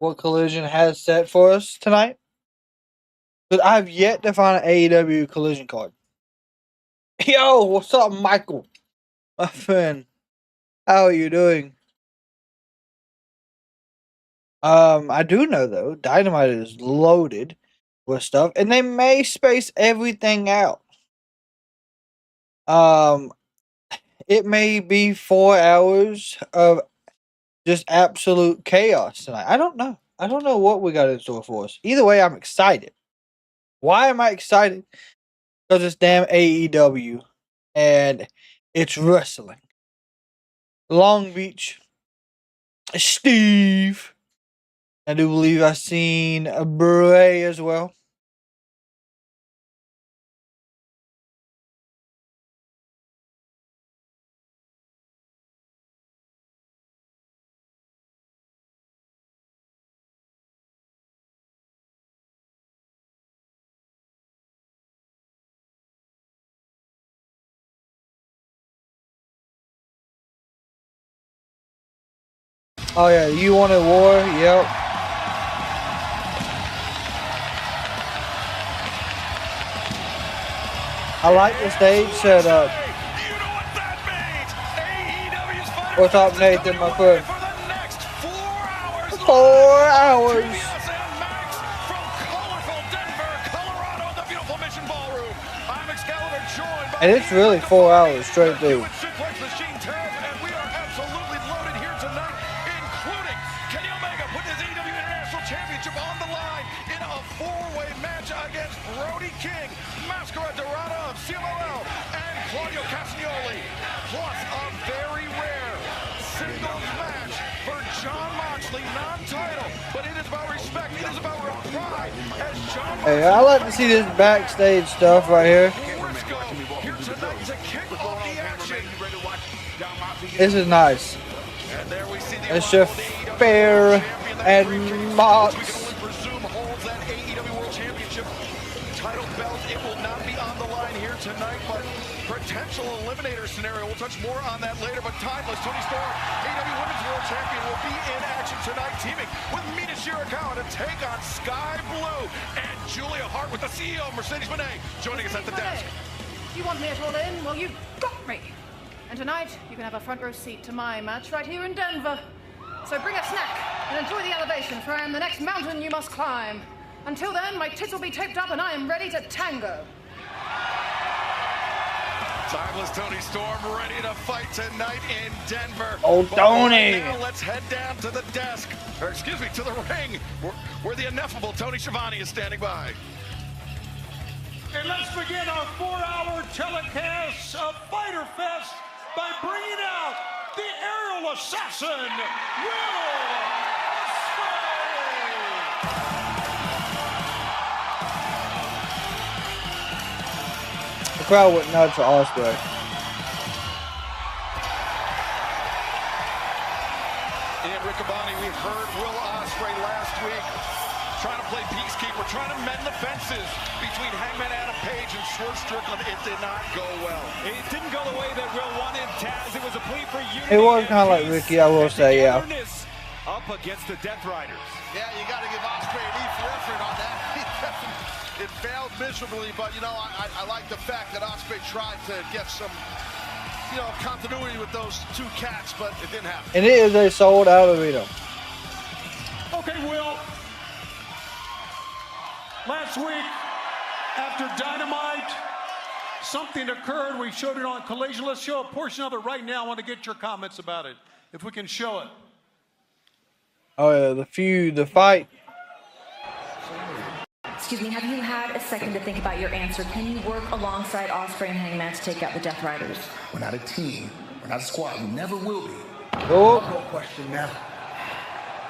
what Collision has set for us tonight. But I have yet to find an AEW Collision card. Yo, what's up, Michael? My friend. How are you doing? I do know though, Dynamite is loaded with stuff, and they may space everything out. It may be 4 hours of just absolute chaos tonight. I don't know. I don't know what we got in store for us. Either way, I'm excited. Why am I excited? Because it's damn AEW and it's wrestling. Long Beach, Steve. I do believe I've seen a Bray as well. Oh yeah, you wanted war? Yep. I like the stage setup. What's up, Nathan, my friend? 4 hours. And it's really 4 hours straight through. Brody King, Máscara Dorada of CMLL, and Claudio Castagnoli, plus a very rare singles match for Jon Moxley, non-title, but it is about respect, it is about pride, as Jon Moxley... Hey, I like to see this backstage stuff right here. Here tonight to kick off the action. This is nice. It's just fair and Mox. Title belt, it will not be on the line here tonight, but potential eliminator scenario. We'll touch more on that later, but timeless. Toni Storm, AEW Women's World Champion, will be in action tonight, teaming with Mina Shirakawa to take on Skye Blue and Julia Hart with the CEO of Mercedes Moné joining us at the desk. You want me at all in? Well, you got me. And tonight, you can have a front row seat to my match right here in Denver. So bring a snack and enjoy the elevation, for I am the next mountain you must climb. Until then, my tits will be taped up and I am ready to tango. Timeless Toni Storm ready to fight tonight in Denver. Oh, Toni! Now let's head down to the desk, or excuse me, to the ring, where the ineffable Tony Schiavone is standing by. And let's begin our 4-hour telecast of Fyter Fest by bringing out the aerial assassin, Will Ospreay! The crowd went nuts for Ospreay. In Riccaboni, we heard Will Ospreay last week trying to play peacekeeper, trying to mend the fences between Hangman Adam Page and Swerve Strickland. It did not go well. It didn't go the way that Will wanted, Taz. It was a plea for unity. It was kind of like Ricky, I will say, yeah. Up against the Death Riders. Yeah, you got to give Ospreay an E for effort on that. It failed miserably, but, you know, I like the fact that Ospreay tried to get some, you know, continuity with those two cats, but it didn't happen. And it is a sold-out arena. Okay, Will. Last week, after Dynamite, something occurred. We showed it on Collision. Let's show a portion of it right now. I want to get your comments about it, if we can show it. Oh, yeah, the feud, the fight. Excuse me, have you had a second to think about your answer? Can you work alongside Ospreay and Hangman to take out the Death Riders? We're not a team. We're not a squad. We never will be. Oh. No question now.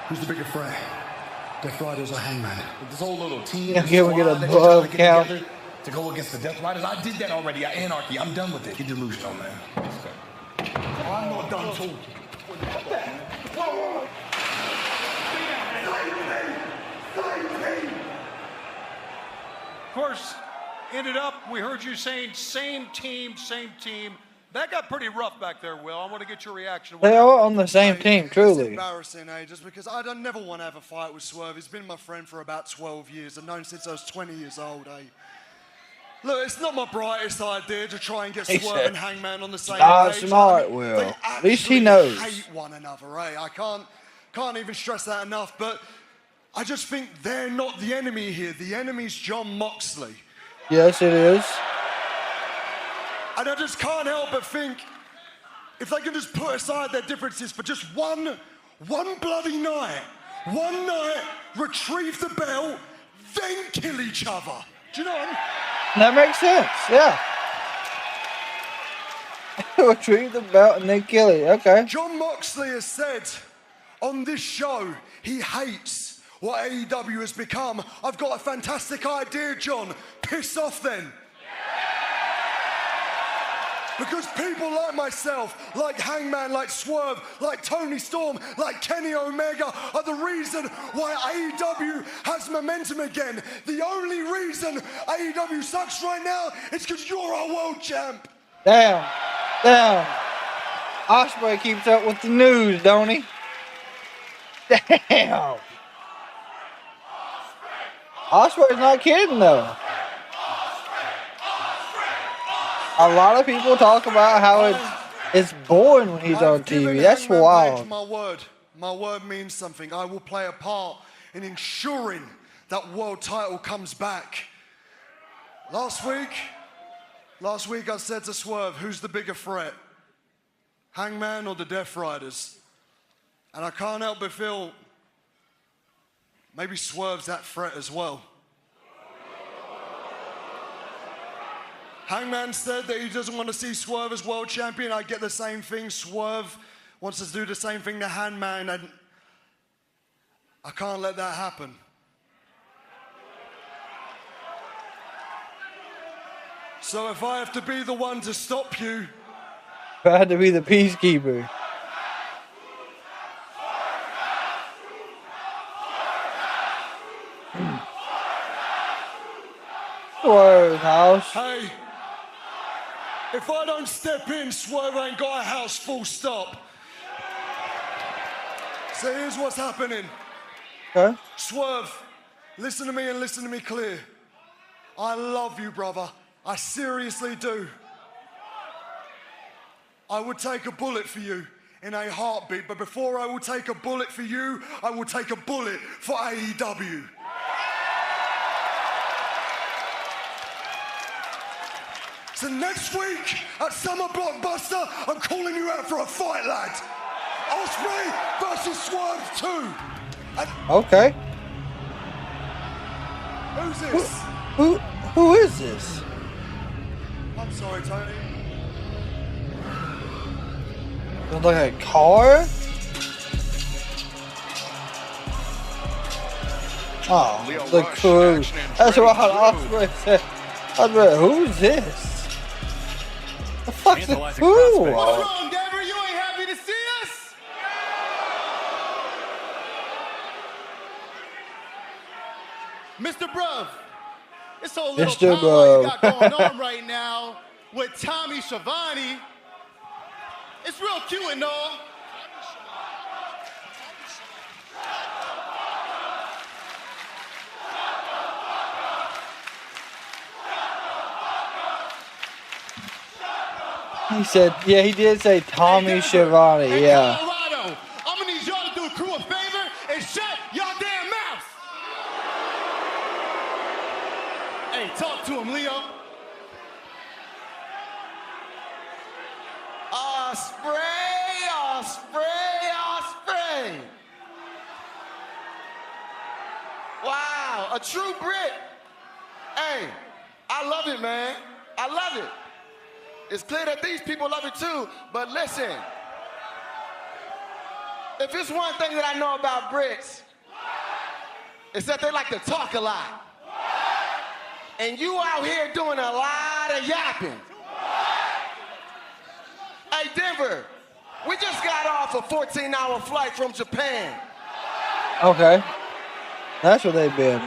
Who's the bigger friend? Death Riders or Hangman? With this whole little team, Here we get a bug count to go against the Death Riders. I did that already. Anarchy. I'm done with it. You're delusional, man. I'm not done too. Whoa. Of course, ended up, we heard you saying same team, That got pretty rough back there, Will. I want to get your reaction. They are on the same team, It's truly. embarrassing, just because I don't never want to have a fight with Swerve. He's been my friend for about 12 years. I've known him since I was 20 years old, Look, it's not my brightest idea to try and get Swerve and Hangman on the same page. Smart, Will. They At least he actually knows. hate one another, I can't even stress that enough, but I just think they're not the enemy here. The enemy's Jon Moxley. Yes, it is. And I just can't help but think, if they can just put aside their differences for just one bloody night, retrieve the belt, then kill each other. Do you know what I mean? That makes sense, yeah. Retrieve the belt and then kill it, okay. Jon Moxley has said on this show he hates what AEW has become. I've got a fantastic idea, John. Piss off then. Because people like myself, like Hangman, like Swerve, like Toni Storm, like Kenny Omega are the reason why AEW has momentum again. The only reason AEW sucks right now is because you're our world champ. Damn. Ospreay keeps up with the news, don't he? Damn. Ospreay's not kidding, though. A lot of people talk about how it's boring when he's on TV. That's wild. My word means something. I will play a part in ensuring that world title comes back. Last week I said to Swerve, who's the bigger threat? Hangman or the Death Riders? And I can't help but feel maybe Swerve's that threat as well. Hangman said that he doesn't want to see Swerve as world champion. I get the same thing. Swerve wants to do the same thing to Hangman, and I can't let that happen. So if I have to be the one to stop you, I had to be the peacekeeper. Swerve house. hey, if I don't step in, Swerve ain't got a house, full stop. So here's what's happening. Okay. Swerve, listen to me and listen to me clear. I love you, brother. I seriously do. I would take a bullet for you in a heartbeat, but before I will take a bullet for you, I will take a bullet for AEW. So next week at Summer Blockbuster, I'm calling you out for a fight, lad. Ospreay versus Swerve 2. And Okay. who's this? Who is this? I'm sorry, Tony. Looks like a car? Oh, the crew. That's what Ospreay said. Ospreay, who's this? The fuck's the crew? What's wrong, Denver? You ain't happy to see us? Mr. Bruv, this whole little Mr. powwow you Bruv. got going on right now with Tommy Schiavone, it's real cute and all. He said, yeah, he did say Tommy Schiavone, Hey, yeah. Colorado, I'm gonna need y'all to do a crew a favor and shut y'all damn mouths. Hey, talk to him, Leo. Ospreay. Wow, a true Brit. Hey, I love it, man. I love it. It's clear that these people love it too, but listen. If it's one thing that I know about Brits, it's that they like to talk a lot. And you out here doing a lot of yapping. Hey, Denver, we just got off a 14-hour flight from Japan. Okay. That's where they've been.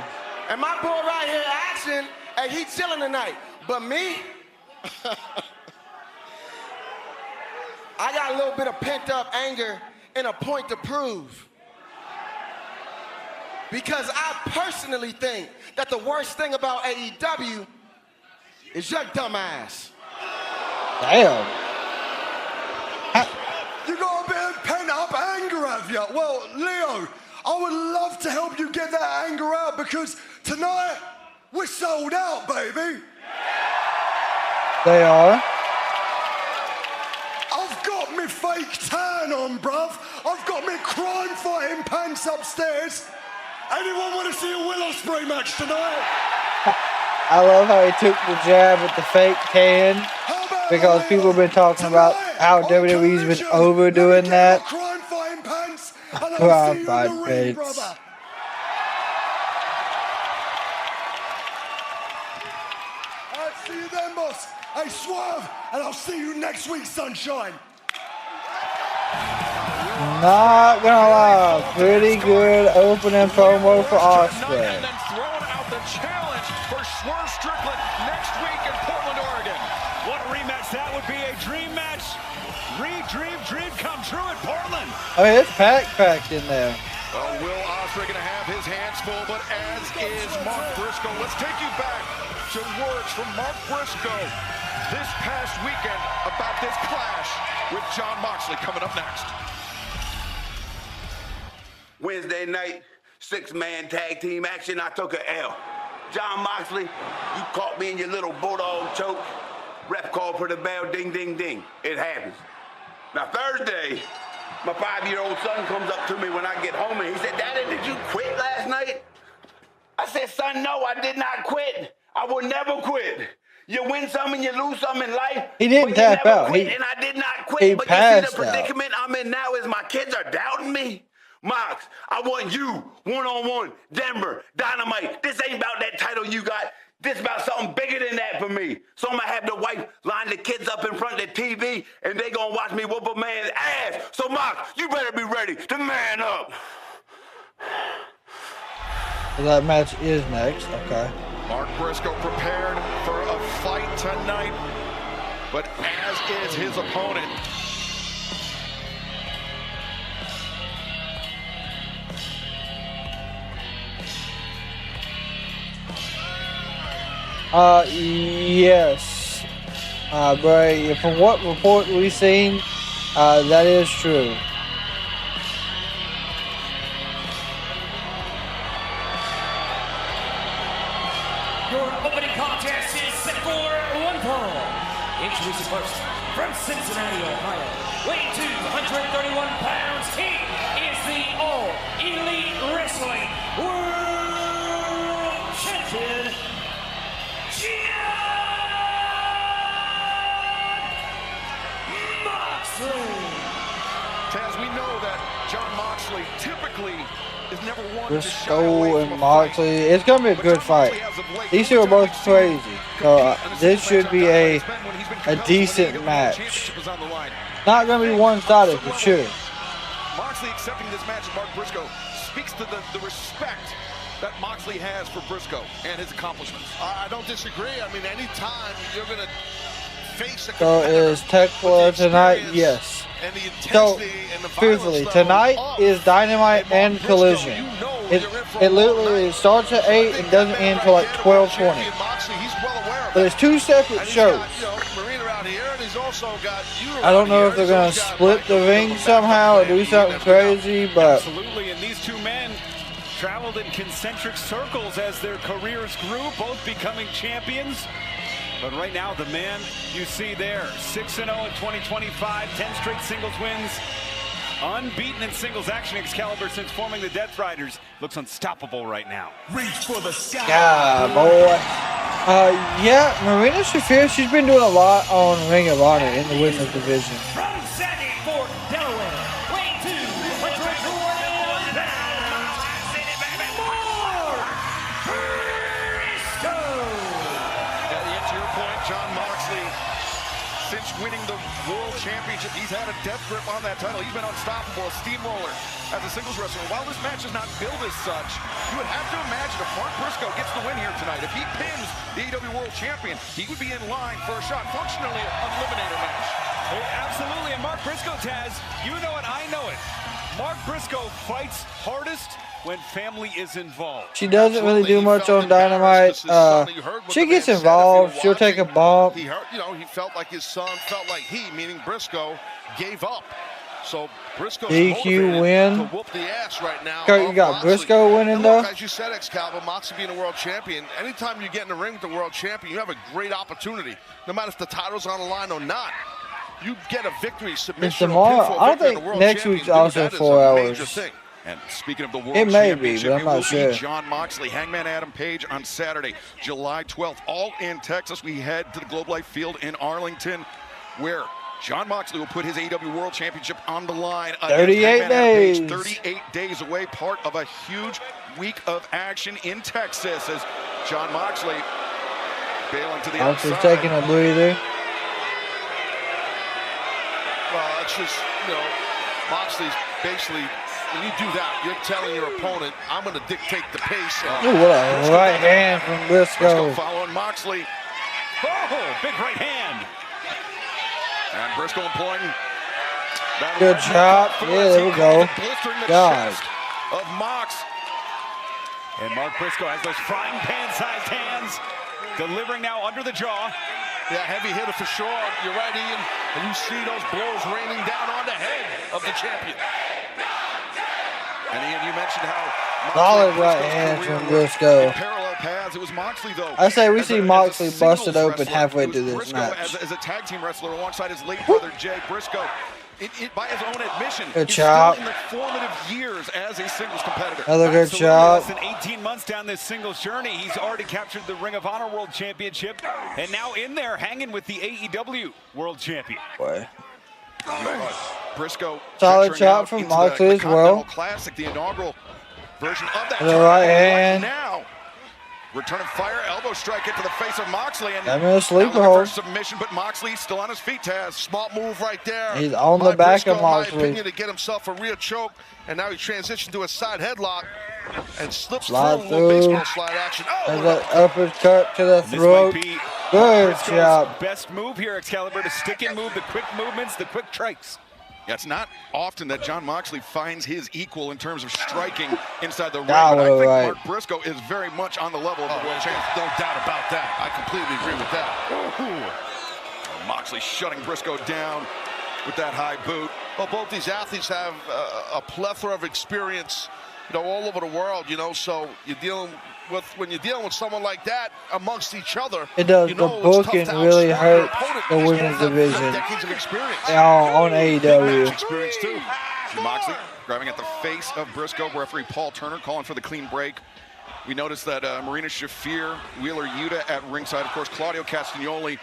And my boy right here, Action, hey, he chilling tonight. But me, I got a little bit of pent-up anger and a point to prove. Because I personally think that the worst thing about AEW is your dumb ass. Damn. You got a bit of pent-up anger, have you? Well, Leo, I would love to help you get that anger out because tonight, we're sold out, baby. They are. I've got me fake tan on, bruv. I've got me crime-fighting pants upstairs. Anyone want to see a Will Ospreay match tonight? I love how he took the jab with the fake tan because people have been talking about how WWE's been overdoing that. Crime-fighting pants. Crime-fighting pants. I'll see you then, boss. Hey, Swerve, and I'll see you next week, sunshine. Not gonna lie, pretty good opening promo for Ospreay. And then throwing out the challenge for Swerve Strickland next week in Portland, Oregon. What a rematch that would be, a dream match. Dream come true in Portland. I mean, it's packed in there. Well, Will Ospreay gonna have his hands full, but as is Mark Briscoe. Let's take you back to words from Mark Briscoe this past weekend about this clash with Jon Moxley coming up next. Wednesday night, 6-man tag team action, I took a L. Jon Moxley, you caught me in your little bulldog choke. Ref called for the bell, ding, ding, ding. It happens. Now Thursday, my 5-year-old son comes up to me when I get home and he said, "Daddy, did you quit last night?" I said, "Son, no, I did not quit. I will never quit. You win some and you lose some in life." He didn't tap out. And I did not quit. He but you see the passed out. predicament I'm in now is my kids are doubting me. Mox, I want you one-on-one, Denver, Dynamite. This ain't about that title you got. This about something bigger than that for me. So I'm gonna have the wife line the kids up in front of the TV and they gonna watch me whoop a man's ass. So Mox, you better be ready to man up. So that match is next, okay. Mark Briscoe prepared for a fight tonight, but as is his opponent. Yes. But from what report we've seen, that is true. Your opening contest is set for one fall. Introducing first, from Cincinnati, Ohio, weighing 231 pounds, he is the All Elite Wrestling World Champion, Jon Moxley. Taz, we know that Jon Moxley typically is never one to shy Briscoe away and from a Moxley. fight. It's gonna be a But good Jon fight. Moxley has of late These two are both crazy. So this should be a a decent match. Not gonna be one-sided for sure. Moxley accepting this match with Mark Briscoe speaks to the respect that Moxley has for Briscoe and his accomplishments. I don't disagree. I mean, anytime you're going to face a So is Tekla tonight? Yes. and the So, intensity and the truthfully, violence tonight level is Dynamite and Collision. It literally starts at 8 and doesn't end until like 12:20. But it's two separate shows. I don't know if they're gonna split the ring somehow or do something crazy, but Absolutely, and these two men traveled in concentric circles as their careers grew, both becoming champions. But right now, the man you see there, 6-0 in 2025, 10 straight singles wins, unbeaten in singles action Excalibur since forming the Death Riders, looks unstoppable right now. Reach for the sky. yeah, boy. Yeah, Marina Shafir, she's been doing a lot on Ring of Honor in the women's division. From Sandy Fort, Delaware, weighing 221 pounds, Mark Briscoe. Yeah, to your point, Jon Moxley, since winning the World Championship, he's had a death grip on that title. He's been unstoppable, a steamroller as a singles wrestler. While this match is not billed as such, you would have to imagine if Mark Briscoe gets the win here tonight, if he pins the AEW World Champion, he would be in line for a shot, functionally an eliminator match. Absolutely, and Mark Briscoe, Taz, you know it, I know it. Mark Briscoe fights hardest when family is involved. She doesn't really do much on Dynamite. She gets involved. She'll take a bump. He hurt, he felt like his son felt like meaning Briscoe, gave up. So Briscoe's DQ win. to whoop the ass right now. You got Briscoe winning though. As you said, Excalibur, Moxley being a world champion. Anytime you get in the ring with the world champion, you have a great opportunity. No matter if the title's on the line or not. You get a victory submission. Tomorrow, I don't think next week's also 4 hours. And speaking of the World It may be, Championship, but I'm not sure. Jon Moxley, Hangman Adam Page on Saturday, July 12th, all in Texas. We head to the Globe Life Field in Arlington, where Jon Moxley will put his AEW World Championship on the line. 38 days. 38 days away, part of a huge week of action in Texas as Jon Moxley bailing to the outside. Moxley's taking a breather. Well, it's just, Moxley's basically, when you do that, you're telling your opponent, I'm going to dictate the pace. Ooh, what a right hand from Briscoe. Following Moxley. Oh, big right hand. And Briscoe employing. Good job. Yeah, there we go. God. Of Mox. And Mark Briscoe has those frying pan-sized hands. Delivering now under the jaw. Yeah, heavy hitter for sure. You're right, Ian. And you see those blows raining down on the head of the champion. And Ian, you mentioned how solid right hand from Briscoe. Parallel paths. It was Moxley though. I say we see Moxley busted open halfway through this match. As a tag team wrestler alongside his late brother Jay Briscoe. By his own admission, good he's chop. still in the formative years as a singles competitor. Another good chop. Less than 18 months down this singles journey, he's already captured the Ring of Honor World Championship, and now in there hanging with the AEW World Champion. Boy. Briscoe. Solid chop from Moxley as well. Classic, the inaugural version of that. The right hand. Now, returning fire, elbow strike into the face of Moxley, and I'm in a sleeper hold. Submission, but Moxley still on his feet. Taz, smart move right there. He's on the back of Moxley. In my opinion, to get himself a rear choke, and now he transitioned to a side headlock and slips slide through. Baseball slide action. There's that uppercut to the throat. Good job. Best move here, Excalibur, to stick and move, the quick movements, the quick strikes. Yeah, it's not often that Jon Moxley finds his equal in terms of striking inside the ring. But I think right. Mark Briscoe is very much on the level of the world champion. No doubt about that. I completely agree with that. Moxley shutting Briscoe down with that high boot. Well, both these athletes have a plethora of experience, all over the world, so you're dealing with, when you're dealing with someone like that amongst each other, it does. The booking really hurts the women's division. Decades of experience. On AEW. Experience too. Moxley grabbing at the face of Briscoe. Referee Paul Turner calling for the clean break. We noticed that Marina Shafir, Wheeler Yuta at ringside. Of course, Claudio Castagnoli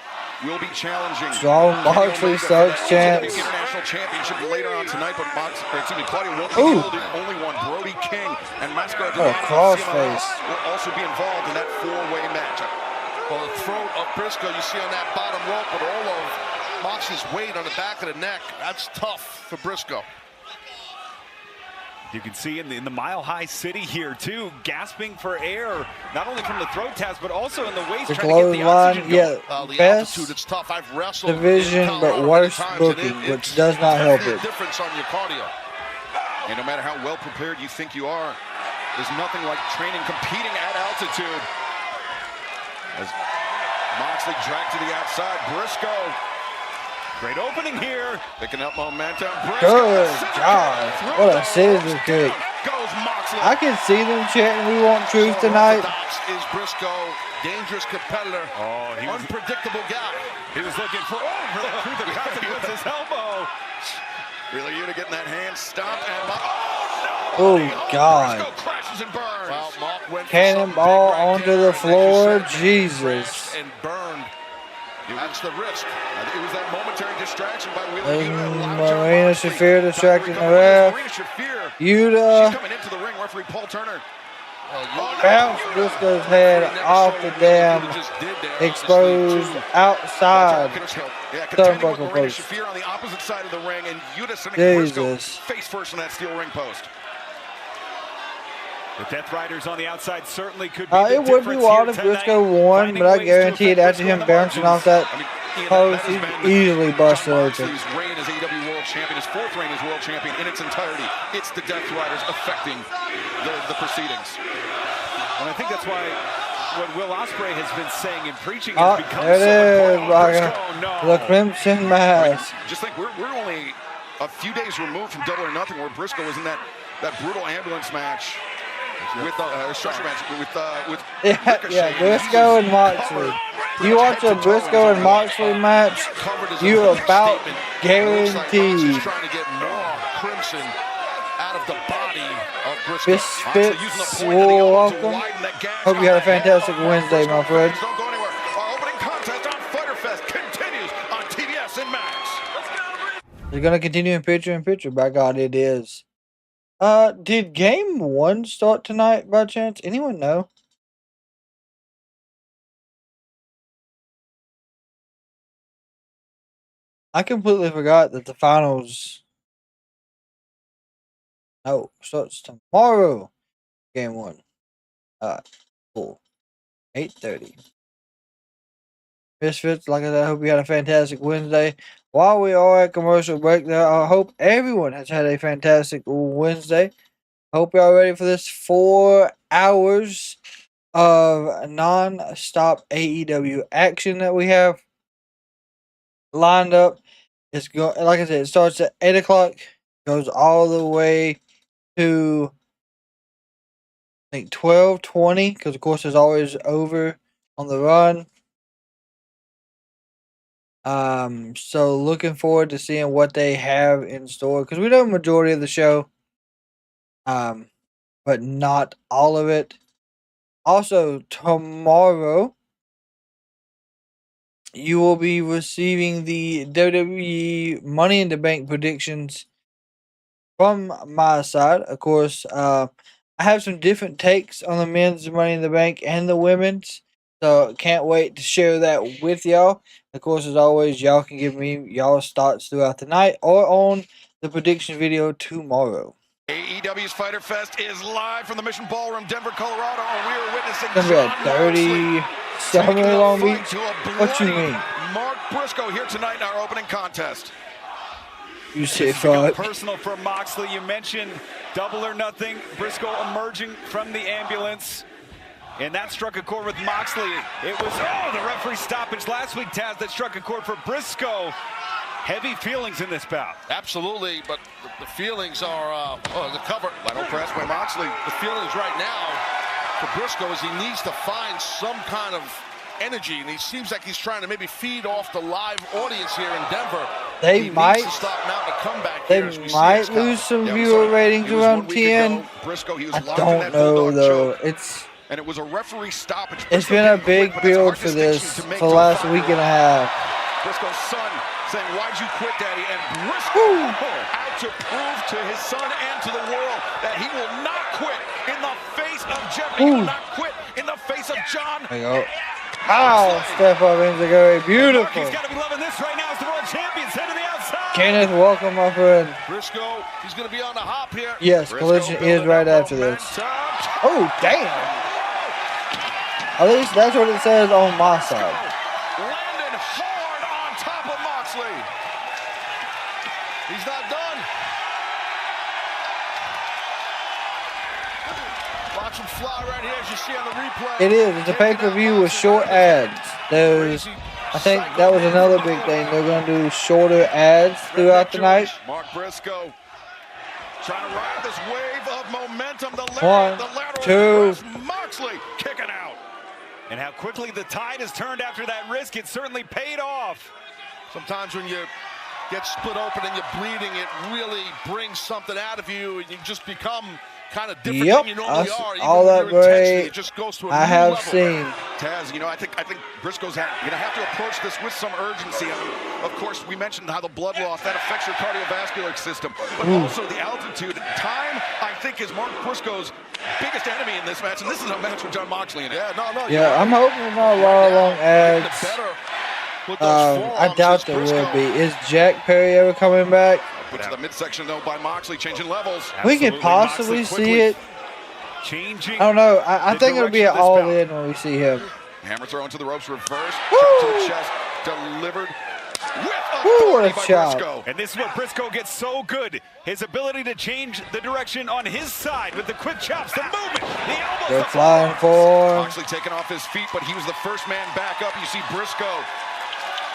will be challenging. Strong Moxley sucks chance. International Championship later on tonight, but Claudio won't be the only one. Brody King and Máscara Dorada crossface will also be involved in that four-way matchup. Well, the throat of Briscoe you see on that bottom rope, but all of Moxley's weight on the back of the neck. That's tough for Briscoe. You can see in the Mile High City here too, gasping for air, not only from the throat test, but also in the waist, the trying to get the oxygen going. The best altitude, it's tough. I've wrestled division, but worse booking, which does not help it. Difference on your cardio. And no matter how well prepared you think you are, there's nothing like training, competing at altitude. As Moxley dragged to the outside, Briscoe. Great opening here. Picking up momentum. Good job. What a scissor kick. Goes Moxley. I can see them chanting, "We want truth tonight." Is Briscoe, dangerous competitor. Oh, he was unpredictable guy. He was looking for the truth of consequence, his elbow. Really, Yuta getting that hand stomped and oh God. Briscoe crashes and burns. Well, Mark went cannonball onto the floor. Jesus. And burned. That's the risk. It was that momentary distraction by Wheeler Yuta. Marina Shafir distracting the ref. Yuta. She's coming into the ring. Referee Paul Turner. Bounce Briscoe's head off the damn exposed outside turnbuckle post. Shafir on the opposite side of the ring, and Yuta sending Briscoe face first on that steel ring post. The Death Riders on the outside certainly could be the it would be wild if Briscoe won, but I guarantee it after him bouncing off that Oh, he's easily busted open. Moxley's reign as AEW World Champion, his fourth reign as World Champion in its entirety. It's the Death Riders affecting the proceedings. And I think that's why what Will Ospreay has been saying and preaching Oh, has become there it so is, important. Briscoe. The Crimson Mask. Just think, we're only a few days removed from Double or Nothing, where Briscoe was in that brutal ambulance match with structure match with yeah, Briscoe and Moxley. You watch a Briscoe and Moxley match, you're about guaranteed. Trying to get more crimson out of the body of Briscoe. This fits welcome. Hope you had a fantastic Wednesday, my friend. Don't go anywhere. Our opening contest on Fyter Fest continues on TBS and Max. They're gonna continue in picture. By God, it is. Did game 1 start tonight by chance? Anyone know? I completely forgot that the finals. No, starts tomorrow. Game 1. Cool. 8:30. Misfits, like I said, I hope you had a fantastic Wednesday. While we are at commercial break there, I hope everyone has had a fantastic Wednesday. Hope y'all ready for this 4 hours of non-stop AEW action that we have lined up. It's like I said, it starts at 8 o'clock, goes all the way to I think 12:20, because of course there's always over on the run. So looking forward to seeing what they have in store, because we know the majority of the show, but not all of it. Also, tomorrow you will be receiving the WWE Money in the Bank predictions from my side. Of course, I have some different takes on the men's Money in the Bank and the women's. So can't wait to share that with y'all. Of course, as always, y'all can give me y'all's thoughts throughout the night or on the prediction video tomorrow. AEW's Fyter Fest is live from the Mission Ballroom, Denver, Colorado, and we are witnessing It's gonna be a 30 Long Beach. What you mean? Mark Briscoe here tonight in our opening contest. You say fuck. Personal for Moxley. You mentioned Double or Nothing. Briscoe emerging from the ambulance. And that struck a chord with Moxley. It was, the referee stoppage last week, Taz, that struck a chord for Briscoe. Heavy feelings in this bout. Absolutely, but the feelings are, the cover. Lateral press by Moxley. The feelings right now for Briscoe is he needs to find some kind of energy, and he seems like he's trying to maybe feed off the live audience here in Denver. They might lose some viewer ratings around 10. I don't know though. And it was a referee stoppage. It's been a big build for this for the last week and a half. Briscoe's son saying, "Why'd you quit, Daddy?" And Briscoe out to prove to his son and to the world that he will not quit in the face of Jeff. He will not quit in the face of Jon. There you go. Ow, step up into Gary. Beautiful. He's got to be loving this right now as the world champion. Head to the outside. Kenneth, welcome, my friend. Briscoe, he's going to be on the hop here. Yes, collision is right after this. Oh, damn. At least that's what it says on my side. Landed hard on top of Moxley. He's not done. Watch him fly right here as you see on the replay. It is. It's a pay-per-view with short ads. I think that was another big thing. They're going to do shorter ads throughout the night. Mark Briscoe trying to ride this wave of momentum. One, two. Moxley kicking out. And how quickly the tide has turned after that risk. It certainly paid off. Sometimes when you get split open and you're bleeding, it really brings something out of you, and you just become kind of different than you normally are. All that great. It just goes to a I new have level. seen. Taz, I think Briscoe's going to have to approach this with some urgency. Of course, we mentioned how the blood loss, that affects your cardiovascular system, but also the altitude. Time, I think, is Mark Briscoe's biggest enemy in this match, and this is a match with Jon Moxley in it. Yeah, I'm hoping not a lot of long ads. I doubt there will be. Is Jack Perry ever coming back? Put to the midsection, though, by Moxley, changing levels. We could possibly see it. I don't know. I think it'll be an all-in when we see him. Hammer throw into the ropes, reverse, chop to the chest. delivered with Ooh, what authority a by shot. Briscoe. And this is what Briscoe gets so good. His ability to change the direction on his side with the quick chops, the movement, the elbows. They're flying for. Moxley taking off his feet, but he was the first man back up. You see Briscoe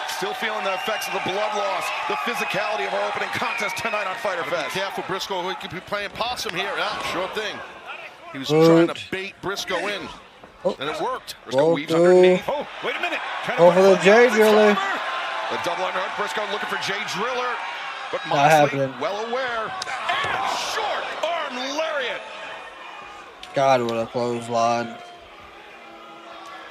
still feeling the effects of the blood loss, the physicality of our opening contest tonight on Fyter Fest. Be careful, Briscoe. He could be playing possum here. Yeah, sure thing. He was Boot. trying to bait Briscoe in, and it worked. Briscoe weaves underneath. Oh, wait a minute. Go for the J Driller. The double underhook. Briscoe looking for Jay Driller, but Not Moxley happening. well aware. And short arm lariat. God, what a clothesline.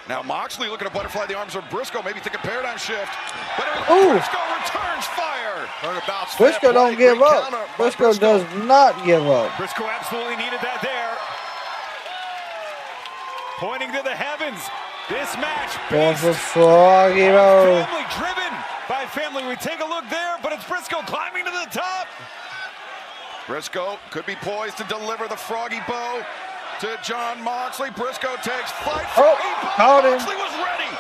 Now Moxley looking to butterfly the arms of Briscoe, maybe take a paradigm shift. But Ooh. Briscoe returns fire. Turnabout's Briscoe fair play. don't give Great up. counter by Briscoe does not give up. Briscoe absolutely needed that there. Pointing to the heavens. This match Going based for Froggy Road. family driven by family. We take a look there, but it's Briscoe climbing to the top. Briscoe could be poised to deliver the froggy bow to Jon Moxley. Briscoe takes flight. Caught him. Moxley was ready.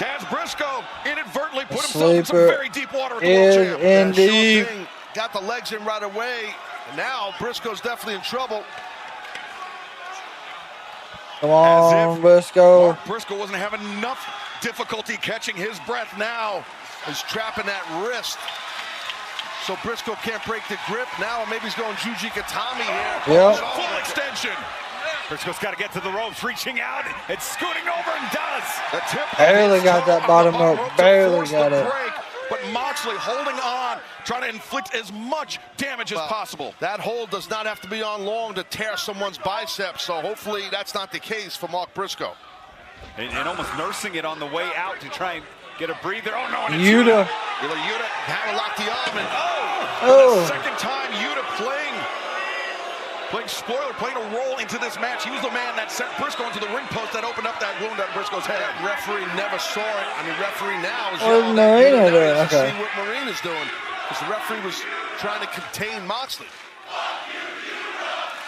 Taz Briscoe inadvertently put himself in some very deep water with the world champ. Indeed. Sure thing. Got the legs in right away. And now Briscoe's definitely in trouble. Come on, Briscoe. Mark Briscoe wasn't having enough difficulty catching his breath now. He's trapping that wrist. So Briscoe can't break the grip. Now maybe he's going Juji Katami here. Yep. Full extension. Briscoe's got to get to the ropes, reaching out. It's scooting over and does. The tip Barely got that bottom rope. Barely got it. But Moxley holding on, trying to inflict as much damage as possible. That hold does not have to be on long to tear someone's biceps, so hopefully that's not the case for Mark Briscoe. And almost nursing it on the way out to try and get a breather. Oh, no. And it's Yuta. Yuta had to lock the arm. And Oh. the second time, Yuta playing spoiler, playing a role into this match. He was the man that sent Briscoe into the ring post that opened up that wound on Briscoe's head. Referee never saw it. I mean, referee now is What's yelling at Marina Yuta. doing? Now he has to Okay. see what Marina's doing, because the referee was trying to contain Moxley.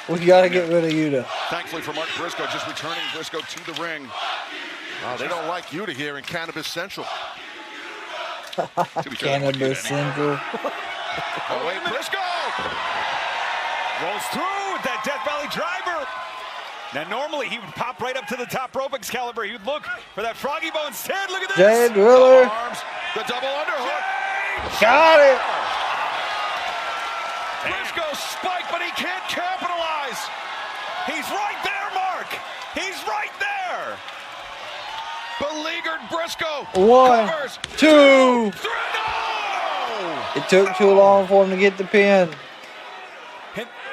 We gotta get rid of Yuta. Thankfully for Mark Briscoe, just returning Briscoe to the ring. They don't like Yuta here in Cannabis Central. Cannabis Central. Oh, wait, Briscoe! Rolls through with that Death Valley driver. Now, normally he would pop right up to the top rope, Excalibur. He would look for that froggy bow instead. Look at this. Jay Driller. The arms, the double underhook. Got it. Briscoe spiked, but he can't capitalize. He's right there, Mark. He's right there. Beleaguered Briscoe. One, Covers. 2. 3. No! It took too long for him to get the pin.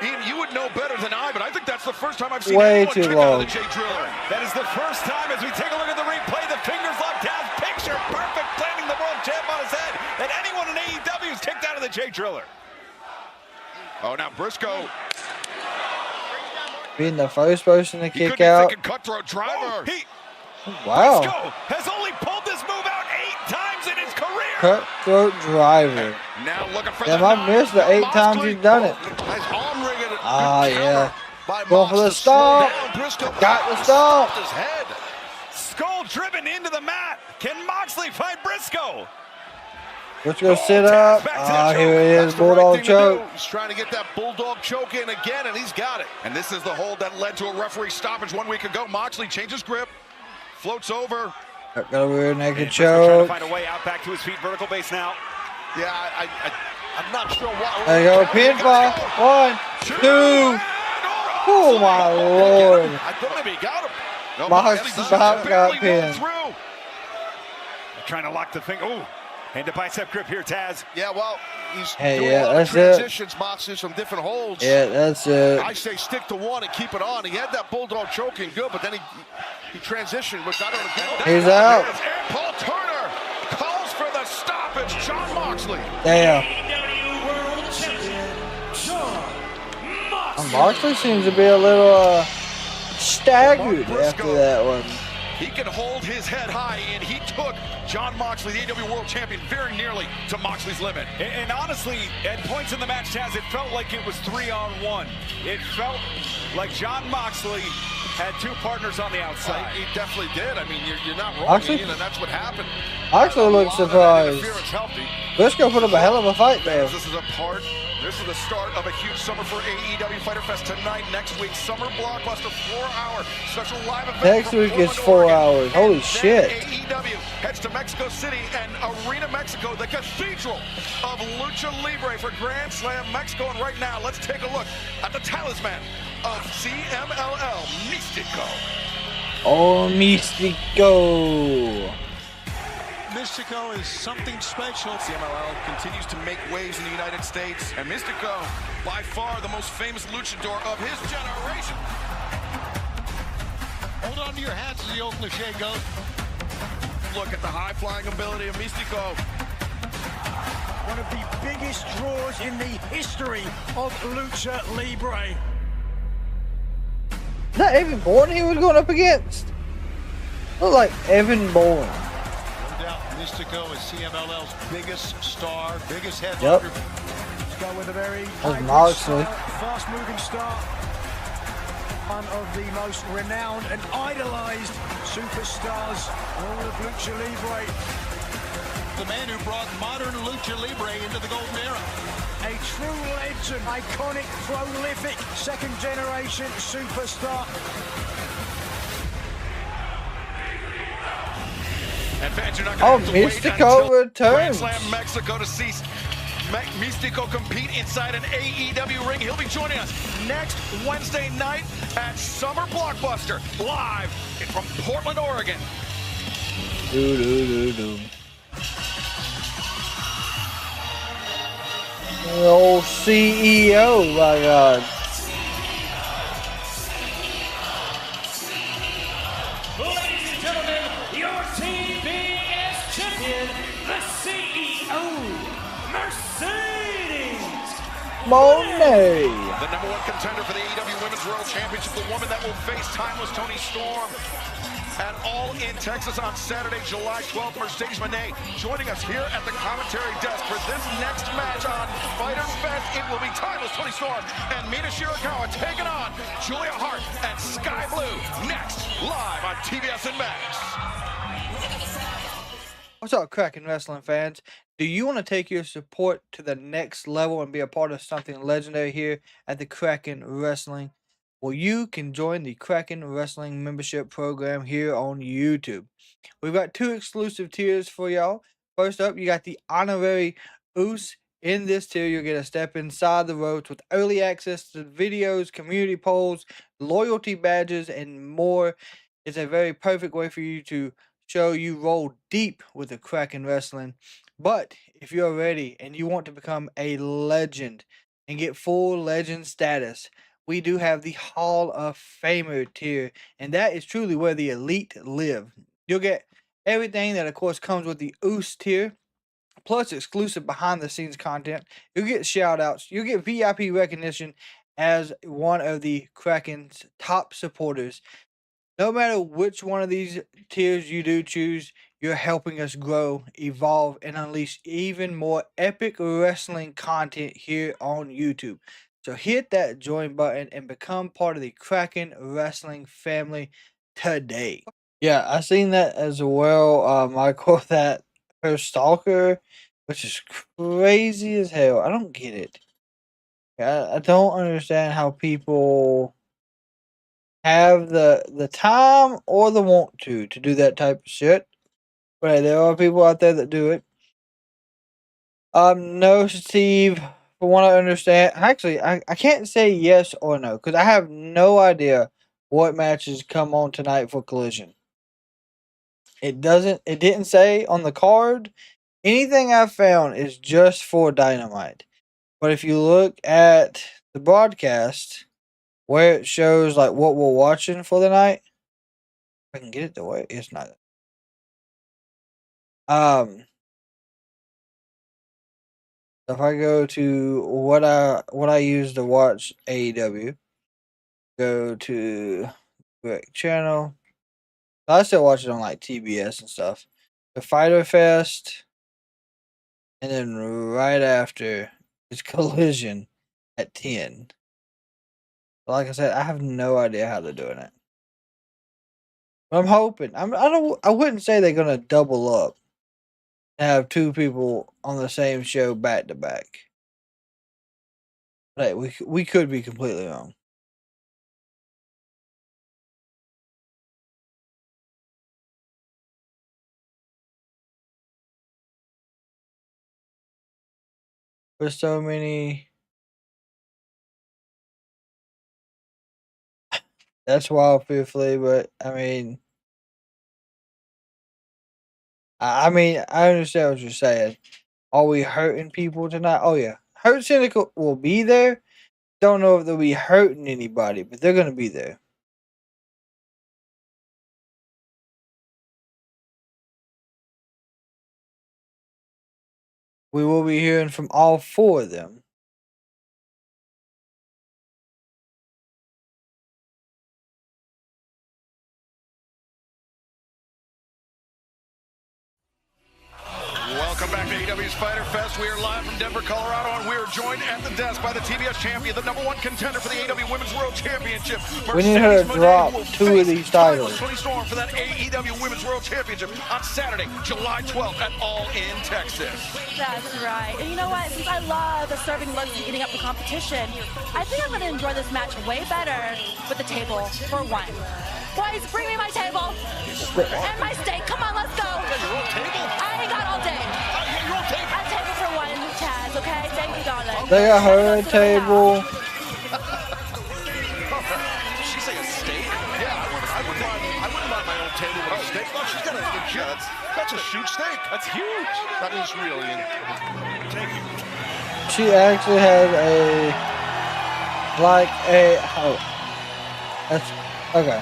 Ian, you would know better than I, but I think that's the first time I've seen Way anyone too kick out long. of the Jay Driller. That is the first time as we take a look at the replay. The fingers locked down. Picture perfect, planting the world champ on his head. That anyone in AEW is kicked out of the Jay Driller. Oh, now Briscoe. Being the first person to He kick could be out. thinking cutthroat driver. Wow. Briscoe has only pulled this move out 8 times in his career. Cutthroat driver. Now looking for Damn, the I missed the 8 times he's done it. Nice arm rig and a Ah, good yeah. counter by Going for the Mox to slow stomp. down Briscoe. Got the stomp. His head. Skull driven into the mat. Can Moxley fight Briscoe? Let's go sit up. Ah, here it is. That's the right Bulldog thing to choke. do. He's trying to get that bulldog choke in again, and he's got it. And this is the hold that led to a referee stoppage 1 week ago. Moxley changes grip, floats over. Got a weird naked And Briscoe trying to choke. find a way out back to his feet, vertical base now. Yeah, I'm not sure why. There you go. Pinfall. 1, 2. Oh, my Lord. I thought maybe he got him. No, Mox Moxley about got barely rolled pinned. through. They're trying to lock the finger. Ooh, hand to bicep grip here, Taz. Yeah, well, he's Hey, doing yeah, a lot of that's it. transitions, Moxley, some different holds. Yeah, that's it. I say stick to one and keep it on. He had that bulldog choking good, but then he transitioned, which I don't agree. He's out. And Paul Turner calls for the stoppage. Jon Moxley. Damn. AEW World Champion, Jon Moxley. Moxley seems to be a little staggered Mark after Briscoe. that one. He can hold his head high, and he took Jon Moxley, the AEW World Champion, very nearly to Moxley's limit. And honestly, at points in the match, Taz, it felt like it was 3-on-1. It felt like Jon Moxley had 2 partners on the outside. He definitely did. I mean, you're not wrong, Moxley? Ian, and that's what happened. Moxley looks surprised. Briscoe put up a hell of a fight there. This is the start of a huge summer for AEW Fyter Fest tonight. Next week, summer blockbuster, 4-hour special live event. Next week is 4 hours. Holy shit. AEW heads to Mexico City and Arena Mexico, the cathedral of Lucha Libre for Grand Slam Mexico. And right now, let's take a look at the talisman of CMLL, Místico. Oh, Místico. Místico is something special. CMLL continues to make waves in the United States. And Místico, by far the most famous luchador of his generation. Hold on to your hats as the old cliche goes. Look at the high-flying ability of Místico. One of the biggest draws in the history of Lucha Libre. Is that Evan Bourne he was going up against? Look like Evan Bourne. Místico is CMLL's biggest star, biggest Yep. headliner. Let's go with a very fast-moving star. One of the most renowned and idolized superstars in all of Lucha Libre. The man who brought modern Lucha Libre into the golden era. A true legend, iconic, prolific, second-generation superstar. And fans are not going to have to wait Místico until returns. Grand Slam Mexico to see Místico compete inside an AEW ring. He'll be joining us next Wednesday night at Summer Blockbuster, live from Portland, Oregon. The old CEO, my God. Ladies and gentlemen, your TBS Champion, the CEO, Mercedes Moné. The number one contender for the AEW Women's World Championship, the woman that will face timeless Toni Storm at All In Texas on Saturday, July 12th. Mercedes Moné joining us here at the commentary desk for this next match on Fyter Fest. It will be timeless Toni Storm and Mina Shirakawa taking on Julia Hart and Skye Blue next, live on TBS and Max. What's up, Kraken Wrestling fans? Do you want to take your support to the next level and be a part of something legendary here at the Kraken Wrestling? Well, you can join the Kraken Wrestling membership program here on YouTube. We've got 2 exclusive tiers for y'all. First up, you got the honorary Oos. In this tier, you'll get a step inside the ropes with early access to videos, community polls, loyalty badges, and more. It's a very perfect way for you to show you roll deep with the Kraken Wrestling. But if you're ready and you want to become a legend and get full legend status, we do have the Hall of Famer tier, and that is truly where the elite live. You'll get everything that, of course, comes with the Oos tier, plus exclusive behind-the-scenes content. You'll get shout-outs. You'll get VIP recognition as one of the Kraken's top supporters. No matter which one of these tiers you do choose, you're helping us grow, evolve, and unleash even more epic wrestling content here on YouTube. So hit that join button and become part of the Kraken Wrestling family today. Yeah, I seen that as well, Michael, that her stalker, which is crazy as hell. I don't get it. I don't understand how people have the time or the want to do that type of shit. But hey, there are people out there that do it. No, Steve. From what I understand, actually, I can't say yes or no because I have no idea what matches come on tonight for Collision. It didn't say on the card. Anything I found is just for Dynamite. But if you look at the broadcast where it shows like what we're watching for the night, if I can get it the way it's not. If I go to what I use to watch AEW, go to correct channel. I still watch it on like TBS and stuff. The Fyter Fest, and then right after is Collision at 10. But like I said, I have no idea how they're doing it. But I'm hoping. I wouldn't say they're gonna double up. to have two people on the same show back to back. Like we could be completely wrong. There's so many. That's wild, fearfully, but I mean, I understand what you're saying. Are we hurting people tonight? Oh yeah, Hurt Cynical will be there. Don't know if they'll be hurting anybody, but they're gonna be there. We will be hearing from all four of them. Welcome back to AEW's Fyter Fest. We are live from Denver, Colorado, and we are joined at the desk by the TBS champion, the #1 contender for the AEW Women's World Championship. We need her to drop 2 of these titles. Toni Storm for that AEW Women's World Championship on Saturday, July 12th at All In, Texas. That's right. And you know what? Since I love the serving looks and eating up the competition, I think I'm going to enjoy this match way better with the table for one. Boys, bring me my table and my steak. Come on, let's go. Your own table? I ain't got all day. Your own table? A table for one, Chaz, okay? Thank you, darling. They got her a table. She say a steak? Yeah, I wouldn't mind my own table with a steak. Oh, she's got a legit. That's a shoot steak. That's huge. That is really. Thank you. She actually has that's okay.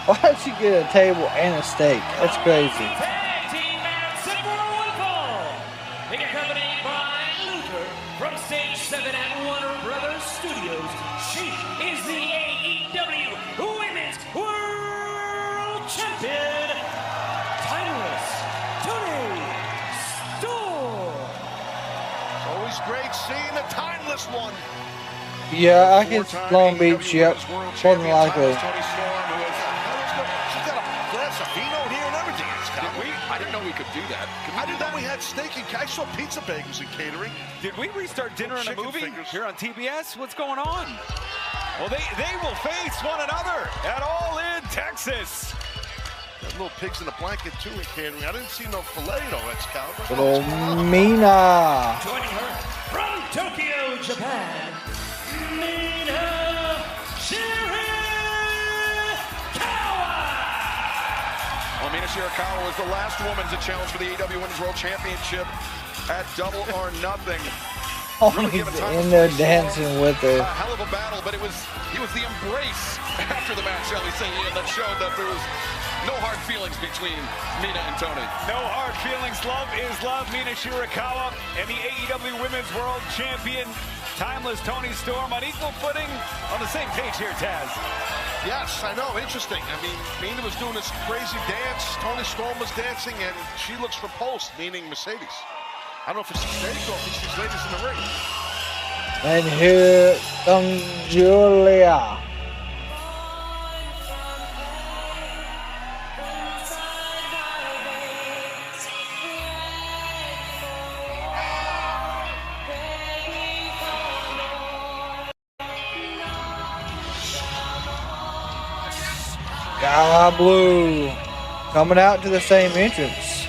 Why did she get a table and a steak? That's crazy. Tag team match set for one fall. Being accompanied by Luther from Stage 7 at Warner Brothers Studios. She is the AEW Women's World Champion, Timeless Toni Storm. Always great seeing the timeless one. Yeah, I guess Long Beach, yep. More than likely. Toni Storm, who is, she's got a glass of vino here and everything. I didn't know we could do that. I didn't know we had steak and I saw pizza bagels and catering. Did we restart dinner and a movie here on TBS? What's going on? Well, they will face one another at All In, Texas. Got little pigs in a blanket too in catering. I didn't see no filet though, Excalibur. Little Mina. Joining her from Tokyo, Japan, Mina Shirakawa. Well, Mina Shirakawa was the last woman to challenge for the AEW Women's World Championship at Double or Nothing. Really in there dancing with her. A hell of a battle, but it was the embrace after the match, shall we say, Ian, that showed that there was no hard feelings between Mina and Toni. No hard feelings. Love is love. Mina Shirakawa and the AEW Women's World Champion, Timeless Toni Storm, on equal footing, on the same page here, Taz. Yes, I know. Interesting. I mean, Mina was doing this crazy dance. Toni Storm was dancing, and she looks repulsed, meaning Mercedes. I don't know if it's a mistake or if it's these ladies in the ring. And here comes Julia. Sky Blue coming out to the same entrance.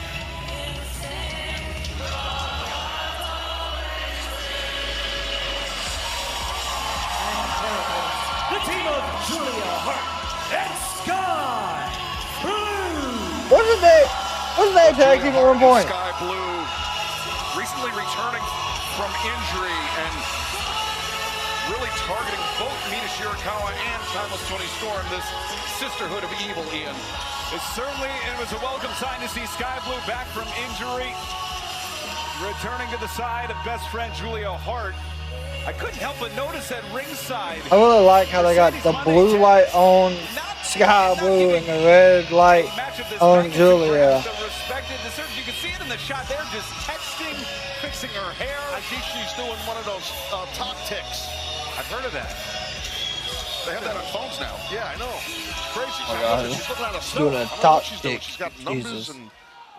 The team of Julia Hart and Skye Blue. Wasn't they tag team at one point? Skye Blue recently returning from injury and really targeting both Mina Shirakawa and Timeless Toni Storm, this sisterhood of evil, Ian. It was a welcome sign to see Skye Blue back from injury, returning to the side of best friend Julia Hart. I couldn't help but notice at ringside. I really like how they got the blue light on Skye Blue and the red light on Julia. You can see it in the shot. They're just texting, fixing her hair. I think she's doing one of those talk ticks. I've heard of that. They have that on phones now. Yeah, I know. It's crazy. Oh, God. She's looking at a Doing a I don't know talk what she's doing. tick. She's got numbers Jesus. and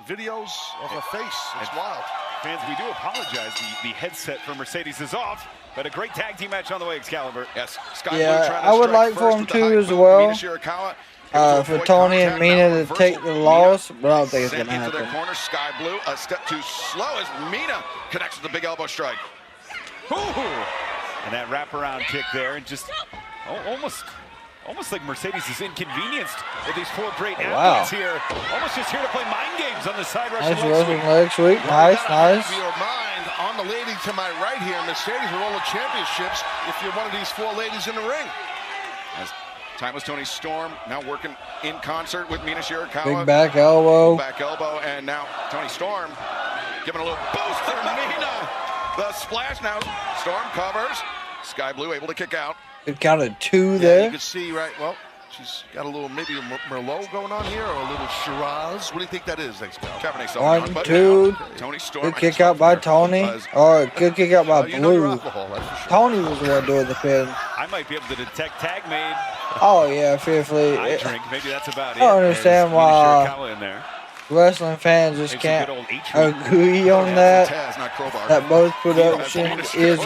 videos of her face. It's wild. Fans, we do apologize. The headset for Mercedes is off, but a great tag team match on the way, Excalibur. Yes. Skye Yeah, I would like for him to as well. For Toni and Mina to take the loss, but I don't think it's going to happen. Their corner, Skye Blue, a step too slow as Mina connects with the big elbow strike. And that wraparound kick there, and just almost like Mercedes is inconvenienced with these four great athletes here. Almost just here to play mind games on the side. Nice Russian leg sweep. Nice. Your mind on the lady to my right here. Mercedes with all the championships if you're one of these four ladies in the ring. As timeless Toni Storm now working in concert with Mina Shirakawa. Big back elbow. Back elbow, and now Toni Storm giving a little boost for Mina. The splash now. Storm covers. Skye Blue able to kick out. It counted 2 there. You can see, right, well, she's got a little, maybe a Merlot going on here, or a little Shiraz. What do you think that is, Kevin? 1, 2. Toni Storm. Good kick out by Toni. Or good kick out by Blue. Toni was the one doing the pin. I might be able to detect tag made. Oh, yeah, fearfully. I drink. Maybe that's about it. I don't understand why in there. wrestling fans just can't agree on that. That both productions is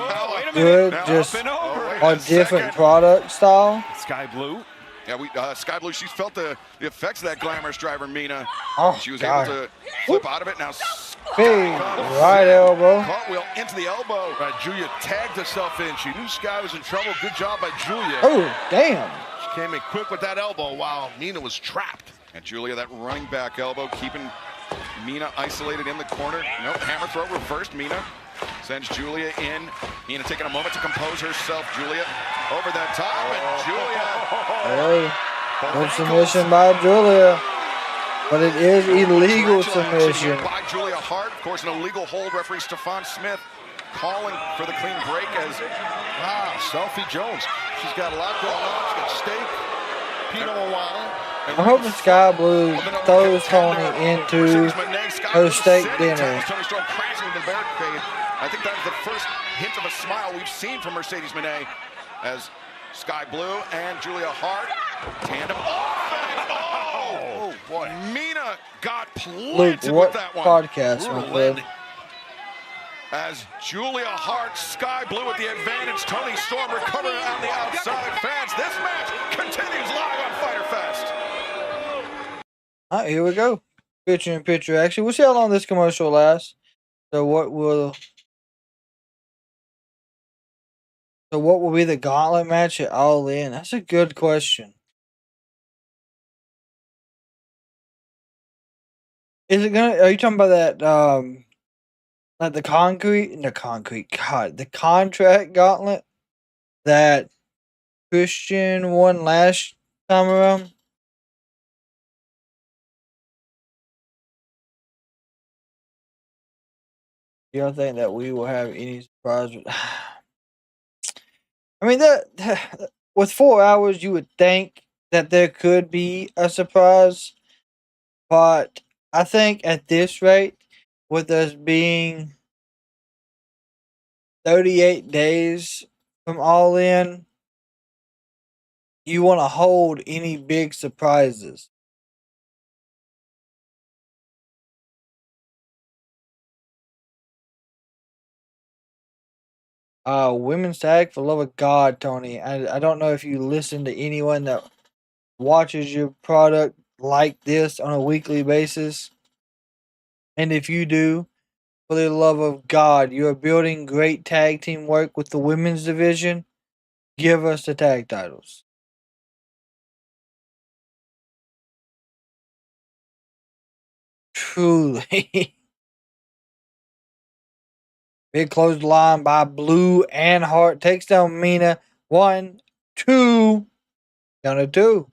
good, just on different product style. Skye Blue. Yeah, Skye Blue, she felt the effects of that glamorous driver, Mina. Oh, she was God. able to flip out of it. Now, big right elbow. Cartwheel into the elbow. Julia tagged herself in. She knew Skye was in trouble. Good job by Julia. Oh, damn. She came in quick with that elbow while Mina was trapped. And Julia, that running back elbow, keeping Mina isolated in the corner. Nope, hammer throw reversed. Mina sends Julia in. Mina taking a moment to compose herself. Julia over that top, and Julia. Hey, good submission by Julia. But it is illegal submission. By Julia Hart. Of course, an illegal hold. Referee Stefan Smith calling for the clean break as, wow, Selfie Jones. She's got a lot going on. She's got steak, Pinot Noir. I'm hoping Skye Blue throws Toni into her steak dinner. Toni Storm crashing into the barricade. I think that was the first hint of a smile we've seen from Mercedes Moné as Skye Blue and Julia Hart tandem. Oh boy. Mina got planted with that one. Podcast, my friend? As Julia Hart, Skye Blue with the advantage. Toni Storm recovering on the outside. Fans, this match continues live on Fyter Fest. All right, here we go. Picture-in-picture action. We'll see how long this commercial lasts. So what will be the gauntlet match at All In? That's a good question. Is it gonna? Are you talking about that? Like the contract gauntlet that Christian won last time around. You don't think that we will have any surprise? I mean, that with 4 hours, you would think that there could be a surprise, but I think at this rate, with us being 38 days from All In, you want to hold any big surprises. Women's tag, for the love of God, Toni. I don't know if you listen to anyone that watches your product like this on a weekly basis. And if you do, for the love of God, you are building great tag team work with the women's division. Give us the tag titles. Truly. Big closed line by Blue and Hart. Takes down Mina. 1, 2. Down to 2.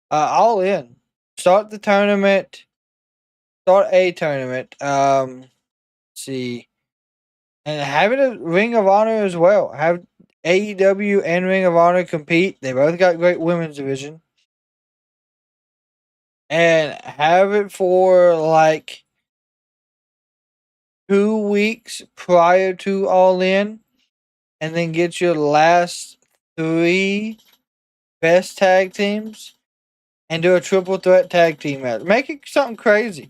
All In. Start the tournament. Start a tournament. Let's see. And have it a Ring of Honor as well. Have AEW and Ring of Honor compete. They both got great women's division. And have it for like 2 weeks prior to All In, and then get your last 3 best tag teams, and do a triple threat tag team match. Make it something crazy.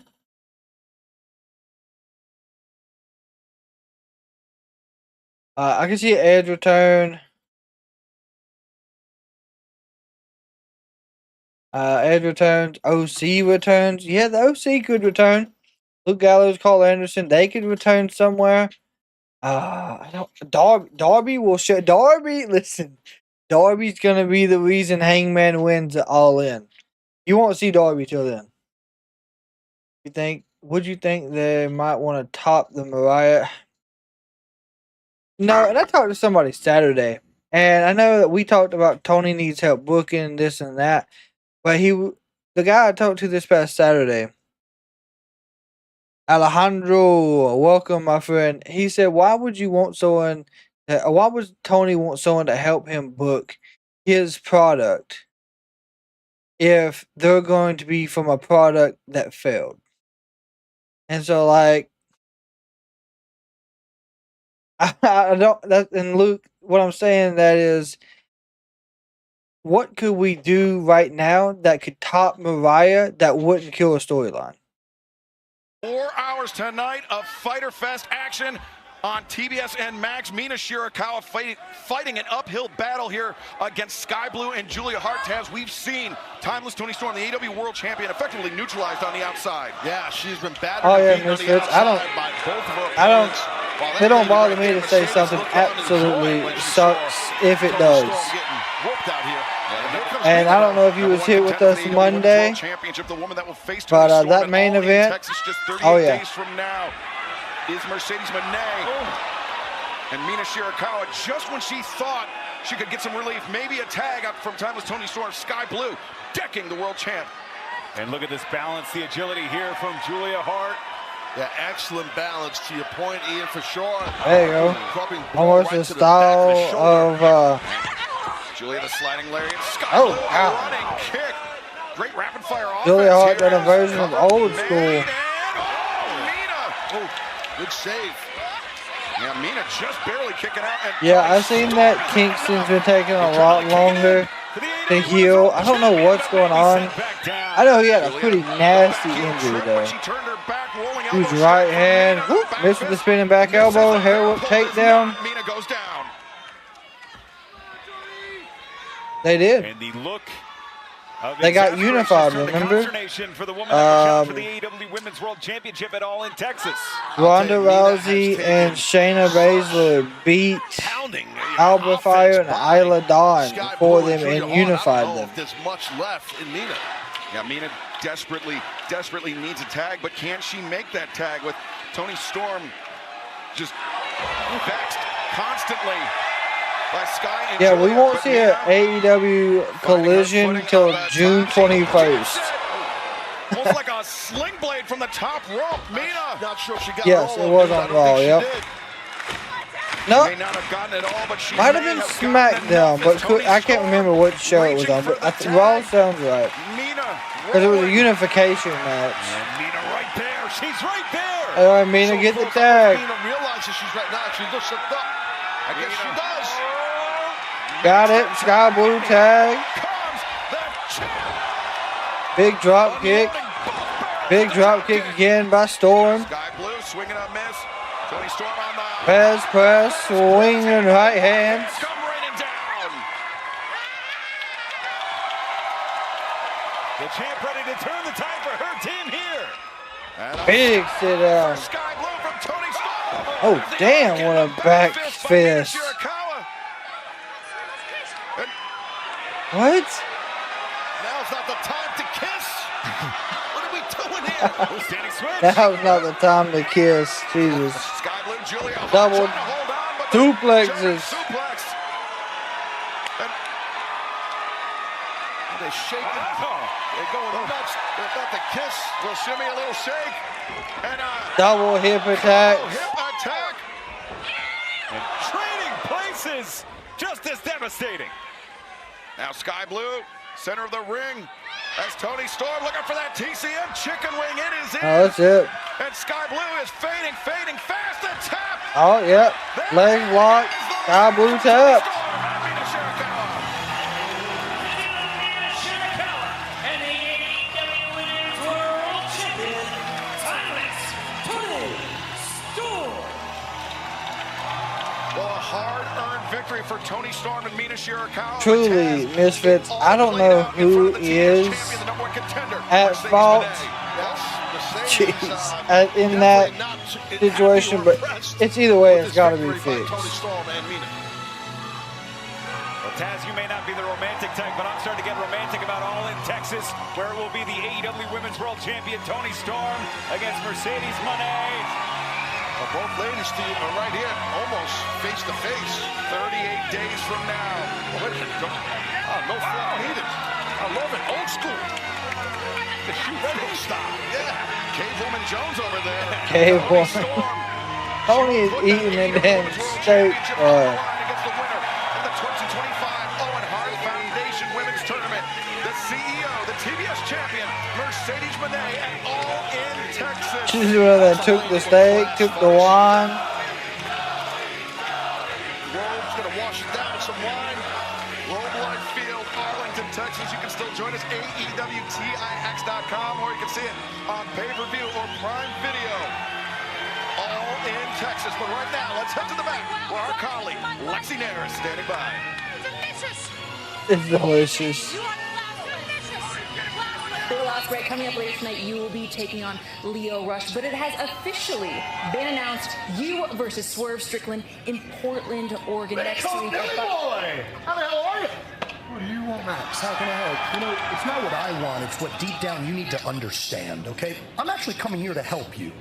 I can see Edge return. Edge returns. OC returns. Yeah, the OC could return. Luke Gallows, Carl Anderson, they could return somewhere. I don't. Darby will show. Darby, listen. Darby's gonna be the reason Hangman wins All In. You won't see Darby till then. You think? Would you think they might want to top the Mariah? No, and I talked to somebody Saturday, and I know that we talked about Toni needs help booking this and that, but the guy I talked to this past Saturday, Alejandro, welcome, my friend. He said, "Why would you want someone? Why would Toni want someone to help him book his product if they're going to be from a product that failed?" And so, like, I don't. That and Luke, what I'm saying that is, what could we do right now that could top Mariah that wouldn't kill a storyline? 4 hours tonight of Fyter Fest action on TBS and Max. Mina Shirakawa fighting an uphill battle here against Skye Blue and Julia Hart. As we've seen, timeless Toni Storm, the AEW World Champion, effectively neutralized on the outside. Yeah, she's been battered. Oh yeah, Misfits. It don't bother me to say something absolutely sucks if it does. And I don't know if you was here with us Monday, but that main event, oh yeah. From now is Mercedes Moné. And Mina Shirakawa, just when she thought she could get some relief, maybe a tag up from timeless Toni Storm, Skye Blue decking the world champ. And look at this balance, the agility here from Julia Hart. Yeah, excellent balance to your point, Ian, for sure. There you go. Almost the style of Julia the sliding lariat. Skye oh, Blue, wow. running kick. Great rapid fire offense. Julia Hart done a version of old school. Oh, good save. Yeah, Mina just barely kicking out. And yeah, I've seen that Kingston's been taking a lot longer to heal. I don't know what's going on. I know he had a pretty nasty injury though. Huge right hand. Whoop, missed with the spinning back elbow. Hair whip takedown. Mina goes down. They did. And the look they got unified, remember? For the woman for the AEW Women's World Championship at All in Texas. Ronda Rousey and Shayna Baszler beat Alba Fire and Isla Dawn for them and unified them. There's much left in Mina. Yeah, Mina desperately needs a tag, but can she make that tag with Toni Storm just vexed constantly by Skye and yeah, Julia, we won't see an AEW collision till June 21st. Almost like a sling blade from the top rope. Mina. Not sure she got yes, it was on Raw, yep. No, may not have gotten it all, but she might have been SmackDown, but I can't remember what show it was on. But Raw sounds right. Because it was a unification match. And Mina right there. She's right there. All right, Mina, get the tag. Mina realizes she's right now. She looks up. I guess she does. Got it. Skye Blue tag. Big drop kick. Big drop kick again by Storm. Skye Blue swinging a miss. Toni Storm on the Press, swinging right hands. come raining down. The champ ready to turn the tide for her team here. And Big sit down. Skye Blue from Toni Storm. Oh, damn, what a back fist. What? Now's not the time to kiss. What are we doing here? Standing switch. Now's not the time to kiss. Jesus. Skye Blue, Julia Hart Double trying to hold on, but duplexes. suplex. And They're shaking. They're going nuts. They're about to kiss. little shimmy, a little shake. And Double hip attack. hip attack. And trading places. Just as devastating. Now Skye Blue, center of the ring. As Toni Storm looking for that TCM chicken wing. It is in. Oh, that's it. And Skye Blue is fading fast. The tap. Oh, yep. Leg lock. Skye Blue tap. Shirakawa and the for Toni Storm and Mina Shirakawa. Truly, Misfits, I don't know who is at fault. Jeez, in that situation, but it's either way, it's got to be fixed. Taz, you may not be the romantic type, but I'm starting to get romantic about All in Texas, where it will be the AEW Women's World Champion Toni Storm against Mercedes Moné. Well, both ladies are right here, almost face to face. 38 days from now. No frown needed. I love it. Old school. The shoe retro style. Yeah. Cavewoman Jones over there. Cavewoman. Toni is eating in damn steak. TBS Champion Mercedes Moné and All in Texas. She's the one that took the steak, took the wine. Robe's gonna wash it down with some wine. Robe Life Field, Arlington, Texas. You can still join us, AEWTIX.com, or you can see it on pay-per-view or Prime Video. All in Texas. But right now, let's head to the back where our colleague Lexi Nair is standing by. It's delicious. Will Ospreay, coming up later tonight, you will be taking on Lio Rush, but it has officially been announced you versus Swerve Strickland in Portland, Oregon next week. Boy! How are you? What do you want, Max? How can I help? You know, it's not what I want, it's what deep down you need to understand, okay? I'm actually coming here to help you.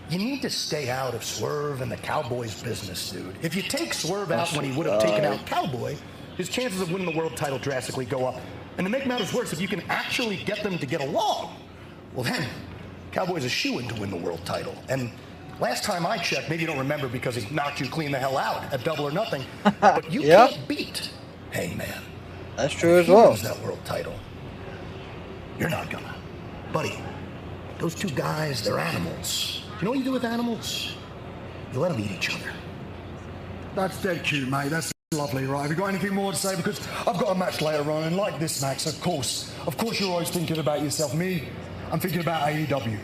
You need to stay out of Swerve and the Cowboy's business, dude. If you take Swerve out when he would have taken out Cowboy, his chances of winning the world title drastically go up. And to make matters worse, if you can actually get them to get along, well then, Cowboy's a shoo-in to win the world title. And last time I checked, maybe you don't remember because he knocked you clean the hell out at Double or Nothing, but you can't beat Hangman. That's true as well. He wins that world title. You're not gonna. Buddy, those two guys, they're animals. You know what you do with animals? You let them eat each other. That's dead cute, mate. That's lovely, right? Have you got anything more to say? Because I've got a match later on, and like this, Max, of course you're always thinking about yourself. Me, I'm thinking about AEW.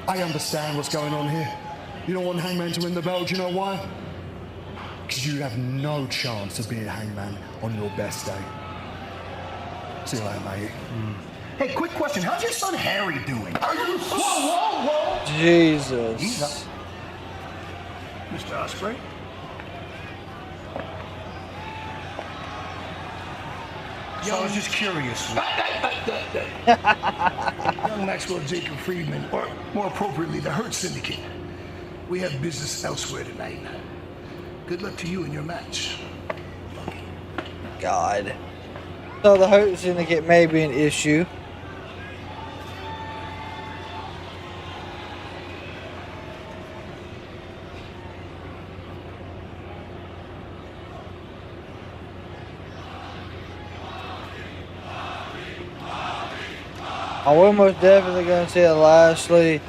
I understand what's going on here. You don't want Hangman to win the belt. Do you know why? Because you have no chance of being Hangman on your best day. See you later, mate. Hey, quick question. How's your son Harry doing? Whoa! Jesus. Mr. Ospreay? So I was just curious. Young Maxwell Jacob Friedman, or more appropriately, the Hurt Syndicate. We have business elsewhere tonight. Good luck to you in your match. God. So the Hurt Syndicate may be an issue. We're most definitely going to see a Lashley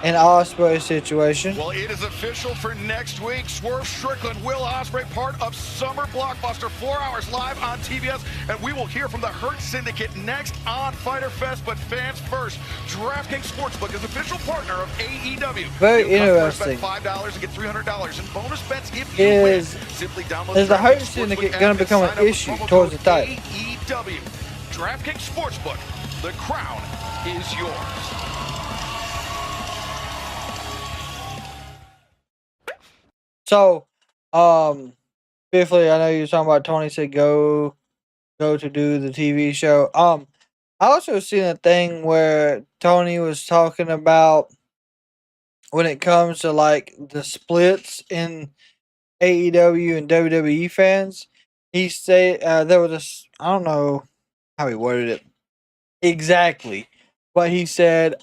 and Ospreay situation. Well, it is official for next week. Swerve Strickland, Will Ospreay, part of Summer Blockbuster, 4 hours live on TBS, and we will hear from the Hurt Syndicate next on Fyter Fest. But fans first, DraftKings Sportsbook is official partner of AEW. Very interesting. Bet $5 and get $300 in bonus bets if you win. Simply download is the Hurt Syndicate going to become an issue towards the title? AEW. DraftKings Sportsbook. The crown is yours. So, briefly, I know you were talking about Toni said go to do the TV show. I also seen a thing where Toni was talking about when it comes to like the splits in AEW and WWE fans. He said there was a, I don't know how he worded it exactly, but he said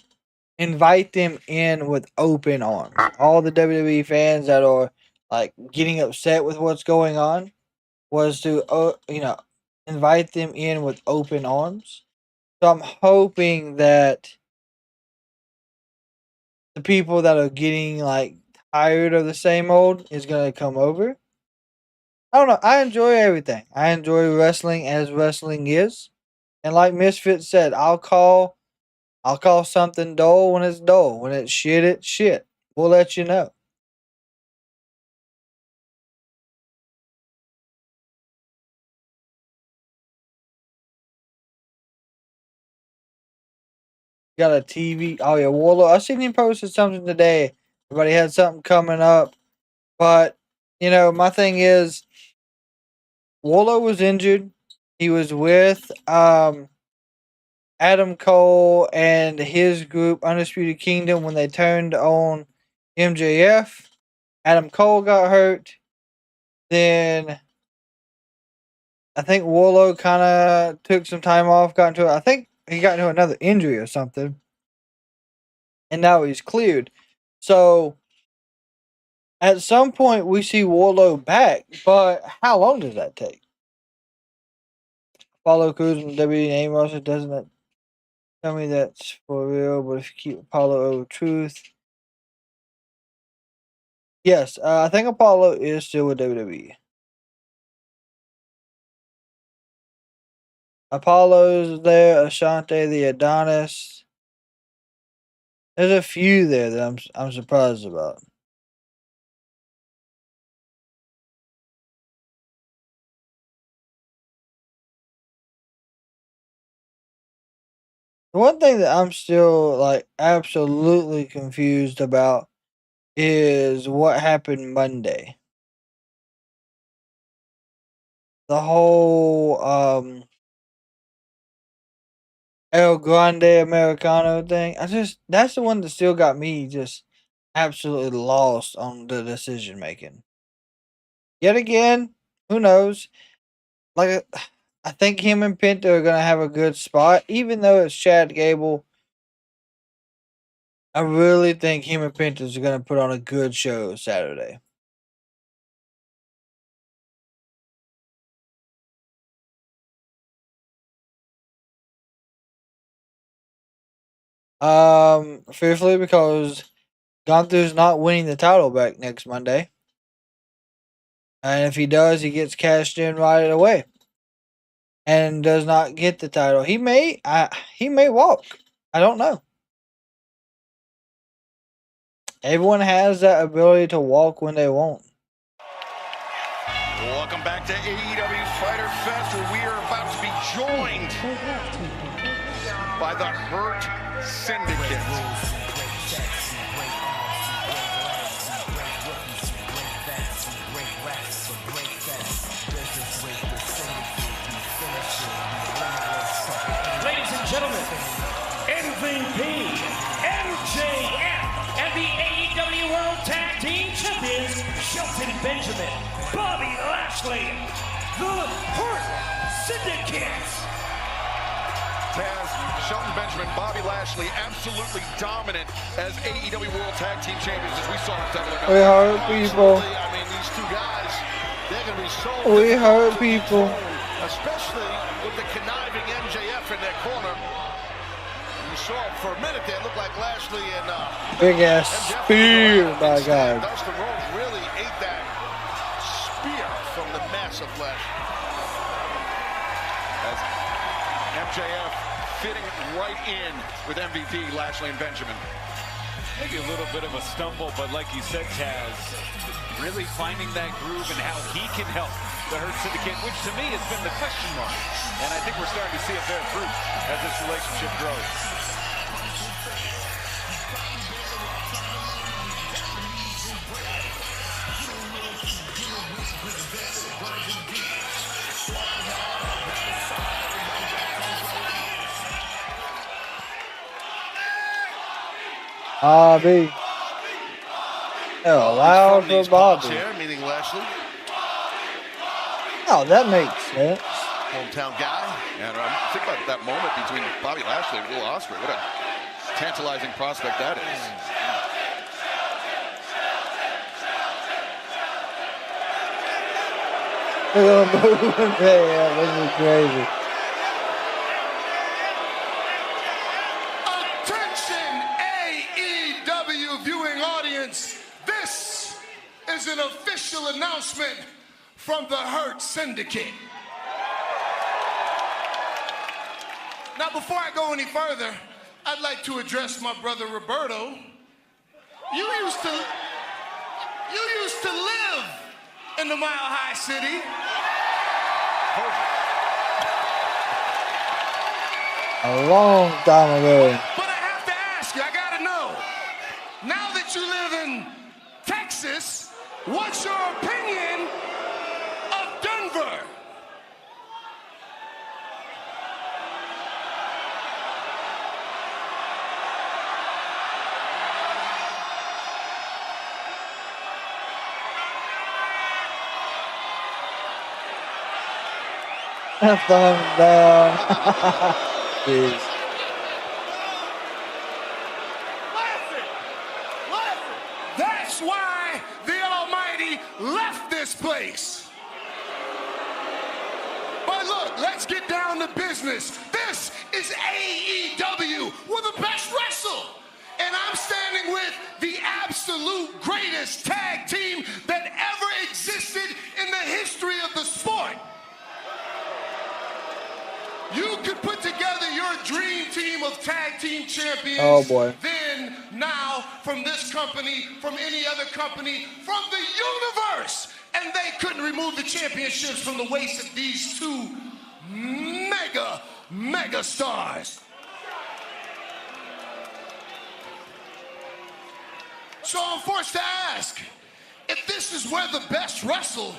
invite them in with open arms. All the WWE fans that are like getting upset with what's going on was to invite them in with open arms. So I'm hoping that the people that are getting like tired of the same old is gonna come over. I don't know. I enjoy everything. I enjoy wrestling as wrestling is. And like Misfit said, I'll call something dull when it's dull. When it's shit. We'll let you know. got a TV. Oh, yeah, Warlord. I seen him posted something today. Everybody had something coming up. But, you know, my thing is, Warlord was injured. He was with Adam Cole and his group, Undisputed Kingdom, when they turned on MJF. Adam Cole got hurt. Then I think Warlord kind of took some time off, I think he got into another injury or something. And now he's cleared. So at some point we see Warlord back, but how long does that take? Apollo Crews and WWE name roster doesn't it tell me that's for real, but if you keep Apollo over Truth. Yes, I think Apollo is still with WWE. Apollo's there, Ashante, the Adonis. There's a few there that I'm surprised about. The one thing that I'm still like absolutely confused about is what happened Monday. The whole El Grande Americano thing. That's the one that still got me just absolutely lost on the decision making. Yet again, who knows? Like, I think him and Penta are gonna have a good spot, even though it's Chad Gable. I really think him and Penta are gonna put on a good show Saturday. Fearfully because Gunther's not winning the title back next Monday. And if he does, he gets cashed in right away. And does not get the title. He may walk. I don't know. Everyone has that ability to walk when they want. Welcome back to AEW Fyter Fest, where we are about to be joined by the Hurt Syndicate. Ladies and gentlemen, MVP, MJF, and the AEW World Tag Team Champions, Shelton Benjamin, Bobby Lashley, the Hurt Syndicate. Taz, Shelton Benjamin, Bobby Lashley, absolutely dominant as AEW World Tag Team Champions, as we saw in Double or Nothing. We hurt people. I mean, these two guys, they're going to be so... We hurt people. Especially with the conniving MJF in their corner. You saw for a minute there, it looked like Lashley and... Big ass spear, my God. Dustin Rhodes really ate that spear from the massive Lashley. As MJF fitting right in with MVP, Lashley and Benjamin. Maybe a little bit of a stumble, but like you said, Taz, really finding that groove and how he can help the Hurt Syndicate, which to me has been the question mark. And I think we're starting to see it bear fruit as this relationship grows. Bobby. Loud for Bobby. Here, meaning Lashley. Oh, that makes sense. Hometown guy. And think about that moment between Bobby Lashley and Will Ospreay. What a tantalizing prospect that is. Yeah, this is crazy. Attention, AEW viewing audience. This is an official announcement from the Hurt Syndicate. Now, before I go any further, I'd like to address my brother Roberto. You used to live in the Mile High City. A long time ago. But I what's your opinion of Denver? Thumbs down. Jeez. That's why the Almighty left this place. But look, let's get down to business. This is AEW. We're the best wrestle. And I'm standing with the absolute greatest tag team that ever existed in the history of the sport. You could put together your dream team of tag team champions. Oh boy. Then, now, from this company, from any other company, from the universe. And they couldn't remove the championships from the waist of these two mega stars. So I'm forced to ask, if this is where the best wrestle,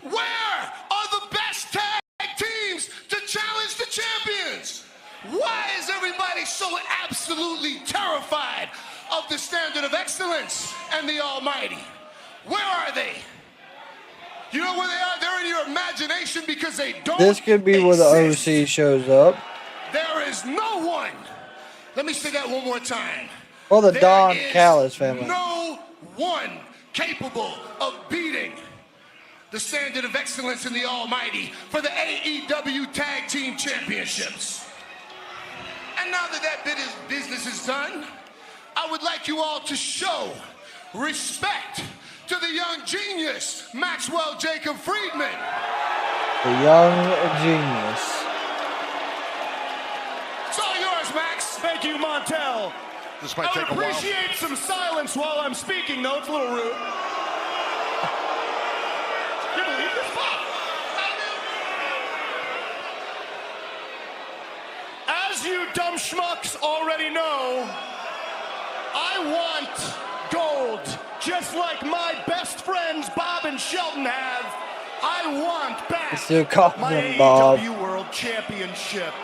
where are the best tag teams to challenge the champions? Why is everybody so absolutely terrified of the standard of excellence and the Almighty? Where are they? You know where they are? They're in your imagination because they don't This could be where the OC shows up. There is no one. Let me say that one more time. Or the There Don is Callis family. no one capable of beating the standard of excellence in the Almighty for the AEW Tag Team Championships. And now that that bit of business is done, I would like you all to show respect to the young genius, Maxwell Jacob Friedman. The young genius. It's all yours, Max. Thank you, Montel. This might I take would a while. appreciate some silence while I'm speaking, though. It's a little rude. Can you believe this? As you dumb schmucks already know, I want gold, just like my best friends Bob and Shelton have. I want back Still calls my him Bob. AEW World Championship.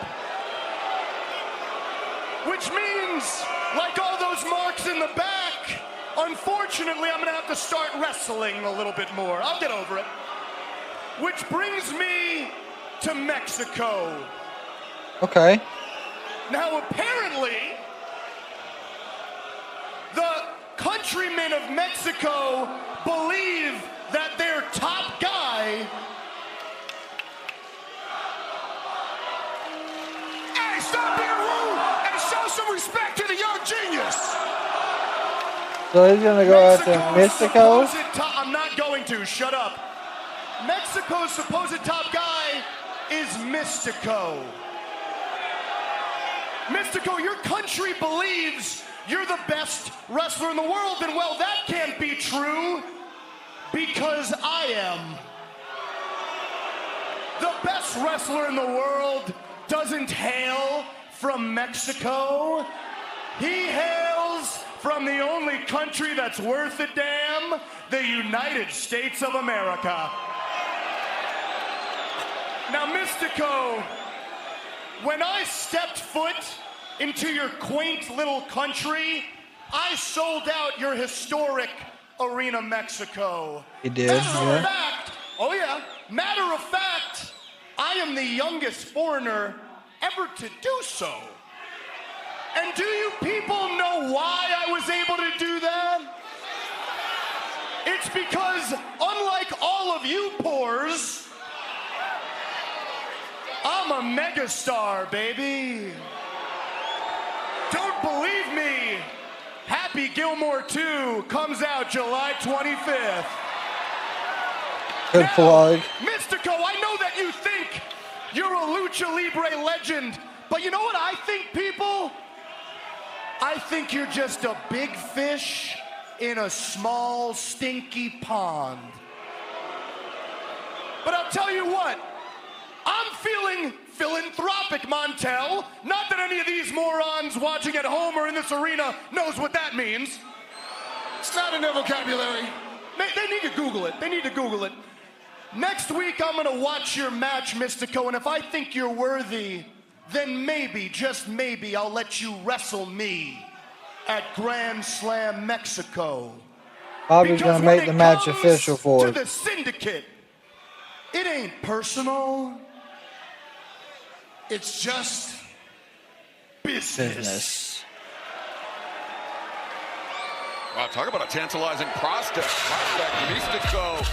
Which means, like all those marks in the back, unfortunately, I'm going to have to start wrestling a little bit more. I'll get over it. Which brings me to Mexico. Okay. Now, apparently, the countrymen of Mexico believe that their top guy... Hey, stop being rude and show some respect to the young genius. So he's gonna go after Mystico? I'm not going to. Shut up. Mexico's supposed top guy is Mystico. Mystico, your country believes you're the best wrestler in the world, and well, that can't be true because I am. The best wrestler in the world doesn't hail from Mexico. He hails from the only country that's worth a damn, the United States of America. Now, Mystico, when I stepped foot into your quaint little country, I sold out your historic Arena Mexico. He did, Matter of fact, matter of fact, I am the youngest foreigner ever to do so. And do you people know why I was able to do that? It's because, unlike all of you poors, I'm a megastar, baby. Don't believe me? Happy Gilmore 2 comes out July 25th. Good plug. Mystico, I know that you think you're a Lucha Libre legend, but you know what I think, people? I think you're just a big fish in a small, stinky pond. But I'll tell you what, I'm feeling philanthropic, Montel. Not that any of these morons watching at home or in this arena knows what that means. It's not in their vocabulary. They need to Google it. They need to Google it. Next week, I'm going to watch your match, Mystico, and if I think you're worthy, then maybe, just maybe, I'll let you wrestle me at Grand Slam Mexico. Bobby's going to make the match official for to it. the Syndicate, it ain't personal. It's just business. Wow, talk about a tantalizing prospect. Mystico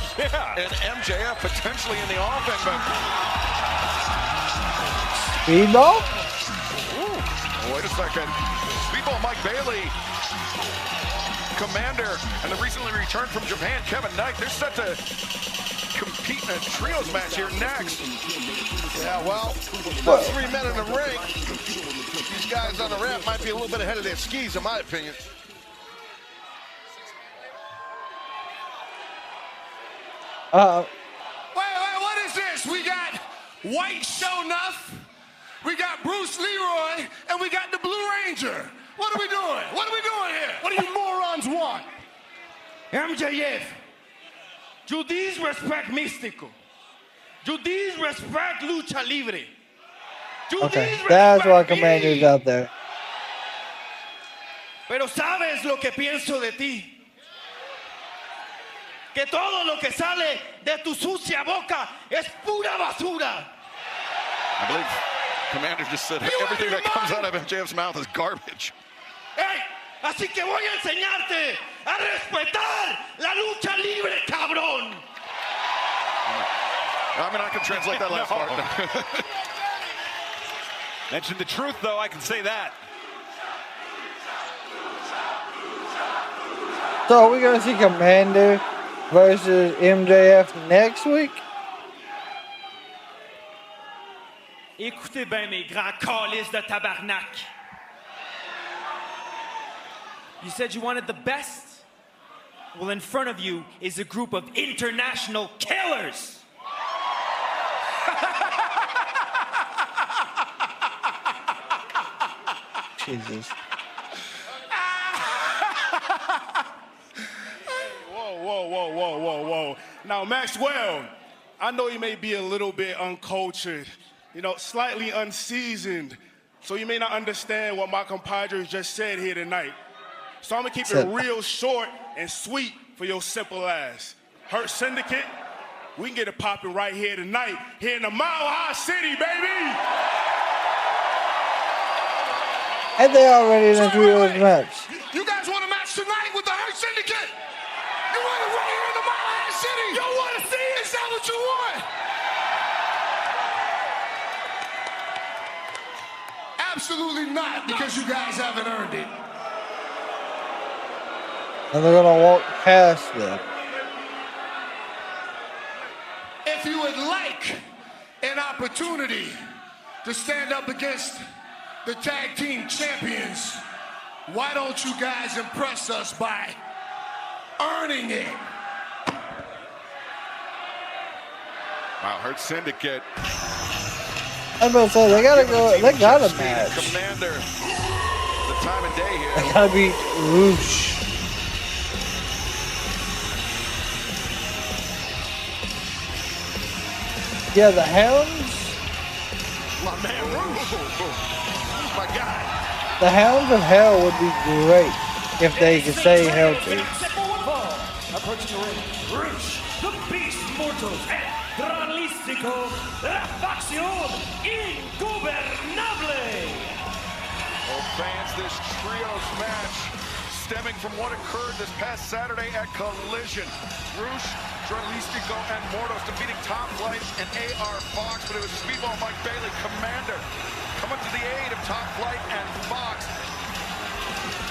and MJF potentially in the offing, but... Speedball? Ooh, wait a second. Speedball Mike Bailey, Commander, and the recently returned from Japan, Kevin Knight. They're set to compete in a trios match here next. Yeah, well, the 3 men in the ring. These guys on the ramp might be a little bit ahead of their skis, in my opinion. Wait, what is this? We got White Show Nuff, we got Bruce Leroy, and we got the Blue Ranger. What are we doing? What are we doing here? What do you morons want? MJF, you disrespect Mystico. You disrespect Lucha Libre. You Okay, that's why Commander's out there. Pero sabes lo que pienso de ti. Que todo lo que sale de tu sucia boca es pura basura. I believe Commander just said everything that comes out of MJF's mouth is garbage. Hey, así que voy a enseñarte a respetar la lucha libre, cabrón. I mean, I can translate that last part. Mention the truth, though, I can say that. So are we going to see Commander versus MJF next week? Écoutez bien, mes grands calices de tabarnak. You said you wanted the best? Well, in front of you is a group of international killers. Jesus. Whoa. Now, Maxwell, I know you may be a little bit uncultured, slightly unseasoned, so you may not understand what my compadres just said here tonight. So I'm gonna keep it real short and sweet for your simple ass. Hurt Syndicate, we can get it popping right here tonight, here in the Mile High City, baby! And they already in a trios match. You guys want a match tonight with the Hurt Syndicate? You want it right here in the Mile High City? You want to see it? Is that what you want? Absolutely not, because you guys haven't earned it. And they're going to walk past them. If you would like an opportunity to stand up against the tag team champions, why don't you guys impress us by earning it? Wow, Hurt Syndicate. I'm about to say, they got a match. Commander, the time of day here. They got to beat Roosh. Yeah, the Hounds. My man, Roosh. My guy. The Hounds of Hell would be great if they could stay healthy. Approaching the ring, Roosh, the Beast Mortals, and Dralístico, la facción ingobernable. Well, fans, this trios match stemming from what occurred this past Saturday at Collision. Roosh, Dralístico, and Mortos defeating Top Flight and AR Fox, but it was Speedball Mike Bailey, Commander, coming to the aid of Top Flight and Fox.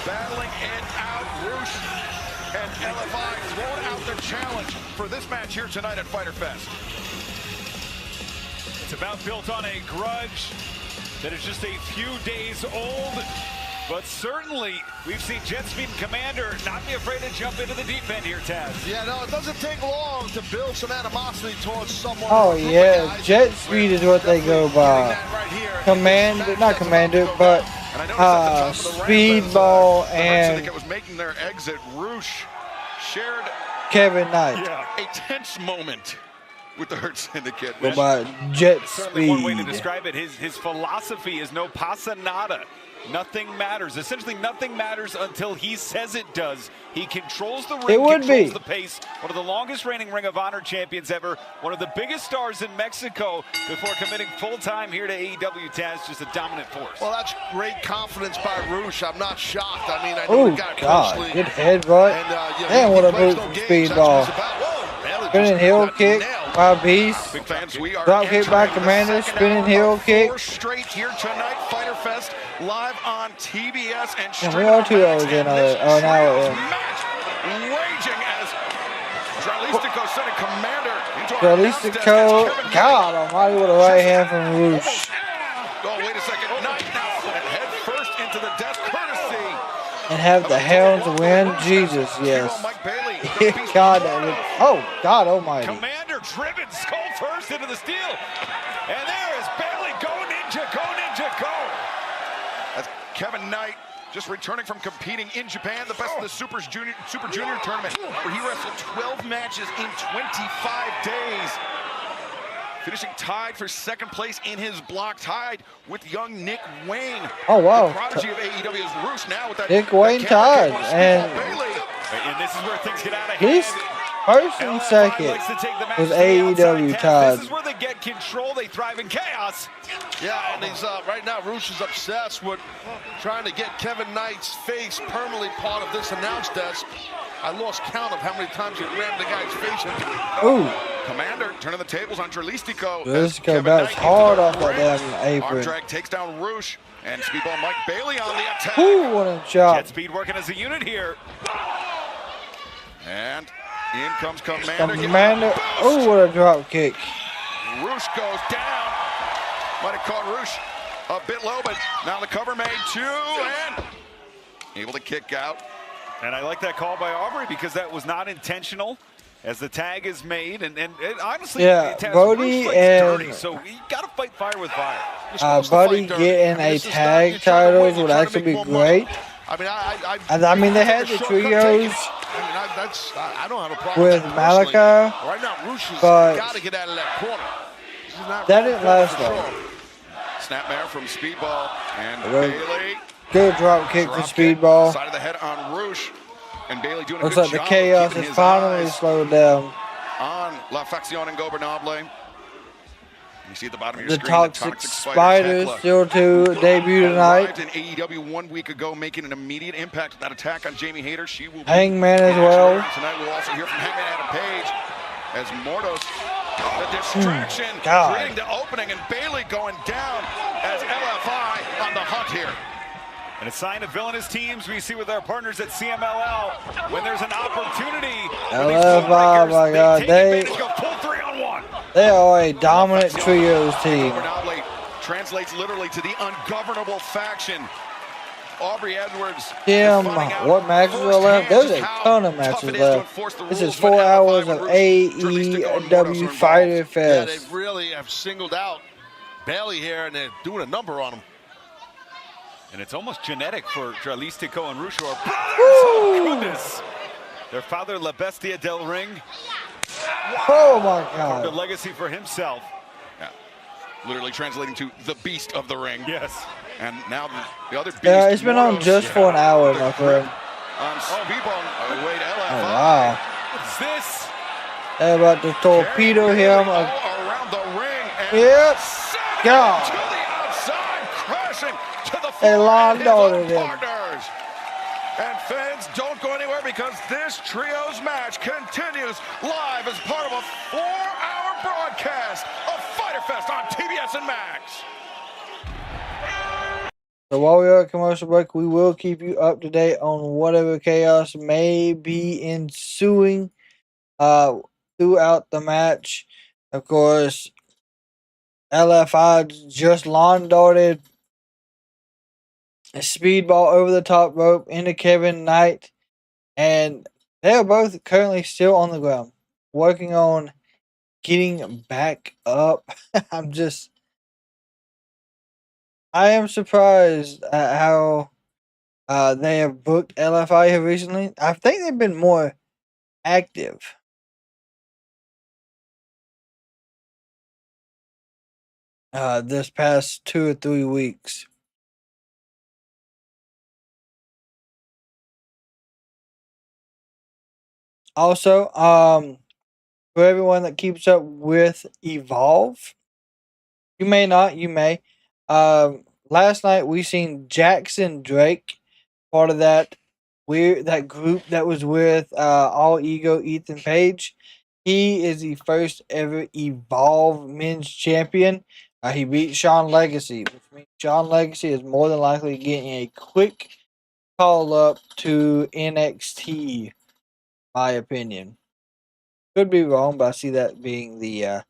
Battling it out, Roosh and LFI throwing out their challenge for this match here tonight at Fyter Fest. It's about built on a grudge that is just a few days old. But certainly, we've seen Jet Speed and Commander not be afraid to jump into the deep end here, Taz. Yeah, no, it doesn't take long to build some animosity towards someone. Oh yeah, Jet Speed is what they go by. Commander, not Commander, but Speedball and was making their exit. Roosh shared Kevin Knight. Yeah, a tense moment with the Hurt Syndicate. Go by jet Certainly one way to speed. describe it. His philosophy is no pasa nada. Nothing matters. Essentially, nothing matters until he says it does. He controls the ring, controls the pace. One of the longest reigning Ring of Honor champions ever. One of the biggest stars in Mexico before committing full time here to AEW. Taz, just a dominant force. Well, that's great confidence by Roosh. I'm not shocked. I mean, I know the guy God, personally. good headbutt. And, Damn, what a move from Speedball. Spinning heel kick by Beast. Big fans, we are Drop kick by Commander. Spinning heel kick. 4 straight here tonight. Fyter Fest live on TBS and And we are 2 hours in. An hour in. raging as Dralistico sending Commander into our Dralistico. God almighty, what a right hand from Roosh. Oh, wait a second. Knight now head first into the death courtesy. And have the Hounds win. Jesus, yes. God, oh, God almighty. Commander driven skull first into the steel. And there is Bailey. Go Ninja, go Ninja, go. As Kevin Knight just returning from competing in Japan, the best of the Super Junior tournament, where he wrestled 12 matches in 25 days. Finishing tied for second place in his block, tied with young Nick Wayne. Oh, wow. The prodigy of AEW's Roosh now with that. Nick Wayne tied. And this is where things get out of he's hand. first and second was AEW tied. This is where they get control. They thrive in chaos. Yeah, and he's right now. Roosh is obsessed with trying to get Kevin Knight's face permanently part of this announce desk. I lost count of how many times he rammed the guy's face into it. Ooh. Commander turning the tables on Dralistico. Dralistico bounced hard off that damn apron. Arm drag takes down Roosh, and Speedball Mike Bailey on the attack. Ooh, what a shot. Jet speed working as a unit here. And in comes Commander. Commander. Ooh, what a drop kick. Roosh goes down. Might have caught Roosh a bit low, but now the cover made 2 and able to kick out. And I like that call by Aubrey because that was not intentional as the tag is made. And honestly, yeah, Brody and dirty, so you got to fight fire with fire. Buddy getting a tag titles would actually be great. I mean, they had the trios I don't have a problem with Malika, right now. Roosh has but got to get out of that corner. That didn't last long. Snapmare from Speedball and Bailey. Good drop kick for Speedball. Side of the head on Roosh. And Bailey doing a Looks good like the job chaos is finally slowed down. On La Facción Ingobernable. You see at the bottom of your The screen, Toxic Spiders still to debut tonight. Arrived in AEW 1 week ago, making an immediate impact with that attack on Jamie Hayter. She will be Hangman as well. Tonight we'll also hear from Hangman Adam Page as Mordos, the distraction, creating the opening, and Bailey going down as LFI on the hunt here. And a sign of villainous teams we see with our partners at CMLL. When there's an opportunity, LFI, my God, they go full 3-on-1. They are a dominant trios team. Translates literally to the ungovernable faction. Aubrey Edwards. Damn, what matches are left? There's a ton of matches left. This is 4 hours of AEW Fyter Fest. Yeah, they really have singled out Bailey here, and they're doing a number on him. And it's almost genetic for Dralistico and Roosh, who are brothers. Oh, goodness. Their father, La Bestia del Ring. Oh, my God. The legacy for himself. Yeah. Literally translating to the beast of the ring. Yes. And now the other beast. Yeah, it's been on just for an hour, my friend. On Speedball, away to LFI. Oh, wow. What's this? They're about to torpedo him. Around the ring. Yep. God. To the outside, crashing to the They floor. lawn-darted him. Partners. And fans, don't go anywhere because this trios match continues live as part of a 4-hour broadcast of Fyter Fest on TBS and Max. So while we are at commercial break, we will keep you up to date on whatever chaos may be ensuing throughout the match. Of course, LFI just lawn darted a Speedball over the top rope into Kevin Knight, and they are both currently still on the ground, working on getting back up. I am surprised at how they have booked LFI here recently. I think they've been more active. This past 2 or 3 weeks. Also, for everyone that keeps up with Evolve, you may not, you may. Last night we seen Jackson Drake, part of that group that was with All Ego Ethan Page. He is the first ever Evolve Men's Champion. He beat Sean Legacy, which means Sean Legacy is more than likely getting a quick call up to NXT, my opinion. Could be wrong, but I see that being the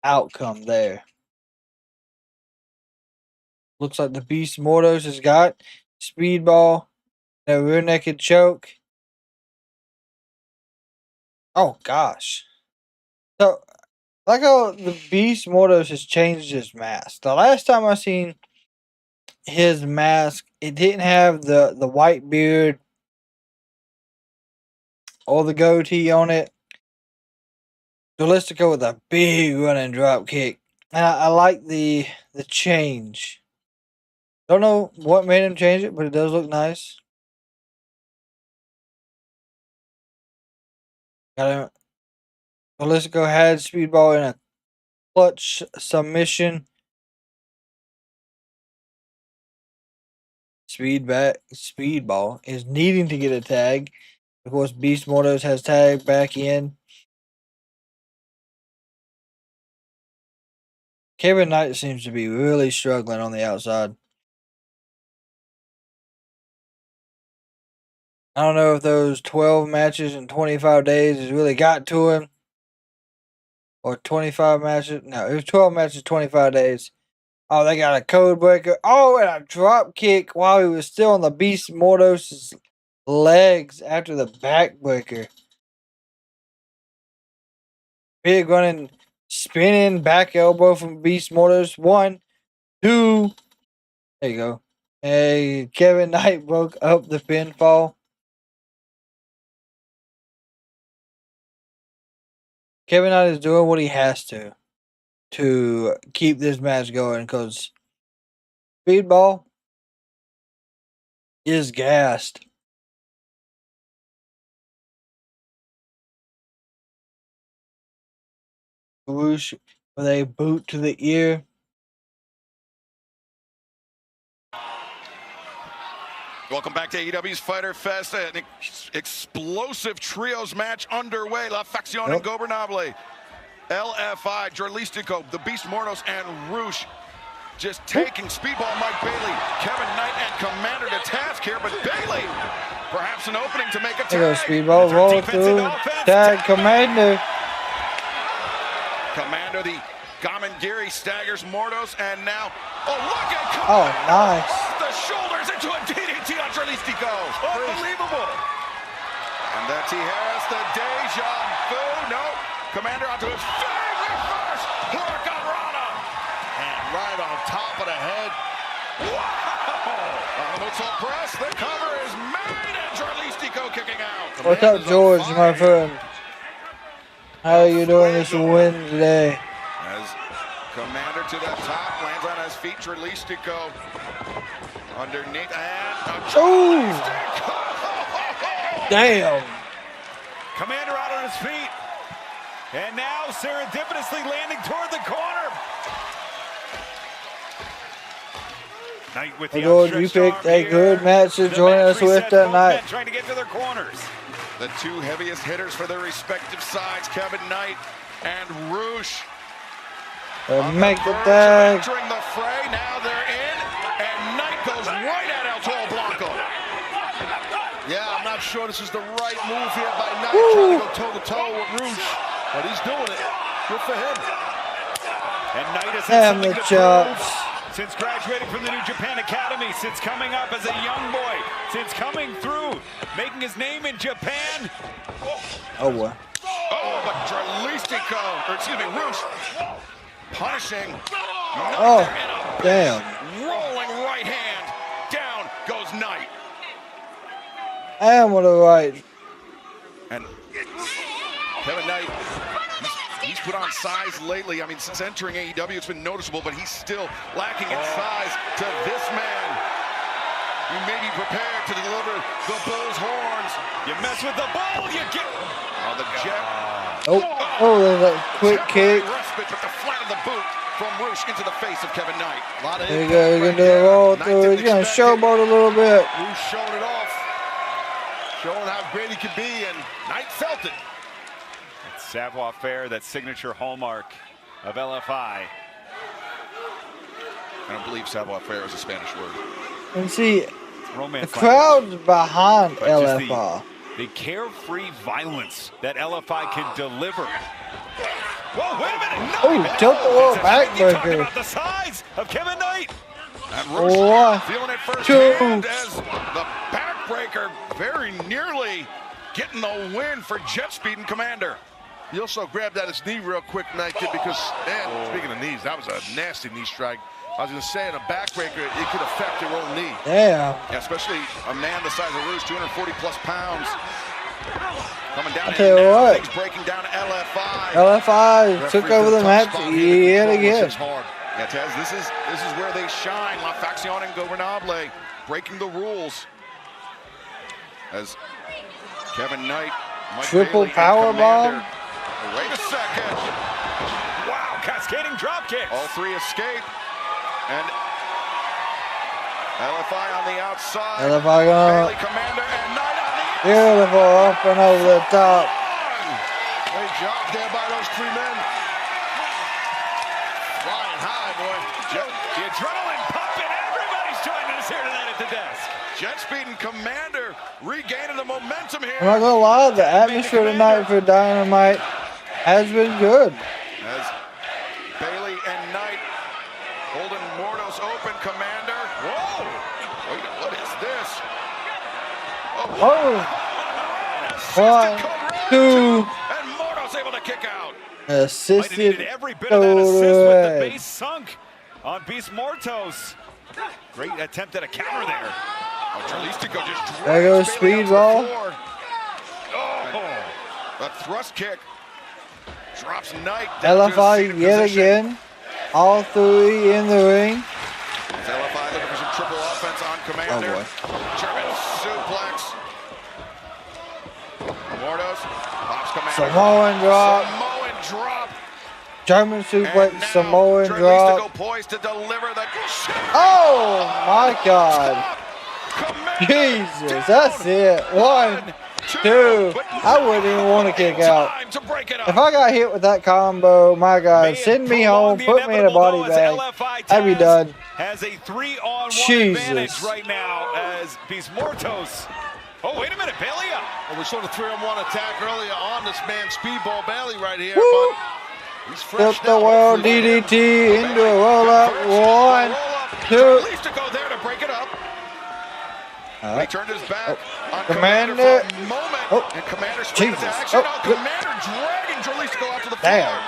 outcome there. Looks like the Beast Mortos has got Speedball, a rear naked choke. Oh gosh. So, like how the Beast Mortos has changed his mask. The last time I seen his mask, it didn't have the white beard or the goatee on it. Jalistico with a big running drop kick. And I like the change. Don't know what made him change it, but it does look nice. Got him. Jalistico had Speedball in a clutch submission. Speedball is needing to get a tag. Of course, Beast Mortos has tagged back in. Kevin Knight seems to be really struggling on the outside. I don't know if those 12 matches in 25 days has really got to him. Or 25 matches. No, it was 12 matches, 25 days. Oh, they got a code breaker. Oh, and a drop kick while he was still on the Beast Mortos' legs after the backbreaker. Big running, spinning back elbow from Beast Mortos. 1, 2. There you go. Hey, Kevin Knight broke up the pinfall. Kevin Knight is doing what he has to keep this match going because Speedball is gassed. Whoosh with a boot to the ear. Welcome back to AEW's Fyter Fest. An explosive trios match underway. La Facción Ingobernable. LFI, Jorlistico, the Beast Mortos, and Roosh just taking Speedball Mike Bailey. Kevin Knight and Commander to task here, but Bailey, perhaps an opening to make a tag. There goes Speedball, roll through, tag Commander. Commander, the Gamangiri staggers Mortos, and now, oh, look at Oh, nice. off the shoulders into a DDT on Jorlistico. Unbelievable. And that Tijeras, the deja vu. No, Commander onto his feet. Reverse Hurricane Rana. And right on top of the head. Wow. On the moonsault press, the cover is made, and Jorlistico kicking out. What's up, George, my friend? How are you doing this Wednesday? As Commander to the top, lands on his feet, Jorlistico underneath, and damn. Commander out on his feet. And now serendipitously landing toward the corner. Knight with the George, you picked a good match to join us with tonight. Trying to get to their corners. The two heaviest hitters for their respective sides, Kevin Knight and Roosh. Make the tag. Entering the fray, now they're in, and Knight goes right at El Toro Blanco. Yeah, I'm not sure this is the right move here by Knight, trying to go toe-to-toe with Roosh, but he's doing it. Good for him. And Knight has had something to chops. prove since graduating from the New Japan Academy, since coming up as a young boy, since coming through, making his name in Japan. Oh, boy. Oh, but Jorlistico, or excuse me, Roosh, punishing. Oh, damn. Rolling right hand. Down goes Knight. And what a right. And Kevin Knight, he's put on size lately. I mean, since entering AEW, it's been noticeable, but he's still lacking in size to this man. You may be prepared to deliver the bull's horns. You mess with the bull, you get... Oh, the jet. Oh, there's a quick kick. Respite, but the flat of the boot from Roosh into the face of Kevin Knight. A lot of there you go. He's going to do a roll through. He's going to showboat a little bit. Roosh showing it off. Showing how great he can be, and Knight felt it. It's savoir-faire, that signature hallmark of LFI. I don't believe savoir-faire is a Spanish word. And see, the crowd's behind LFI. The carefree violence that LFI can deliver. Whoa, wait a minute! Oh, tilt the world backbreaker. About the size of Kevin Knight. And Roosh feeling it first hand as the backbreaker very nearly getting the win for Jet Speed and Commander. He also grabbed at his knee real quick, Knight, because, man, speaking of knees, that was a nasty knee strike. I was going to say, in a backbreaker, it could affect your own knee. Yeah. Especially a man the size of Roosh, 240-plus pounds. Coming down I'll tell you what. Things breaking down LFI. LFI took over the match yet again. Yeah, Tez, this is where they shine. La Facción Ingobernable breaking the rules. As Kevin Knight, Mike triple Bailey, power bomb. Wait a second. Wow, cascading drop kicks. All three escape. And LFI on the outside. LFI going. Bailey, Commander, and Knight on the beautiful up and over the top. Great job there by those three men. Flying high, boy. The adrenaline pumping. Everybody's joining us here tonight at the desk. Jet Speed and Commander regaining the momentum here. I'm not gonna lie, the atmosphere tonight for Dynamite has been good. As Bailey and Knight holding Mordos open, Commander. Whoa! Wait, what is this? Oh! 1, 2. And Mordos able to kick out. Assisted. Every bit of that assist with the base sunk on Beast Mortos. Great attempt at a counter there. There goes Speedball. Oh, a thrust kick drops Knight. LFI yet again. All three in the ring. LFI looking for some triple offense on Commander. Oh boy. German suplex. Mordos pops Commander. Samoan drop. Samoan drop. German suplex. Samoan drop. Go poised to deliver the. Oh my God. Jesus, that's it. 1, 2. I wouldn't even want to kick out. If I got hit with that combo, my God, send me home, put me in a body bag. I'd be done. Has a 3-on-1 advantage right now as Beast Mortos. Oh, wait a minute, Bailey up. Well, we saw the 3-on-1 attack earlier on this man, Speedball Bailey right here, woo. but he's fresh. Tilt the world DDT into a roll-up. 1, 2. At least to go there to break it up. He turned his back on Commander for a moment, and Commander sprang into action. Commander dragging Dralice to go out to the floor.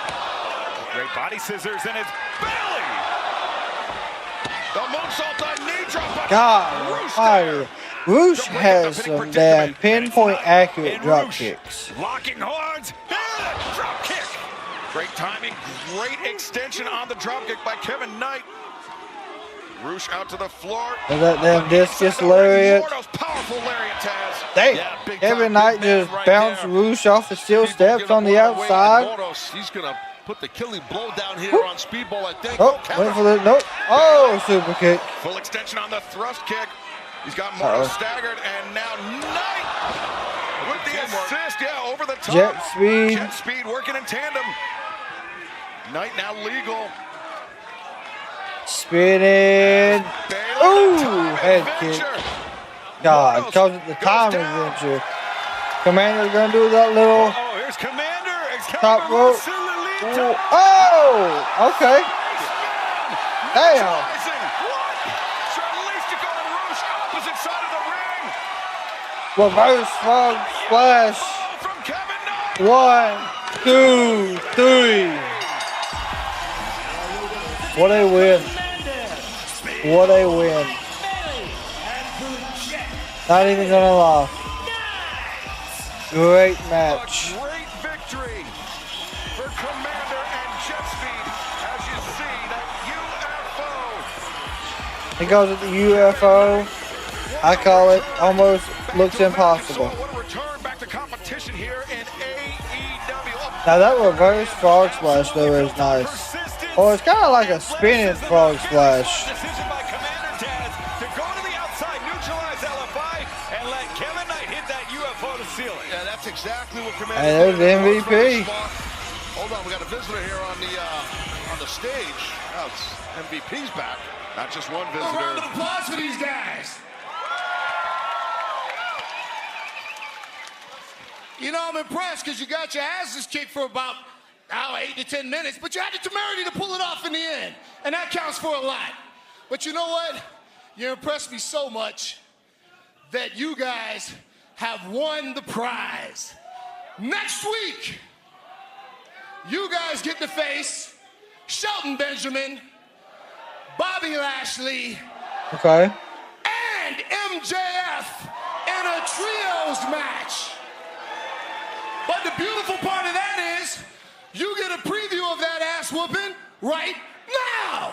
Great body scissors, and it's Bailey. The moonsault on knee drop. God, Roosh has some damn pinpoint accurate drop kicks. Locking horns, drop kick. Great timing, great extension on the drop kick by Kevin Knight. Roosh out to the floor. With that damn discus lariat. Powerful lariat, Taz. Damn. Yeah, Kevin Knight just bounced Roosh off the steel steps on the outside. He's going to put the killing blow down here on Speedball, I think. Oh, wait for the, nope. Oh, super kick. Full extension on the thrust kick. He's got Mortos staggered, and now Knight with the assist. Yeah, over the top. Jet Speed. Jet Speed working in tandem. Knight now legal. Spinning. Ooh, head kick. God, calls it the time adventure. Commander's gonna do that little. Oh, here's Commander. Top rope. Oh, okay. Damn. Reverse frog splash. 1, 2, 3. What a win. What a win. Not even gonna lie. Great match. Great victory He goes with the UFO. I call it almost looks impossible. Now that reverse frog splash though is nice. Oh, it's kind of like a spinning frog splash. Yeah, that's exactly what Commander. And there's the MVP. Hold on, we got a visitor here on the stage. Now it's MVP's back. Not just one visitor. A round of applause for these guys. You know, I'm impressed because you got your asses kicked for about 8 to 10 minutes, but you had the temerity to pull it off in the end, and that counts for a lot. But you know what? You impressed me so much that you guys have won the prize. Next week, you guys get to face Shelton Benjamin, Bobby Lashley, okay, and MJF in a trios match. But the beautiful part of that is you get a preview of that ass whooping right now.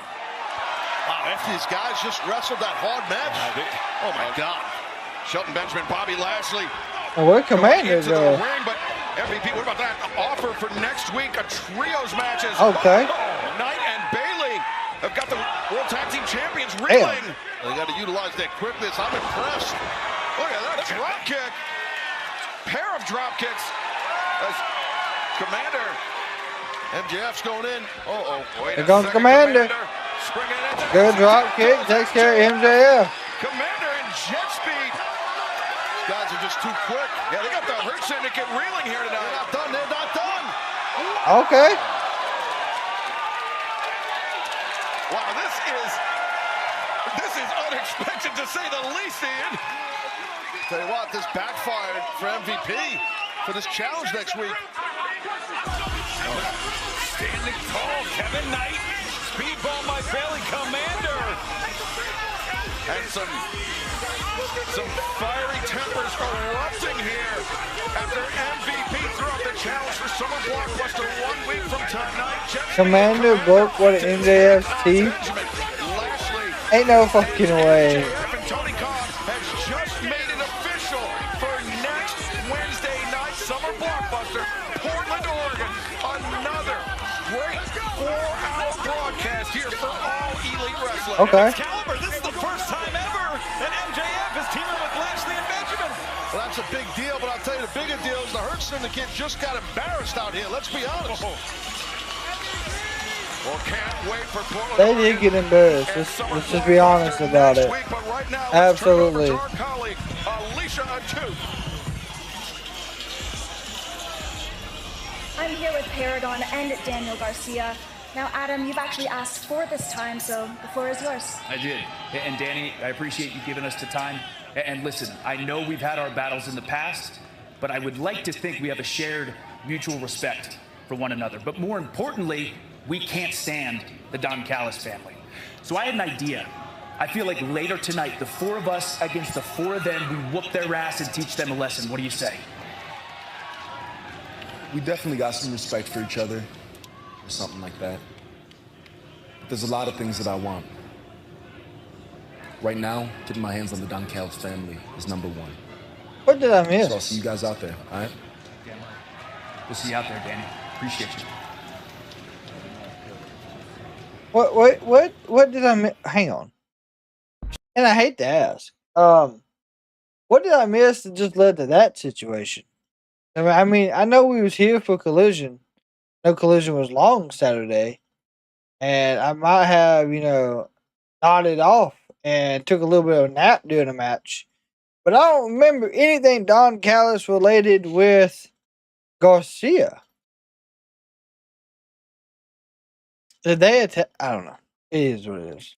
Wow, after these guys just wrestled that hard match. Oh my God. Shelton Benjamin, Bobby Lashley. And where Commander into the go? ring, but MVP, what about that offer for next week? A trios matches. Okay. Knight and Bailey have got the World Tag Team Champions reeling. They got to utilize their quickness. I'm impressed. Look at that drop kick. Pair of drop kicks. As Commander. MJF's going in. Here comes Commander. Good drop kick. Takes care of MJF. Commander in jet speed. These guys are just too quick. Yeah, they got the Hurt Syndicate reeling here tonight. They're not done. They're not done. Okay. Wow, this is unexpected to say the least, Ian. Tell you what, this backfired for MVP for this challenge next week. Standing tall, Kevin Knight. Speedball my belly, Commander. And some fiery tempers erupting here after MVP threw out the challenge for Summer Blockbuster 1 week from tonight. Commander broke one of MJF's teeth. Ain't no fucking way. Toni has just made it official for next Wednesday night Summer Blockbuster, Portland, Oregon. Another great 4-hour broadcast here for all Elite Wrestling. Okay. This is the first time ever that MJF is teaming with Lashley and Benjamin. Well, that's a big deal, but I'll tell you the bigger deal is the Hurt Syndicate just got embarrassed out here. Let's be honest. Well, can't wait for Portland. They did get embarrassed. Let's just be honest about it. Absolutely. I'm here with Paragon and Daniel Garcia. Now, Adam, you've actually asked for this time, so the floor is yours. I did. And Danny, I appreciate you giving us the time. And listen, I know we've had our battles in the past, but I would like to think we have a shared mutual respect for one another. But more importantly, we can't stand the Don Callis family. So I had an idea. I feel like later tonight, the four of us against the four of them, we whoop their ass and teach them a lesson. What do you say? We definitely got some respect for each other, or something like that. But there's a lot of things that I want. Right now, getting my hands on the Don Callis family is number one. What did I miss? So I'll see you guys out there, all right? We'll see you out there, Danny. Appreciate you. What did I miss? Hang on. And I hate to ask. What did I miss that just led to that situation? I mean, I know we was here for Collision. No, Collision was long Saturday. And I might have, nodded off and took a little bit of a nap during the match. But I don't remember anything Don Callis related with Garcia. Did they attack? I don't know. It is what it is.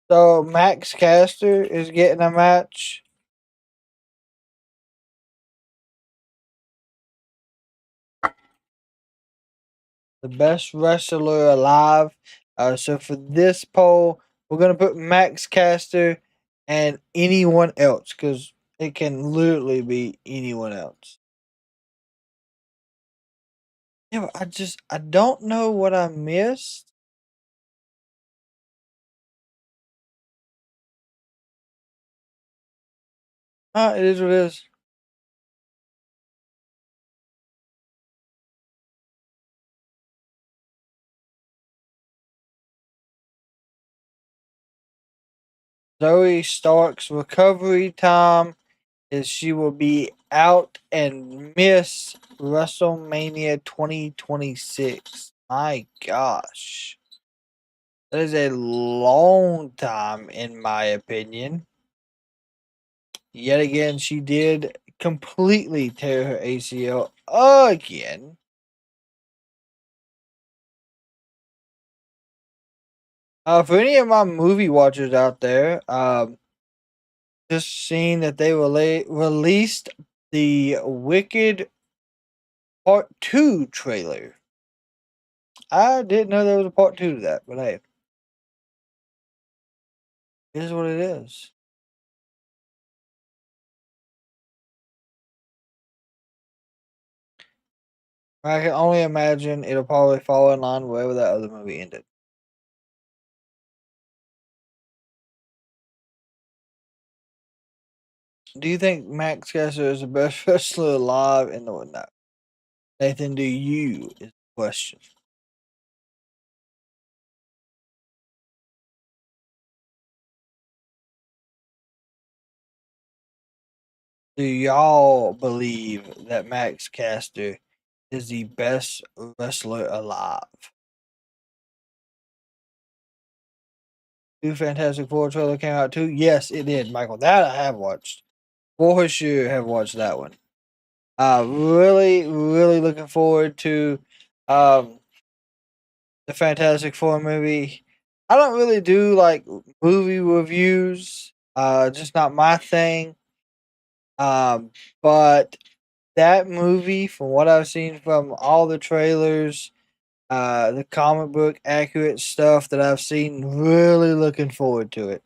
So Max Caster is getting a match. The best wrestler alive. So for this poll, we're going to put Max Caster and anyone else. Because it can literally be anyone else. Yeah, but I don't know what I missed. It is what it is. Zoe Stark's recovery time is she will be out and miss WrestleMania 2026. My gosh. That is a long time, in my opinion. Yet again, she did completely tear her ACL again. For any of my movie watchers out there, just seeing that they released the Wicked Part 2 trailer. I didn't know there was a Part 2 to that, but hey. It is what it is. I can only imagine it'll probably fall in line wherever that other movie ended. Do you think Max Caster is the best wrestler alive in the no? Nathan, do you is the question. Do y'all believe that Max Caster is the best wrestler alive? New Fantastic Four trailer came out too? Yes, it did, Michael. That I have watched. For sure have watched that one. Really, really looking forward to the Fantastic Four movie. I don't really do like movie reviews. Just not my thing. But that movie, from what I've seen from all the trailers, the comic book accurate stuff that I've seen, really looking forward to it.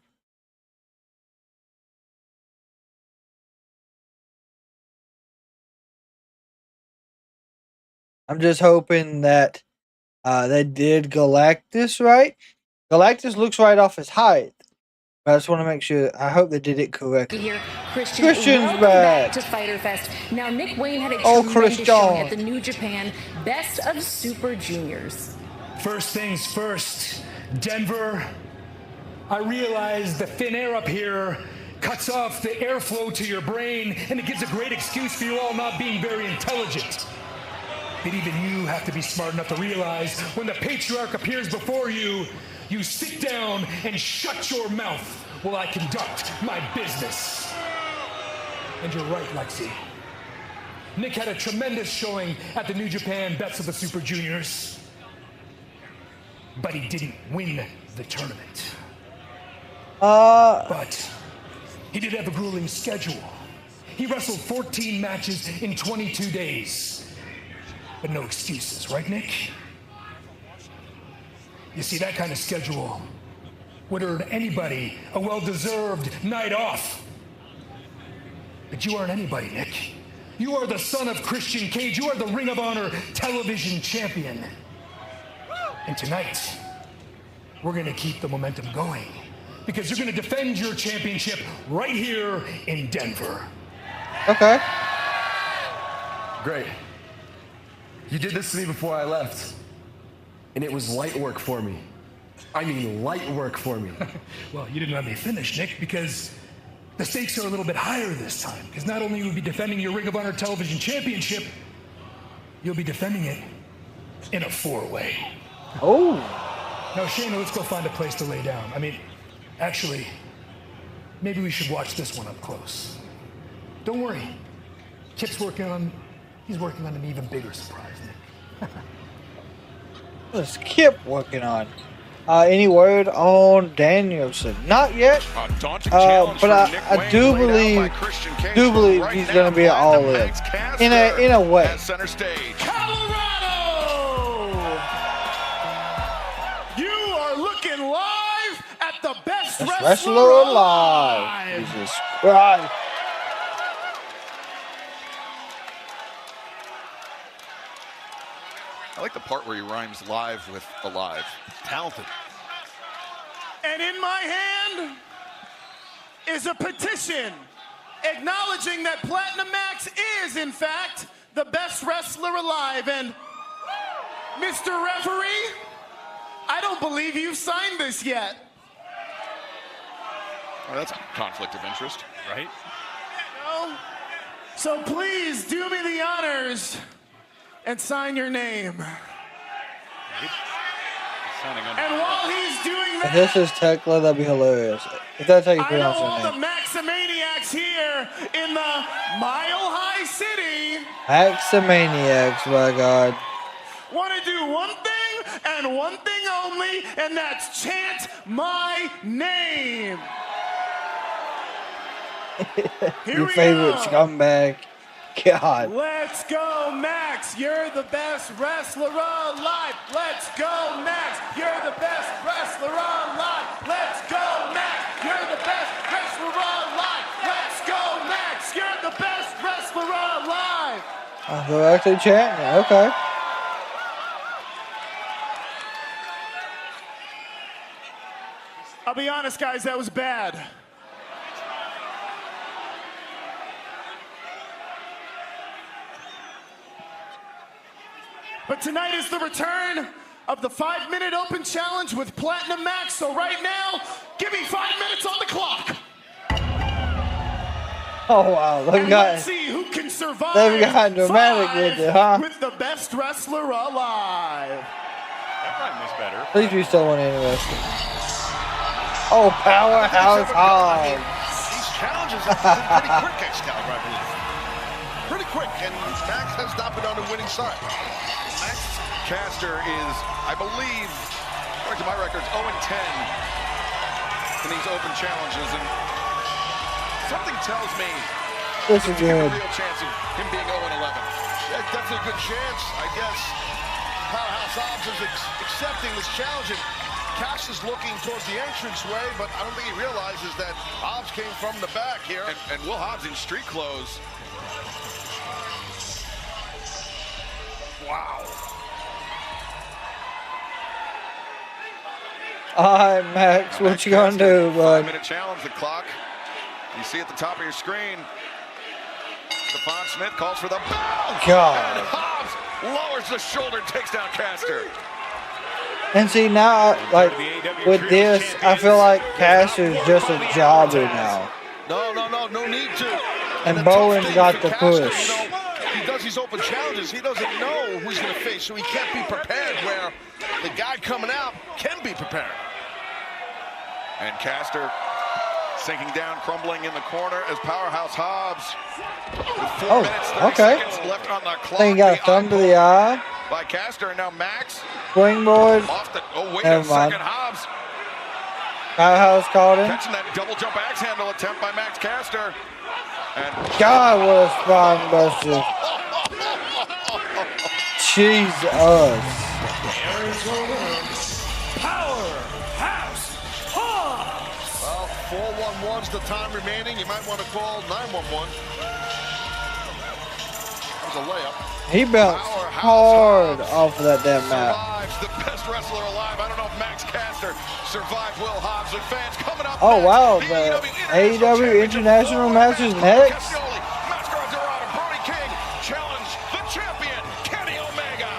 I'm just hoping that they did Galactus right. Galactus looks right off his height. But I just want to make sure. I hope they did it correctly. Here, Christian's welcome back to Fyter Fest. Now, Nick Wayne had a Christian. tremendous showing at the New Japan Best of Super Juniors. First things first, Denver. I realize the thin air up here cuts off the airflow to your brain, and it gives a great excuse for you all not being very intelligent. But even you have to be smart enough to realize when the patriarch appears before you, you sit down and shut your mouth while I conduct my business. And you're right, Lexi. Nick had a tremendous showing at the New Japan Best of the Super Juniors. But he didn't win the tournament. But he did have a grueling schedule. He wrestled 14 matches in 22 days. But no excuses, right, Nick? You see, that kind of schedule would earn anybody a well-deserved night off. But you aren't anybody, Nick. You are the son of Christian Cage. You are the Ring of Honor television champion. And tonight, we're going to keep the momentum going because you're going to defend your championship right here in Denver. Okay. Great. You did this to me before I left, and it was light work for me. I mean, light work for me. Well, you didn't let me finish, Nick, because the stakes are a little bit higher this time. Because not only will you be defending your Ring of Honor television championship, you'll be defending it in a four-way. Oh. Now, Shayna, let's go find a place to lay down. I mean, actually, maybe we should watch this one up close. Don't worry. Kip's he's working on an even bigger surprise, Nick. What's Kip working on? Any word on Danielson? Not yet. But I do believe he's going to be all in. In a way. Center stage. Colorado! You are looking live at the best wrestler alive. Jesus Christ. I like the part where he rhymes live with alive. Talented. And in my hand is a petition, acknowledging that Platinum Max is, in fact, the best wrestler alive. And Mr. Referee, I don't believe you've signed this yet. Well, that's a conflict of interest, right? No. So please do me the honors and sign your name. And while he's doing that, If this is Tekla, that'd be hilarious. If that's how you I know pronounce all her the name. Maximaniacs here in the Mile High City Maximaniacs, my God. want to do one thing and one thing only, and that's chant my name. Your favorite scumbag. God. Let's go, Max. You're the best wrestler alive. Let's go, Max. You're the best wrestler alive. Let's go, Max. You're the best wrestler alive. Let's go, Max. You're the best wrestler alive. Oh, they're actually chanting it. Okay. I'll be honest, guys, that was bad. But tonight is the return of the 5-minute open challenge with Platinum Max. So right now, give me 5 minutes on the clock. Oh, wow. Look And at let's see who can survive they've got dramatic with it, huh? with the best wrestler alive. That rhyme was better. At least we still want interesting. Oh, Powerhouse Hog. These challenges have been pretty quick, Excalibur, I believe. Pretty quick, and Max has not been on the winning side. Max Caster is, I believe, according to my records, 0-10 in these open challenges, and something tells me This is there's a good. real chance of him being 0-11. Yeah, definitely a good chance, I guess. Powerhouse Hobbs is accepting this challenge, and Cash is looking towards the entranceway, but I don't think he realizes that Hobbs came from the back here. And Will Hobbs in street clothes. Wow. All right, Max, what you gonna do, bud? 5-minute challenge, the clock. You see at the top of your screen. Stephon Smith calls for the bell. God. And Hobbs lowers the shoulder and takes down Caster. And see, now, like, with this, I feel like Cash is just a jobber now. No need to. And Bowen's got the push. You know, he does these open challenges. He doesn't know who he's going to face, so he can't be prepared where the guy coming out can be prepared. And Caster sinking down, crumbling in the corner as Powerhouse Hobbs. With 4 minutes, 30 seconds left on the clock. Then you got a thumb to the eye. By Caster, and now Max. Springboard. Off the, oh, wait Never a mind. second, Hobbs. Powerhouse called him. Catching that double jump axe handle attempt by Max Caster. And God, what a spine buster. Jesus. Powerhouse Hobbs. Well, 411's the time remaining. You might want to call 911. That was a layup. He bounced hard off of that damn map. Survives, the best wrestler alive. I don't know if Max Caster survived Will Hobbs, with fans coming up. Oh, wow. The AEW International match is next. Castagnoli, Máscara Dorada, Brody King challenge the champion, Kenny Omega.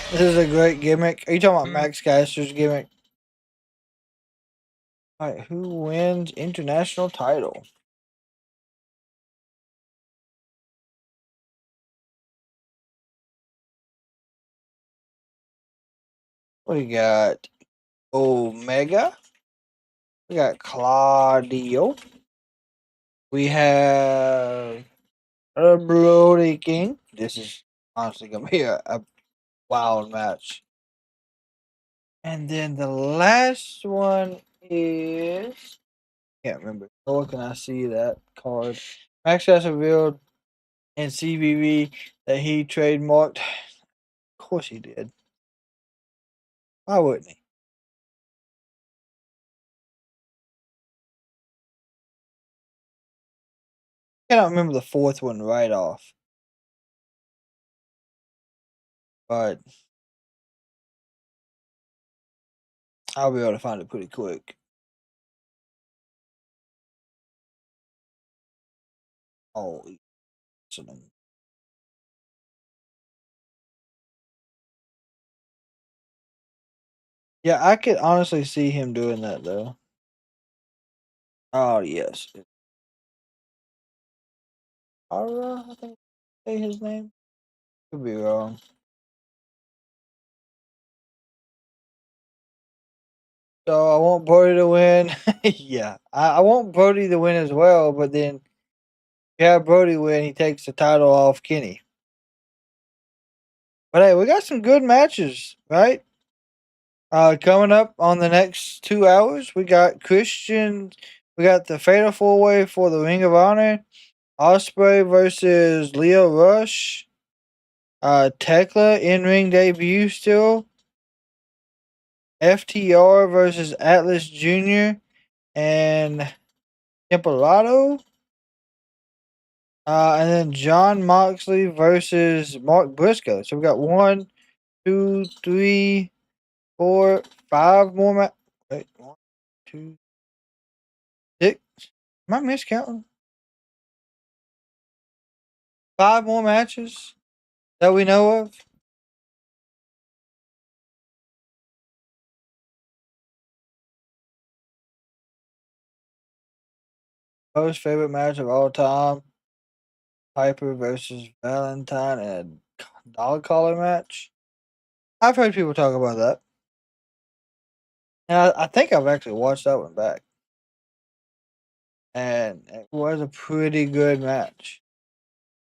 This is a great gimmick. Are you talking about Max Caster's gimmick? All right, who wins international title? We got Omega. We got Claudio. We have Brody King. This is honestly going to be a wild match. And then the last one is... can't remember. Nor can I see that card. Max has revealed in CBV that he trademarked. Of course he did. Why wouldn't he? I cannot remember the fourth one right off. But I'll be able to find it pretty quick. Oh, listening. Yeah, I could honestly see him doing that though. Oh yes, Ara, I think say his name. Could be wrong. So I want Brody to win. Yeah, I want Brody to win as well. But then, if you have Brody win, he takes the title off Kenny. But hey, we got some good matches, right? Coming up on the next 2 hours, we got Christian. We got the Fatal 4-Way for the Ring of Honor. Ospreay versus Leo Rush. Tekla in-ring debut still. FTR versus Atlas Jr. and Temperado. And then Jon Moxley versus Mark Briscoe. So we got 1, 2, 3, 4, 5 more wait, 1, 2, 6. Am I miscounting? 5 more matches that we know of. Most favorite match of all time. Piper versus Valentine and a dog collar match. I've heard people talk about that. And I think I've actually watched that one back. And it was a pretty good match.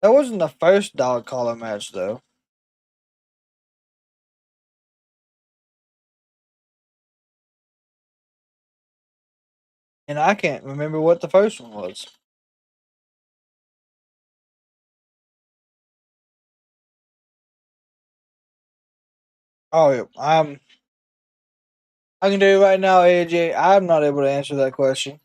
That wasn't the first dog collar match, though. And I can't remember what the first one was. Oh, yeah. I can tell you right now, AJ, I'm not able to answer that question.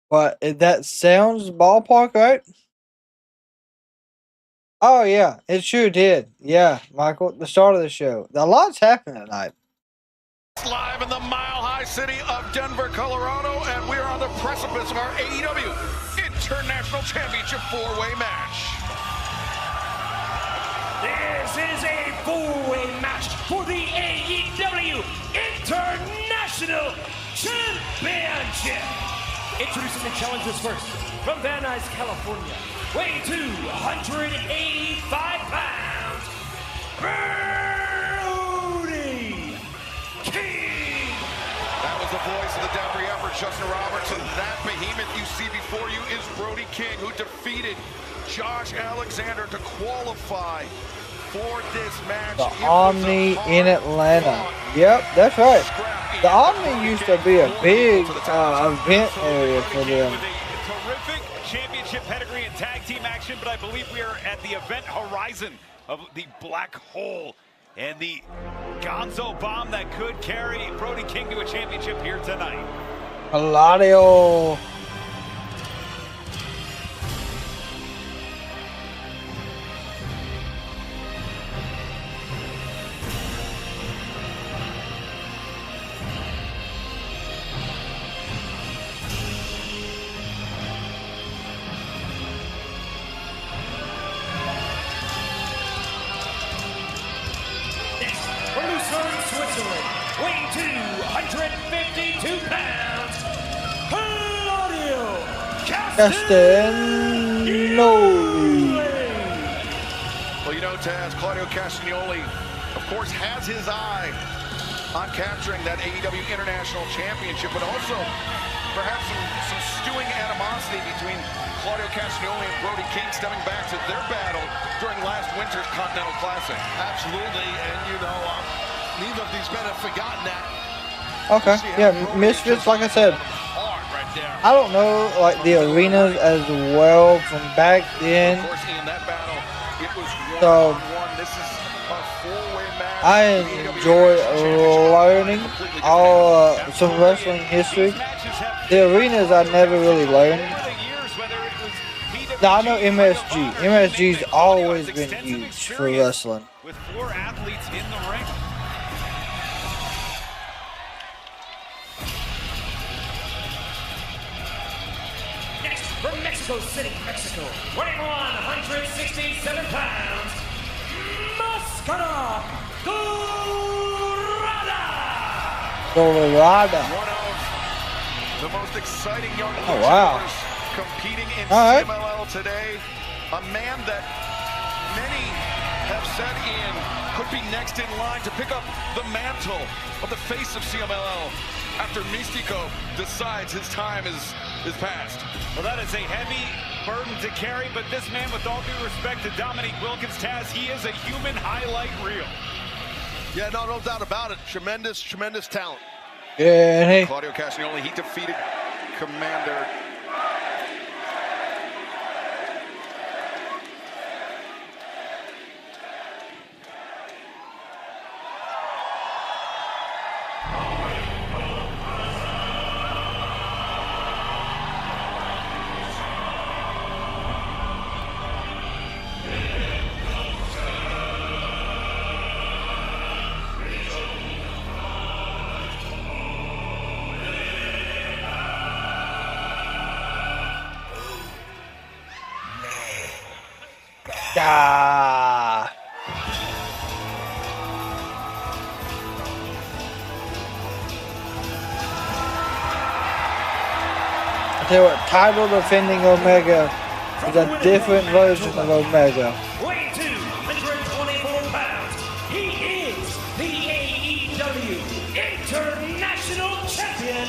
But that sounds ballpark, right? Oh, yeah, it sure did. Yeah, Michael, the start of the show. A lot's happening tonight. Live in the mile-high city of Denver, Colorado, and we're on the precipice of our AEW International Championship 4-Way match. This is a 4-way match for the AEW International Championship. Introducing the challengers first, from Van Nuys, California, weighing 285 pounds, Brody King. That was the voice of the Denver effort, Justin Roberts, and that behemoth you see before you is Brody King, who defeated Josh Alexander to qualify for this match. The Omni in Atlanta. Yep, that's right. The Omni used to be a big event area for them. Terrific championship pedigree and tag team action, but I believe we are at the event horizon of the black hole and the gonzo bomb that could carry Brody King to a championship here tonight. Claudio. Switzerland, weighing 252 pounds, Claudio Castagnoli. Well, you know, Taz, Claudio Castagnoli, of course, has his eye on capturing that AEW International Championship, but also perhaps some stewing animosity between Claudio Castagnoli and Brody King stemming back to their battle during last winter's Continental Classic. Absolutely, and you know, neither of these men have forgotten that. Okay, yeah, Misfits, like I said, I don't know, like, the arenas as well from back then. Of course, in that battle, it was So, one-on-one. This is a four-way match. I enjoy learning all some wrestling history. The arenas I never really learned. Now, I know MSG. MSG's always been huge for wrestling. With 4 athletes in the ring. from Mexico City, Mexico, weighing 167 pounds, Máscara Dorada. One of the most exciting young wow. competing in All right. CMLL today. A man that many have said could be next in line to pick up the mantle of the face of CMLL after Místico decides his time is past. Well, that is a heavy burden to carry, but this man, with all due respect to Dominique Wilkins, Taz, he is a human highlight reel. Yeah, no doubt about it. Tremendous talent. Yeah, hey. Claudio Castagnoli, he defeated Commander. Ah. I tell you what, title defending Omega is a different version of Omega. Weighing 224 pounds, he is the AEW International Champion.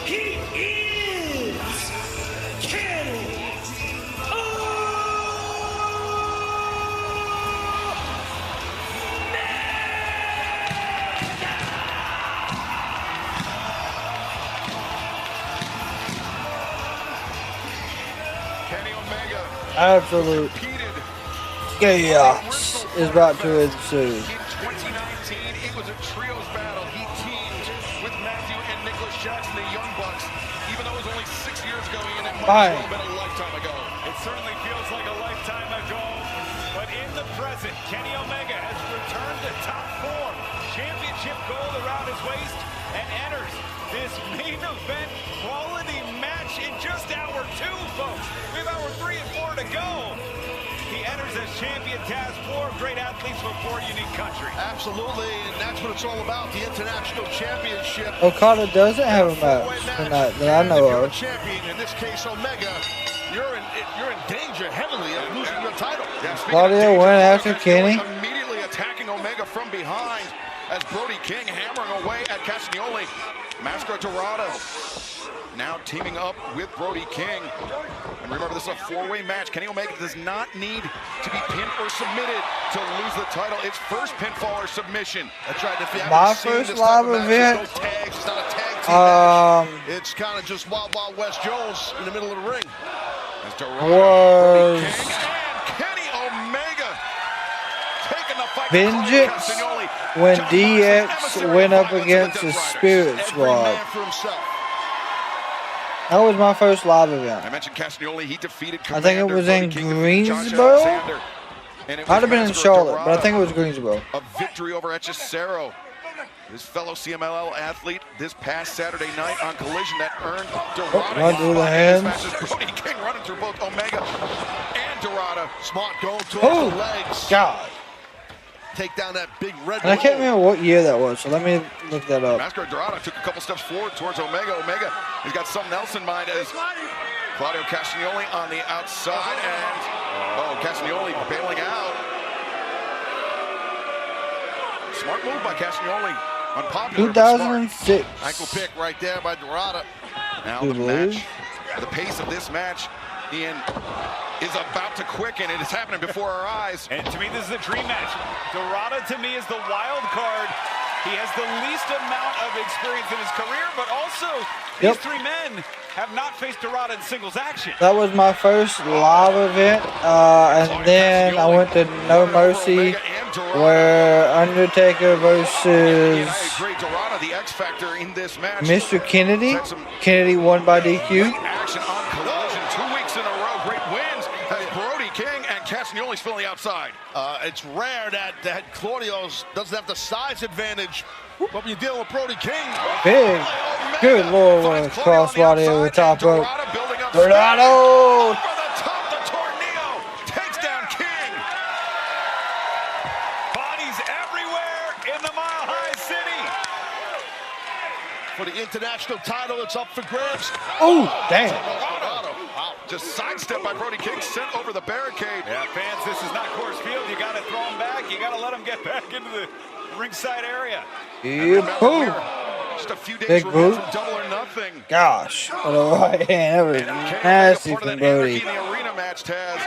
He is Kenny Absolute chaos is about to ensue. In 2019, it was a trios battle. He teamed with Matthew and Nicholas Jackson, the Young Bucks. Even though it was only 6 years ago, and it might have been a lifetime ago. It certainly feels like a lifetime ago, but in the present, Kenny Omega has returned to top form. Championship gold around his waist and enters this main event quality match in just hour 2, folks. We have hour 3 and 4 to go. He enters as champion, Taz, 4 great athletes from 4 unique countries. Absolutely, and that's what it's all about, the International Championship. Okada doesn't have a match tonight that I know of. Champion, in this case Omega, you're in danger heavily of losing your title. Claudio went after Kenny. Immediately attacking Omega from behind as Brody King hammering away at Castagnoli. Máscara Dorada now teaming up with Brody King. And remember, this is a 4-way match. Kenny Omega does not need to be pinned or submitted to lose the title. It's first pinfall or submission. That's right. If you My first live event. no tags, it's not a tag team match. It's kind of just Wild Wild West Jones in the middle of the ring. As Dorada, Brody King, and Kenny Omega taking the fight. Vengeance when DX went up against the Spirit Squad. That was my first live event. I mentioned Castagnoli. He defeated I think it was in Greensboro. Might have been in Charlotte, but I think it was Greensboro. A victory over Hechicero, his fellow CMLL athlete, this past Saturday night on Collision that earned Dorada. Run through the hands. Brody King running through both Omega and Dorada. Smart going towards the legs. God. Take down that big red. And I can't remember what year that was, so let me look that up. Máscara Dorada took a couple steps forward towards Omega. Omega has got something else in mind as Claudio Castagnoli on the outside, and Castagnoli bailing out. Smart move by Castagnoli. Unpopular. 2006. Ankle pick right there by Dorada. Now the match, the pace of this match, Ian, is about to quicken. It is happening before our eyes. And to me, this is a dream match. Dorada, to me, is the wild card. He has the least amount of experience in his career, but also these 3 men have not faced Dorada in singles action. That was my first live event, and then I went to No Mercy, where Undertaker versus the X Factor in this match. Mr. Kennedy. Kennedy won by DQ. Action on Collision, 2 weeks in a row. Great wins as Brody King and Castagnoli's filling outside. It's rare that Claudio doesn't have the size advantage, but when you're dealing with Brody King, Big. Good Lord, crossbody over the top rope. Building Dorado! Over the top, the tornado takes down King. Bodies everywhere in the Mile High City. For the international title, it's up for grabs. Oh, damn. Wow, just sidestep by Brody King, sent over the barricade. Yeah, fans, this is not Coors Field. You got to throw them back. You got to let them get back into the ringside area. Boom. Just a few days Big removed boot. from Double or Nothing. Gosh, what a right hand. That was nasty Part of from that energy Brody. in the arena match, Taz.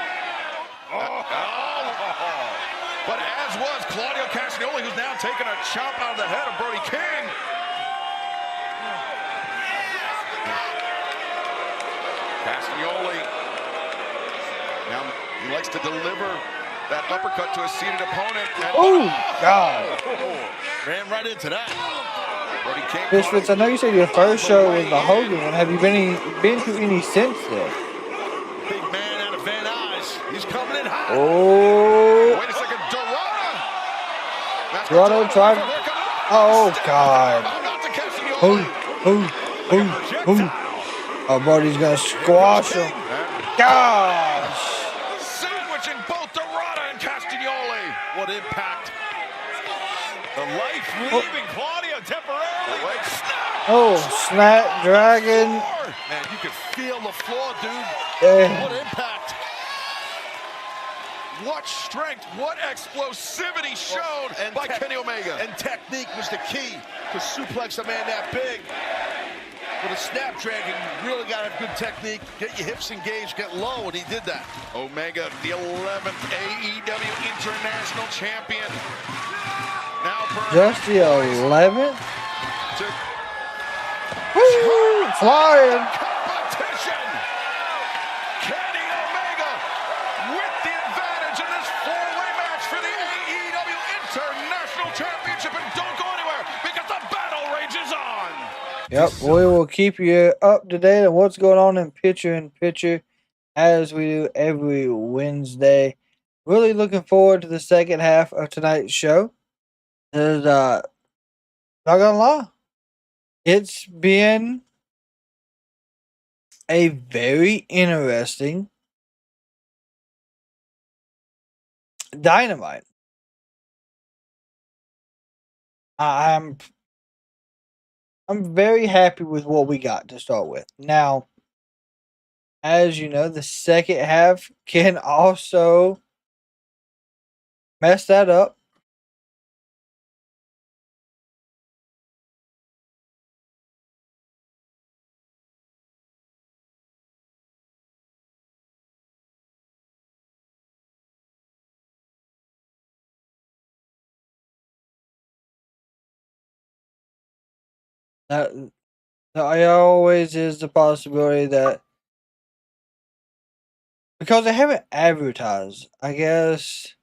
But as was Claudio Castagnoli, who's now taking a chop out of the head of Brody King. Castagnoli. Now he likes to deliver that uppercut to a seated opponent. Oh, God. Ran right into that. Brody King. Misfits, I know you said your first show was the Hogan one. Have you been to any since then? Big man out of Van Nuys. He's coming in hot. Oh. Wait a second, Dorada. Dorado tried. Oh, God. Oh, Brody's going to squash him. Gosh. Sandwiching both Dorada and Castagnoli. What impact. The life leaving Claudio temporarily. Oh, snap dragon. Man, you can feel the floor, dude. Yeah. What impact. What strength, what explosivity shown by Kenny Omega. And technique was the key to suplex a man that big. With a snapdragon, you really got to have good technique, get your hips engaged, get low, and he did that. Omega, the 11th AEW International Champion. Now Just the 11th? Woo! Flying. Competition. Kenny Omega with the advantage in this four-way match for the AEW International Championship. And don't go anywhere because the battle rages on. Yep, we will keep you up to date on what's going on in picture as we do every Wednesday. Really looking forward to the second half of tonight's show. There's not gonna lie, it's been a very interesting Dynamite. I'm very happy with what we got to start with. Now, as you know, the second half can also mess that up. There always is the possibility that because they haven't advertised, I guess,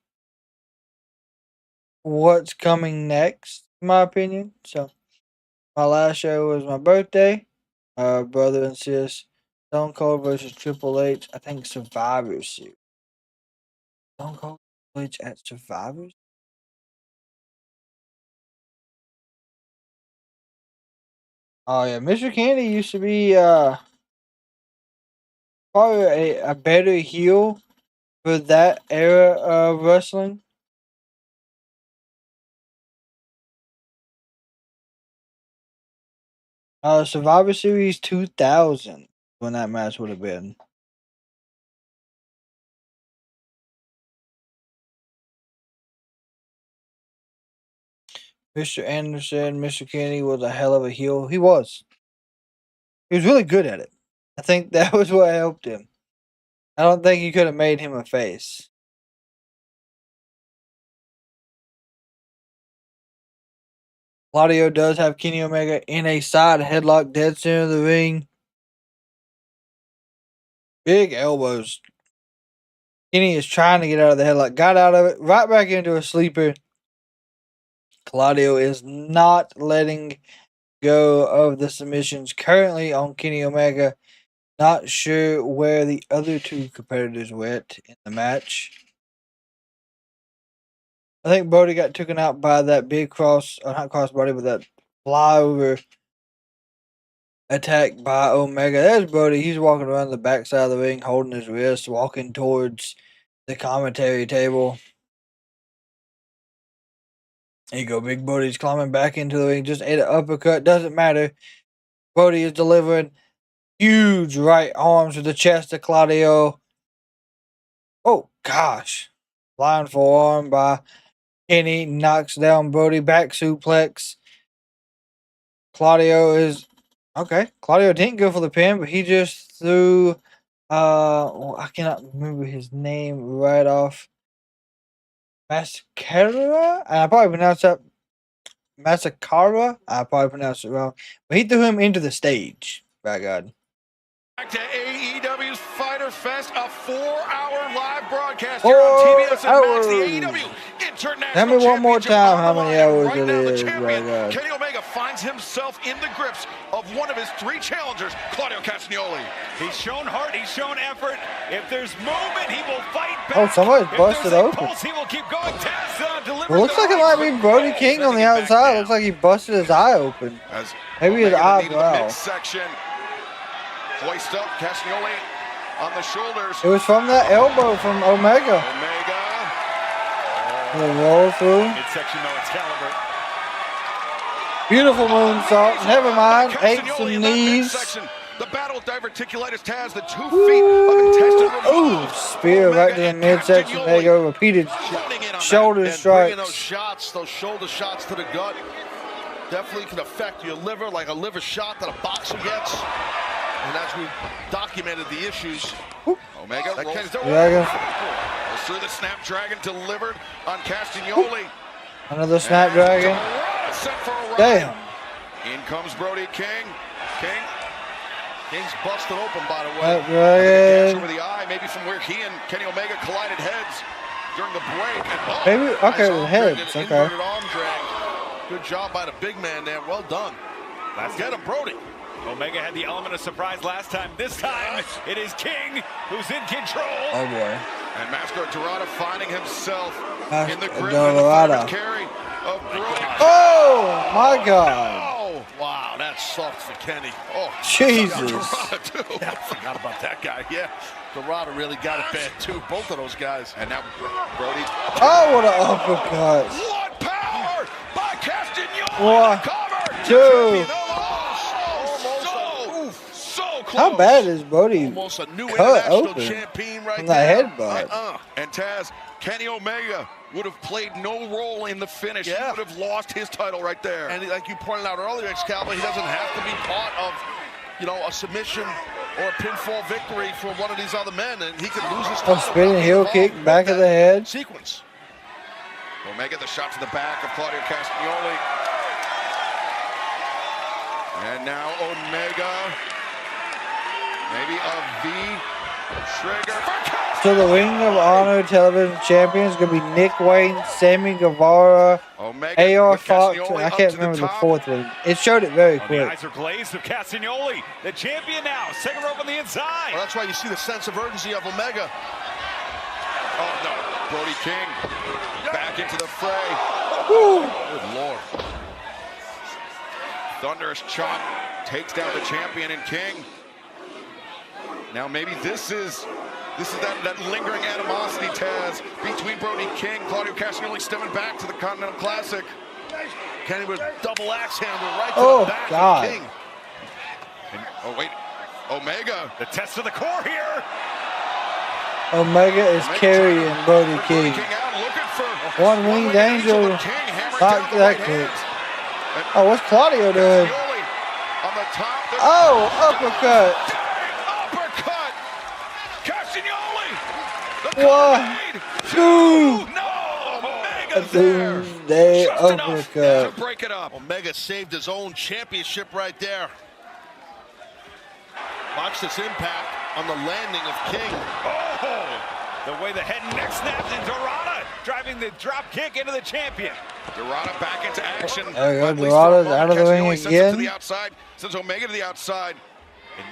what's coming next, in my opinion. So, my last show was my birthday. Brother and sis, Stone Cold versus Triple H. I think Survivor Series. Stone Cold Triple H at Survivor. Oh yeah, Mr. Candy used to be probably a better heel for that era of wrestling. Survivor Series 2000 when that match would have been. Mr. Anderson, Mr. Kennedy was a hell of a heel. He was. He was really good at it. I think that was what helped him. I don't think you could have made him a face. Claudio does have Kenny Omega in a side headlock dead center of the ring. Big elbows. Kenny is trying to get out of the headlock. Got out of it. Right back into a sleeper. Claudio is not letting go of the submissions currently on Kenny Omega. Not sure where the other two competitors went in the match. I think Brody got taken out by that big cross, or not crossbody, but that flyover attacked by Omega. There's Brody. He's walking around the backside of the ring, holding his wrist, walking towards the commentary table. There you go, Big Brody's climbing back into the ring. Just ate an uppercut. Doesn't matter. Brody is delivering huge right arms to the chest of Claudio. Oh, gosh. Flying forearm by Kenny. Knocks down Brody. Back suplex. Claudio is... Okay. Claudio didn't go for the pin, but he just threw... I cannot remember his name right off. Máscara? I probably pronounced that Máscara. I probably pronounced it wrong. But he threw him into the stage. By God. Back to AEW's Fyter Fest, a 4-hour live broadcast here on TBS and Max, the AEW International Tell me one more time how many hours right it now, is. the champion, By God. Kenny Omega finds himself in the grips of one of his 3 challengers, Claudio Castagnoli. He's shown heart, he's shown effort. If there's movement, he will fight back. Oh, somebody's busted open. Pulse, he will keep going. Well, looks like it might be Brody King on the outside. Looks like he busted his eye open. Maybe his eyebrow. Hoist up, Castagnoli on the shoulders. It was from that elbow from Omega. The roll through. Midsection, no Excalibur. Beautiful moonsault. Never mind. Ate some knees. The battle of diverticulitis has the 2 feet of intestinal. Ooh, spear right to the midsection. There you go. Repeated shoulder strikes. Those shoulder shots to the gut, definitely can affect your liver, like a liver shot that a boxer gets. And as we documented the issues, Omega rolls through the Snapdragon, delivered on Castagnoli. Another Snapdragon. Damn. In comes Brody King. King's busted open, by the way. Snapdragon. Over the eye, maybe from where he and Kenny Omega collided heads during the break. And, Maybe, okay, with heads. Okay. Inverted arm drag. Good job by the big man there. Well done. Let's get him, Brody. Omega had the element of surprise last time. This time, it is King who's in control. Oh, boy. And Máscara Dorada finding himself in the grip Máscara of the Dorada. third carry of Brody. Oh, my God. Oh, wow, that's soft for Kenny. Oh, Jesus. Dorada, too. Yeah, I forgot about that guy. Yeah, Dorada really got it bad, too. Both of those guys. And now Brody. Oh, what an uppercut. What power by Castagnoli. 1, 2. How bad is Brody Almost a new cut international open champion right from the there. headbutt? And Taz, Kenny Omega would have played no role in the finish. He would have lost his title right there. And like you pointed out earlier, Excalibur, he doesn't have to be part of, you know, a submission or a pinfall victory for one of these other men, and he could lose his title. Spinning heel kick, back of the head. Sequence. Omega, the shot to the back of Claudio Castagnoli. And now Omega. Maybe a V-trigger. So the Ring of Honor Television Champions going to be Nick Wayne, Sammy Guevara, AR Fox, and I can't remember the fourth one. It showed it very The quick. eyes are glazed of Castagnoli, the champion now. Second rope on the inside. Well, that's why you see the sense of urgency of Omega. Oh, no. Brody King back into the fray. Good Lord. Thunderous chop takes down the champion in King. Now maybe this is that lingering animosity, Taz, between Brody King, Claudio Castagnoli stemming back to the Continental Classic. Kenny with double axe handle right to Oh, the back God. of King. And, oh wait, Omega. The test of the core here. Omega is carrying Brody King. One winged angel. Not that quick. Oh, what's Claudio doing? On the top. Oh, uppercut. Uppercut. Castagnoli. 1, 2. A doomsday uppercut. Break it up. Omega saved his own championship right there. Watch this impact on the landing of King. Oh, the way the head and neck snaps, and Dorada driving the drop kick into the champion. Dorada back into action. There you go, Dorada's out of the ring Castagnoli again. to the outside, sends Omega to the outside.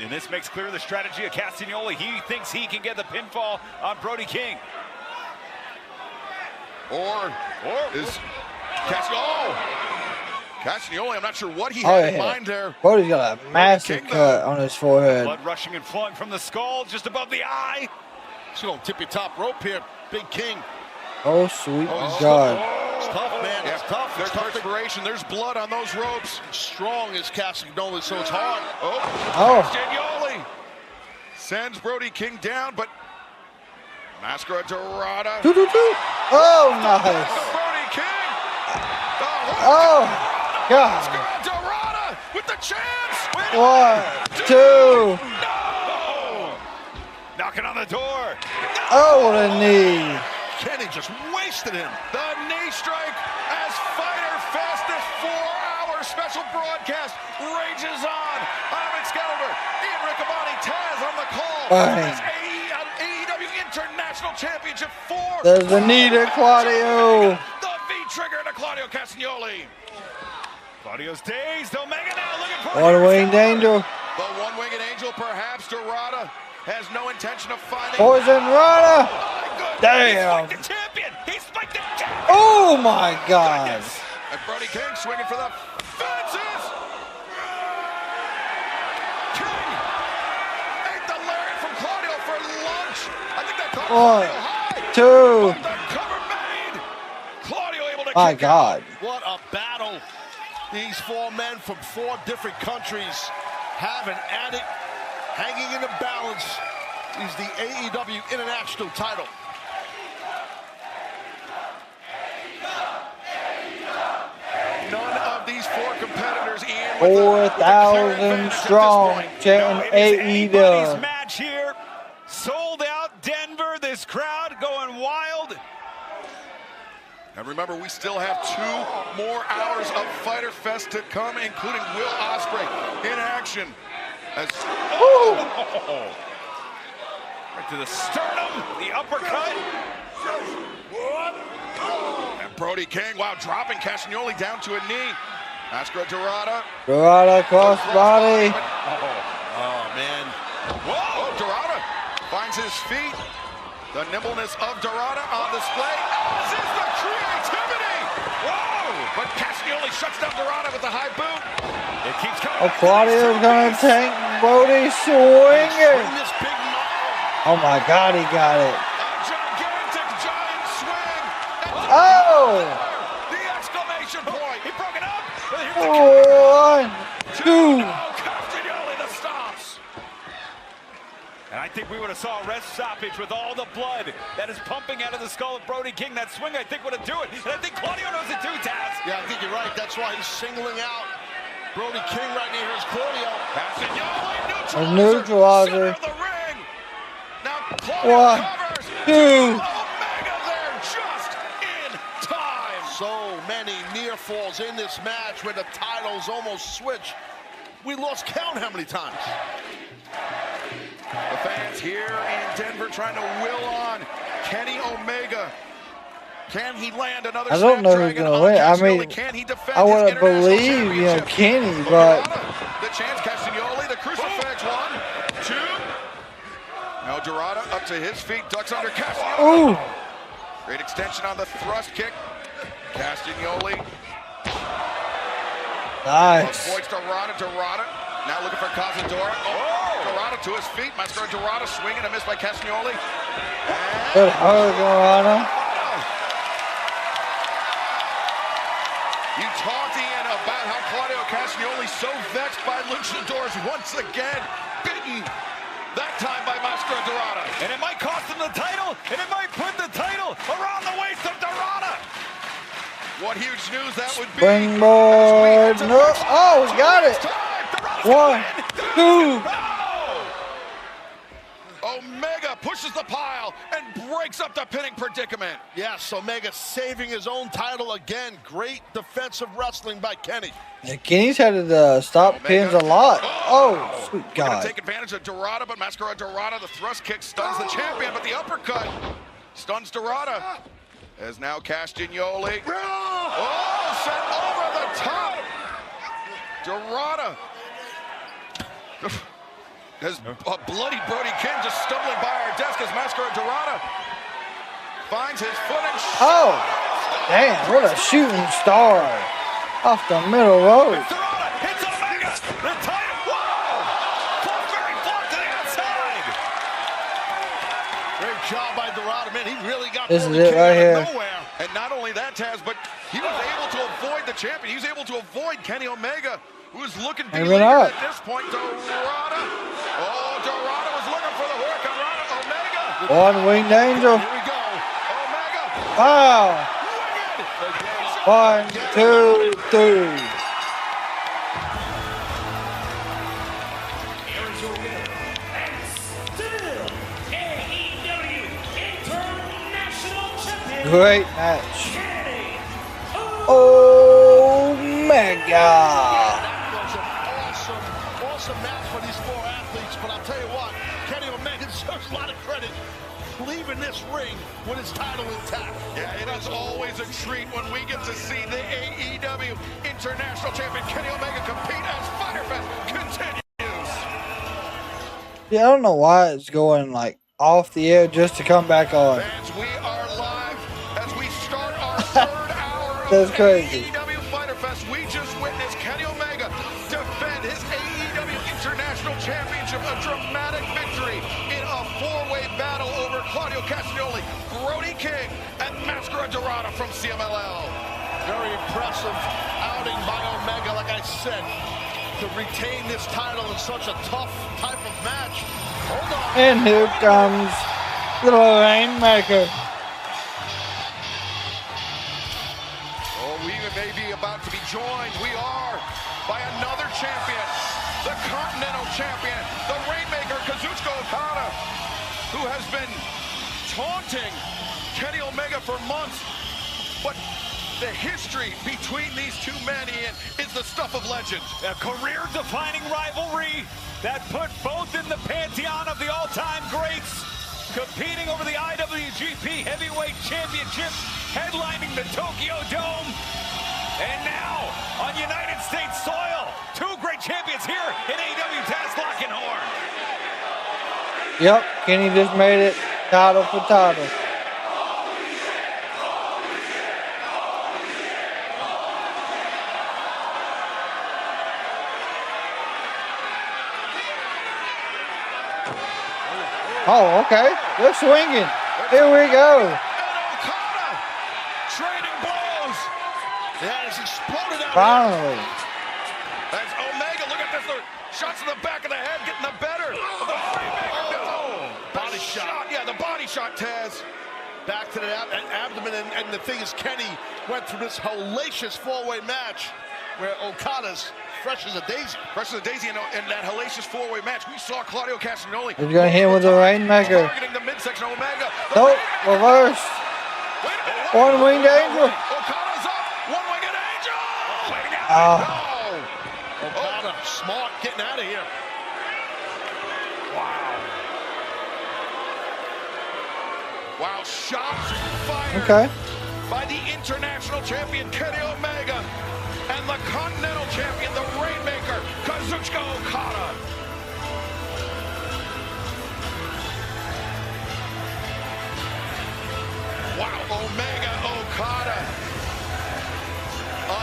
And this makes clear the strategy of Castagnoli. He thinks he can get the pinfall on Brody King. Or is Castagnoli? Oh! Castagnoli, I'm not sure what he Oh, had in yeah. mind there. Brody's got a massive cut on his forehead. Blood rushing and flowing from the skull, just above the eye. So don't tip your top rope here, Big King. Oh, sweet God. It's tough, man. It's tough. There's perspiration. There's blood on those ropes. Strong as Castagnoli, so it's hard. Oh. Castagnoli sends Brody King down, but Máscara Dorada. Oh, nice. Brody King. Oh, God. Máscara Dorada with the chance. 1, 2. No. Knocking on the door. Oh, what a knee. Kenny just wasted him. The knee strike as Fyter Fest, this 4-hour special broadcast rages on. I'm Excalibur, Ian Riccaboni, Taz on the call. Bang. This AEW International Championship 4. There's the knee to Claudio. The V-trigger to Claudio Castagnoli. Claudio's dazed. Omega now looking for One-winged angel. The one-winged angel, perhaps Dorada, has no intention of finding. Poison Rana. Damn. The champion. He spiked the champion. Oh, my God. And Brody King swinging for the fences. King ate the lariat from Claudio for lunch. I think that caught 1, 2. the cover made. Claudio able to My kick God. What a battle. These 4 men from 4 different countries having at it. Hanging in the balance is the AEW International title. None of these 4 competitors, Ian, 4,000 strong, chanting AEW. match here. Sold out Denver. This crowd going wild. And remember, we still have 2 more hours of Fyter Fest to come, including Will Ospreay in action. As Right to the sternum, the uppercut. And Brody King, wow, dropping Castagnoli down to a knee. Máscara Dorada. Dorada cross body. Oh, man. Whoa, Dorada finds his feet. The nimbleness of Dorada on display. As is the creativity. Whoa, but Castagnoli shuts down Dorada with the high boot. It keeps coming. Oh, Claudio's gonna tank Brody swinging. Oh my God, he got it. Gigantic giant swing. Oh! The exclamation point. He broke it up. 1, 2. Castagnoli the stops. And I think we would have saw a rest stoppage with all the blood that is pumping out of the skull of Brody King. That swing, I think, would have do it. And I think Claudio knows it too, Taz. Yeah, I think you're right. That's why he's singling out Brody King right near his Claudio. Castagnoli A neutralizer. the ring. Now Claudio 1, covers. 2. Omega there just in time. So many near falls in this match where the titles almost switch. We lost count how many times. The fans here in Denver trying to will on Kenny Omega. Can he land another I don't know who's Snapdragon gonna on win. I Castagnoli? mean, Can he defend I his wouldn't international believe, championship? Kenny, but The chance, Castagnoli, the crucifix, 1, 2. Now Dorada up to his feet, ducks under Castagnoli. Ooh. Great extension on the thrust kick. Castagnoli. Nice. Points Dorada. Now looking for Casadora. Dorada to his feet. Máscara Dorada swinging and missed by Castagnoli. Good Dorada. You talked, Ian, about how Claudio Castagnoli so vexed by luchadors once again. Beaten, that time by Máscara Dorada. And it might cost him the title, and it might put the title around the waist of Dorada. What huge news that would be. Springboard. No. Oh, he got it. 1, 2. Omega pushes the pile and breaks up the pinning predicament. Yes, Omega saving his own title again. Great defensive wrestling by Kenny. Yeah, Kenny's had to stop pins a lot. Oh, sweet Gonna God. take advantage of Dorada, but Máscara Dorada, the thrust kick stuns the champion, but the uppercut stuns Dorada. As now Castagnoli. Oh, sent over the top. Dorada. As a bloody Brody King just stumbling by our desk as Máscara Dorada finds his footing. Oh, damn, what a shooting star. Off the middle road. Dorada hits Omega. The title. Whoa! Very far to the outside. Great job by Dorada, man. He really got This is Brody it King right out of here. nowhere. And not only that, Taz, but he was able to avoid the champion. He was able to avoid Kenny Omega, who was looking And beleaguered went up. at this point. Dorada. Oh, Dorada was looking for the work. Omega. One winged angel. Here we go. Omega. Wow. 1, 2, 3. Here's your winner, and still AEW International Champion. Great match. Omega. Awesome match for these four athletes, but I'll tell you what, Kenny Omega deserves a lot of credit leaving this ring with his title intact. Yeah, it is always a treat when we get to see the AEW International Champion Kenny Omega compete as Fyter Fest continues. Yeah, I don't know why it's going like off the air just to come back on. Fans, we are live as we start our third hour of That's crazy. AEW Fyter Fest. We just witnessed Kenny Omega defend his AEW International Championship, a dramatic victory in a four-way battle over Claudio Castagnoli, Brody King, and Máscara Dorada from CMLL. Very impressive outing by Omega, like I said, to retain this title in such a tough type of match. Hold on. And here comes the Rainmaker. Oh, we may be about to be joined. We are by another champion, the Continental Champion, the Rainmaker, Kazuchika Okada, who has been taunting Kenny Omega for months. But the history between these two men, Ian, is the stuff of legend. A career-defining rivalry that put both in the pantheon of the all-time greats, competing over the IWGP Heavyweight Championship, headlining the Tokyo Dome. And now, on United States soil, two great champions here in AEW Taz Lockenhorn. Yep, Kenny just made it title for title. Oh, okay. They're swinging. Here we go. Trading blows. Yeah, it's exploded out Finally. As Omega, look at this. Shots in the back of the head, getting the better of the Rainmaker. No. Body shot. Yeah, the body shot, Taz. Back to the abdomen, and the thing is, Kenny went through this hellacious four-way match where Okada's fresh as a daisy. Fresh as a daisy in that hellacious four-way match. We saw Claudio Castagnoli. He's going to hit with the Rainmaker. Targeting the midsection of Omega. Nope, reverse. One winged angel. Okada's up. One-winged angel. Okada, smart, getting out of here. Wow, shots fired Okay. by the international champion Kenny Omega and the continental champion, the Rainmaker, Kazuchika Okada. Wow, Omega Okada.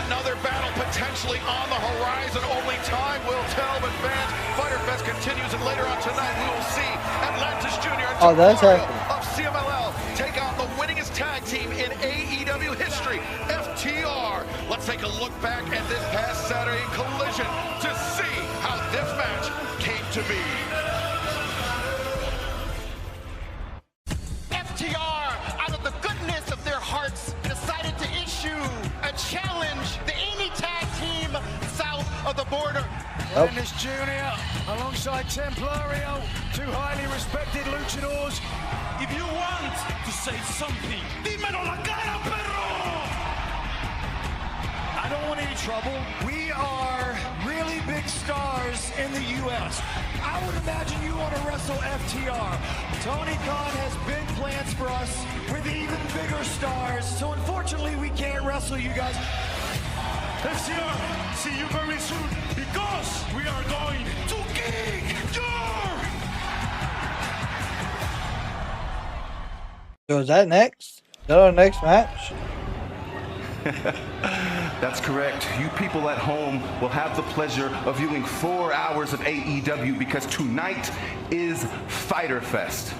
Another battle potentially on the horizon. Only time will tell, but fans, Fyter Fest continues, and later on tonight we will see Atlantis Jr. and that's Tommaso happening. of CMLL take on the winningest tag team in AEW history, FTR. Let's take a look back at this past Saturday in Collision to see how this match came to be. FTR, out of the goodness of their hearts, decided to issue a challenge, the only tag team south of the border. Atlantis Jr. alongside Templario, two highly respected luchadors. If you want to say something, dímelo la cara, perro! I don't want any trouble. We are really big stars in the U.S. I would imagine you want to wrestle FTR. Tony Khan has big plans for us with even bigger stars, so unfortunately we can't wrestle you guys. FTR, see you very soon, because we are going to kick your... So is that next? Is that our next match? That's correct. You people at home will have the pleasure of viewing 4 hours of AEW because tonight is Fyter Fest.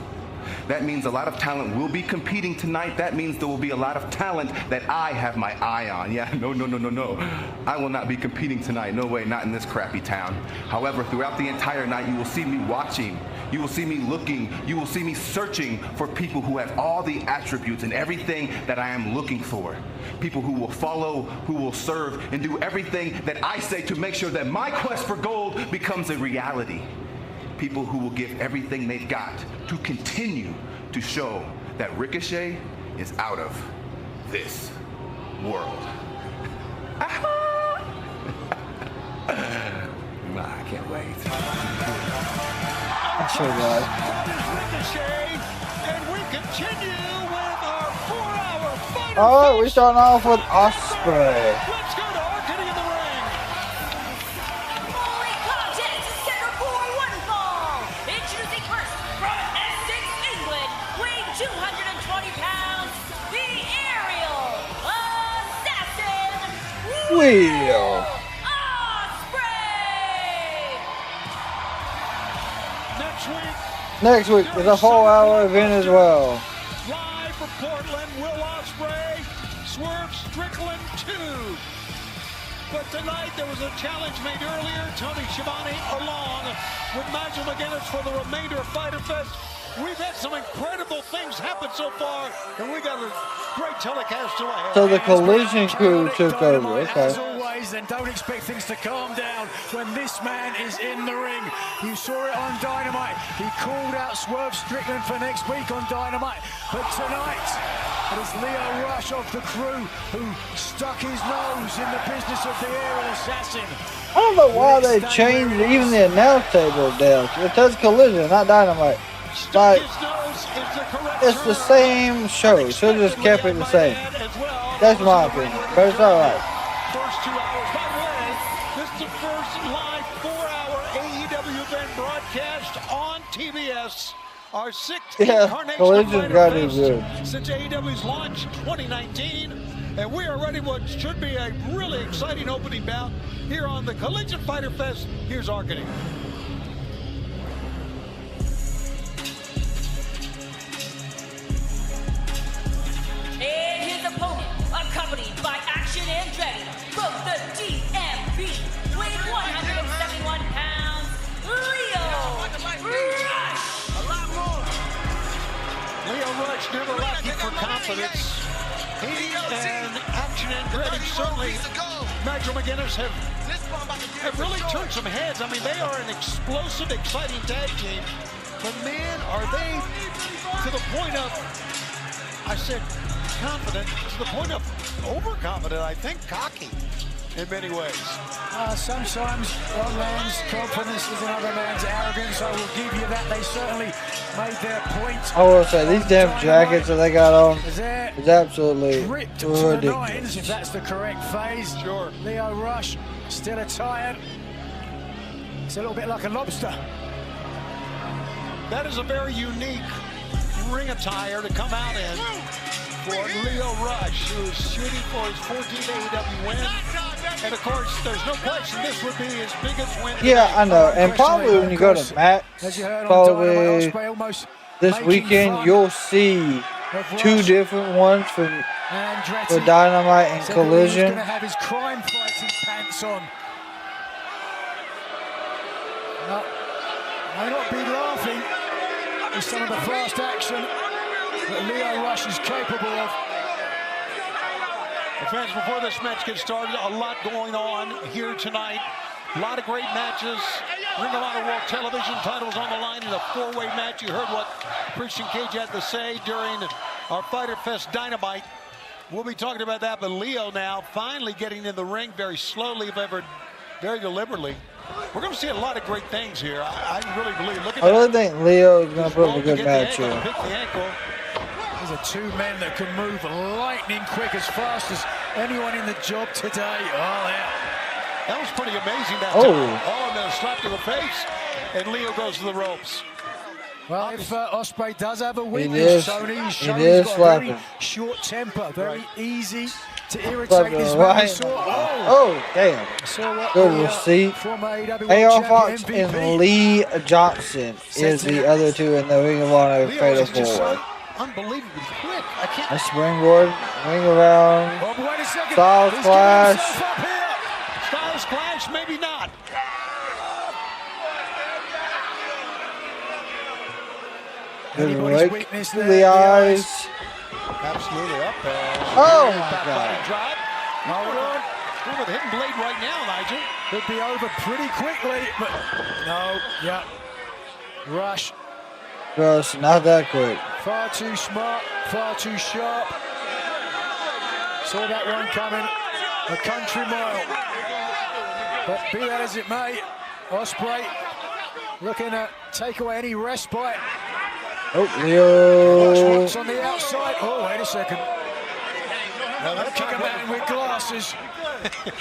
That means a lot of talent will be competing tonight. That means there will be a lot of talent that I have my eye on. Yeah, no. I will not be competing tonight. No way, not in this crappy town. However, throughout the entire night, you will see me watching. You will see me looking. You will see me searching for people who have all the attributes and everything that I am looking for. People who will follow, who will serve, and do everything that I say to make sure that my quest for gold becomes a reality. People who will give everything they've got to continue to show that Ricochet is out of this world. I can't wait. I'm so glad. Ricochet, and we continue with our 4-hour Fyter Oh, we're starting off with Ospreay. Let's go to Arkady in the ring. Holy contest is scheduled for one fall. Introducing first from Essex, England, weighing 220 pounds, the aerial assassin, Wheel. Next week is a 4-hour event as well. Live from Portland, Will Ospreay, Swerve Strickland 2. But tonight there was a challenge made earlier. Tony Schiavone along with Nigel McGuinness for the remainder of Fyter Fest. We've had some incredible things happen so far, and we got a great telecast to ahead. So the Collision crew took over. Okay. As always, and don't expect things to calm down when this man is in the ring. You saw it on Dynamite. He called out Swerve Strickland for next week on Dynamite. But tonight, it is Lio Rush of the crew who stuck his nose in the business of the aerial assassin. I don't know why they changed even the announce table down. It says Collision, not Dynamite. Like, it's the same show. Should have just kept it the same. That's my opinion, but it's alright. First 2 hours. By the way, this is the first live 4-hour AEW event broadcast on TBS. Our 6th incarnation of Fyter Fest since AEW's launch in 2019. And we are ready for what should be a really exciting opening bout here on the Collision Fyter Fest. Here's Arkady. And his opponent, accompanied by Action Andretti from the DMV, weighing 171 pounds, Lio Rush. Lio Rush never lacking for confidence. He and Action Andretti, certainly Nigel McGuinness, have really turned some heads. I mean, they are an explosive, exciting tag team. But man, are they to the point of, I said confident, to the point of overconfident, I think cocky in many ways. Sometimes one man's confidence is another man's arrogance. I will give you that. They certainly made their point. I will say, these damn jackets that they got on is absolutely ridiculous. If that's the correct phase. Sure. Lio Rush still attired. It's a little bit like a lobster. That is a very unique ring attire to come out in for Lio Rush, who is shooting for his 14th AEW win. And of course, there's no question this would be his biggest win. Yeah, I know. And probably when you go to Max, probably this weekend, you'll see 2 different ones for Dynamite and Collision. He's going to have his crime fighting pants on. No, may not be laughing with some of the fast action that Lio Rush is capable of. The fans, before this match gets started, a lot going on here tonight. A lot of great matches. Ring of Honor World Television titles on the line in a 4-way match. You heard what Christian Cage had to say during our Fyter Fest Dynamite. We'll be talking about that, but Lio now finally getting in the ring very slowly, but very deliberately. We're going to see a lot of great things here. I really believe. Look at I really think Lio is going to put up a good match here. These are 2 men that can move lightning quick, as fast as anyone in the job today. Oh, yeah. That was pretty amazing that time. Oh, and then a slap to the face, and Lio goes to the ropes. Well, if Ospreay does have a weakness, Tony, he's got a very short temper, very easy to irritate this man. Right. Oh, damn. Good receipt. AR Fox and Lee Johnson is the other two in the Ring of Honor Fatal 4-Way. Unbelievably quick. I can't. A springboard, ring around, Oh, but wait a second. Styles He's Clash. giving himself up here. Styles Clash, maybe not. Good rake to the eyes. Absolutely up there. Oh, my Back God. body drop. Ooh, with a hidden blade right now, Nigel. Could be over pretty quickly, but no, yeah. Rush. Gross, not that quick. Far too smart, far too sharp. Saw that one coming a country mile. But be that as it may, Ospreay looking to take away any respite. Oh, Leo. Watch on the outside. Oh, wait a second. Well, that kick a man with glasses.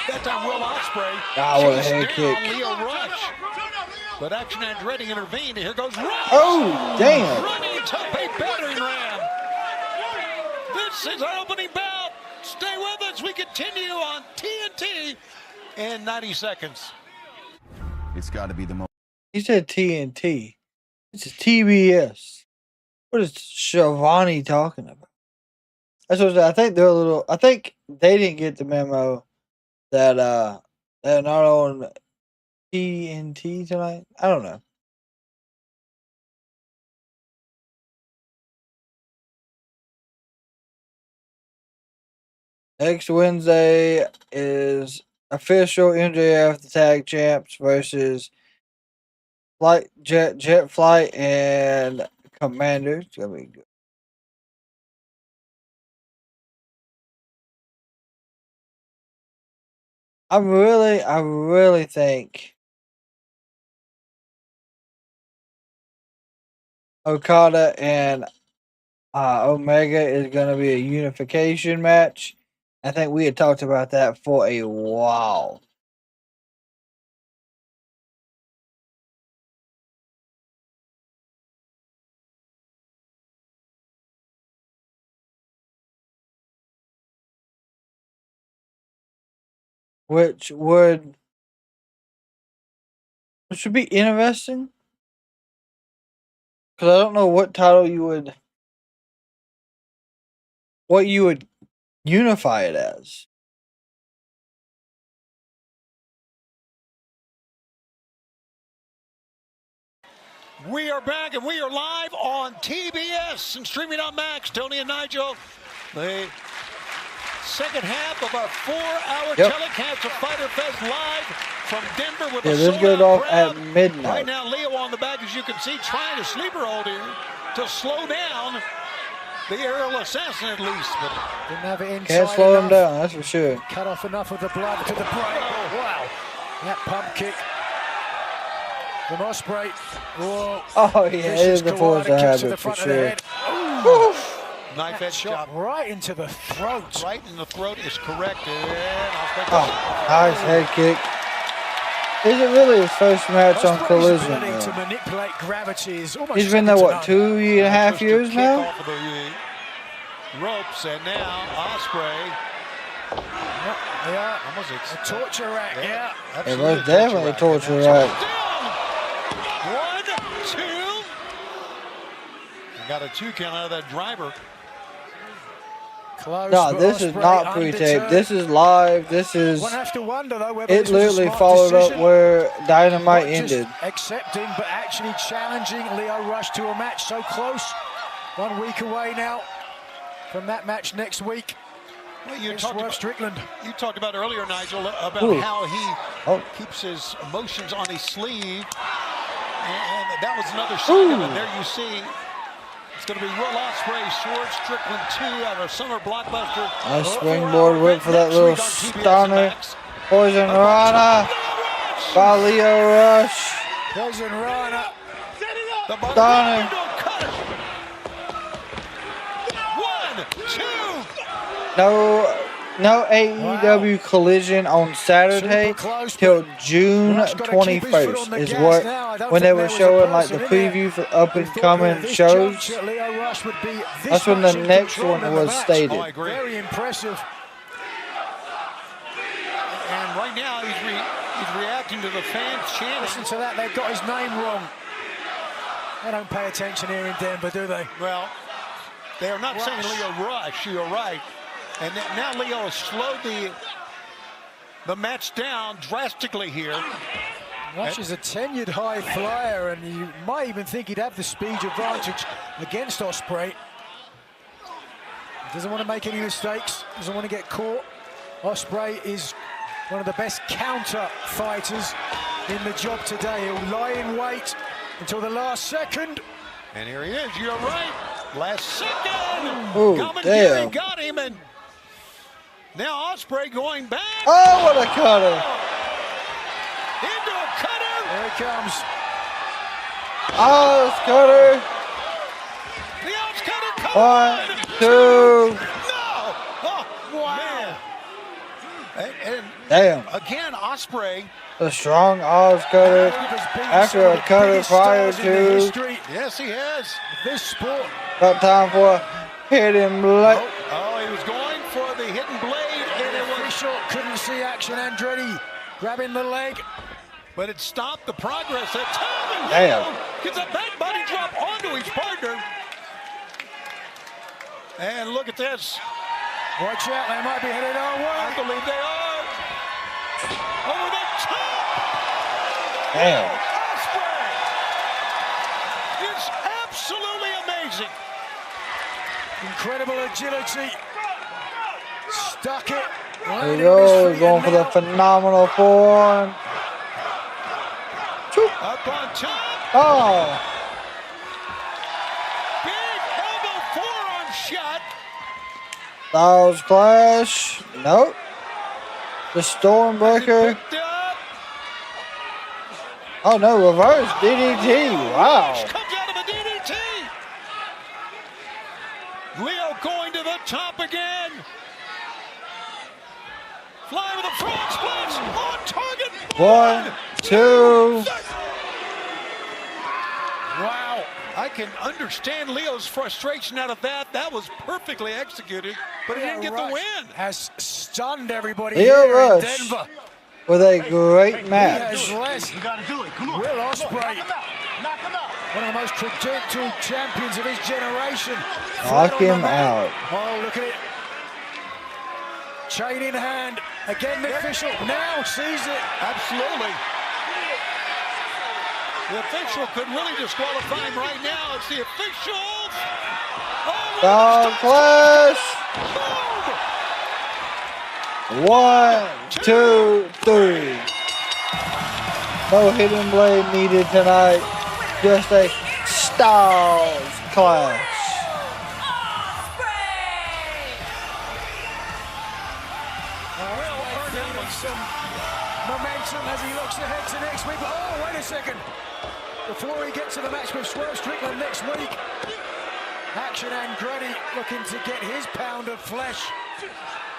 That time Will Ospreay. Ah, what a chased head down kick. Leo Rush. But Action Andretti intervened. Here goes Rush. Oh, damn. Running tope battering ram. This is our opening bout. Stay with us. We continue on TNT in 90 seconds. It's got to be the most. He said TNT. This is TBS. What is Shivani talking about? That's what I think they're a little. I think they didn't get the memo that they're not on TNT tonight. I don't know. Next Wednesday is official MJF the tag champs versus Jet Flight and Commander. It's gonna be good. I really think Okada and Omega is gonna be a unification match. I think we had talked about that for a while. Which should be interesting. Because I don't know what title what you would unify it as. We are back and we are live on TBS and streaming on Max. Tony and Nigel, the second half of our 4-hour telecast of Fyter Fest live from Denver with a this goes sold-out off crowd. at midnight. Right now, Leo on the back, as you can see, trying to sleeper hold here to slow down the aerial assassin at least. But didn't have it inside. Can't slow him enough. down, that's for sure. Cut off enough of the blood to the brain. Oh, wow. That pump kick from Ospreay. Whoa. Oh, yeah, it is the force of habit for sure. Knife edge shot right into the throat. Right in the throat is correct. Nice head kick. Is it really his first match on Collision? To manipulate gravity is almost He's been there, what, 2.5 years now? Off of the ropes, and now Ospreay. Yeah, almost a torture rack. Yeah, it was definitely a torture rack. 1, 2. You got a 2 count out of that driver. Close, no, this is not pre-taped. This is live. This is. One have to wonder though whether it literally followed up where Dynamite ended. Accepting, but actually challenging Leo Rush to a match so close. 1 week away now from that match next week. Well, you talked about Strickland. You talked about earlier, Nigel, about how he keeps his emotions on his sleeve, and that was another side of it. There you see. It's going to be Will Ospreay, Schwartz, Strickland 2 out of summer blockbuster. Nice springboard whip for that little stunner. Poison Rana by Leo Rush. Poison Rana. Stunner. 1, 2. No AEW Collision on Saturday till June 21st is when they were showing like the preview for up and coming shows. That's when the next one was stated. Very impressive. And right now, he's reacting to the fans chanting. Listen to that, they've got his name wrong. They don't pay attention here in Denver, do they? Well, they're not saying Leo Rush, you're right. And now Leo has slowed the match down drastically here. Rush is a tenured high flyer, and you might even think he'd have the speed advantage against Ospreay. He doesn't want to make any mistakes, doesn't want to get caught. Ospreay is one of the best counter fighters in the job today. He'll lie in wait until the last second. And here he is, you're right. Last second. Ooh, Commentary damn. got him, and now Ospreay going back. Oh, what a cutter. Into a cutter. There he comes. Oh, cutter. The outs cutter. 1, 2. No. Oh, wow. And Damn. again, Ospreay. A strong Oz cutter after a cutter prior to. Yes, he has. This sport. Got time for a hidden blade. Oh, he was going for the hidden blade, and it was Official couldn't see action. Andretti grabbing the leg. But it stopped the progress. That time. Damn. Gets a back body drop onto his partner. And look at this. Watch out, they might be headed our way. I believe they are. Over the top. Damn. Ospreay. It's absolutely amazing. Incredible agility. Stuck it. There we go. We're going for the phenomenal forearm. Up on top. Oh. Big elbow forearm shot. Styles Clash. Nope. The Stormbreaker. Oh no, reverse DDT. Wow. Comes out of a DDT. Leo going to the top again. Fly with a frog splash on target. 1, 2. Wow. I can understand Leo's frustration out of that. That was perfectly executed, but he didn't get the win. Has stunned everybody Leo here in Rush Denver. with a great match. He has less. You gotta do it. Come on. Will Ospreay, Knock him out. one of the most credentialed champions of his generation. Knock him out. Oh, look at it. Chain in hand. Again, the official now sees it. Absolutely. The official could really disqualify him right now. It's the officials. Styles Clash. 1, 2, 3. No hidden blade needed tonight. Just a Styles Clash. Some momentum as he looks ahead to next week. Oh, wait a second. Before he gets to the match with Swerve Strickland next week, Action Andretti looking to get his pound of flesh.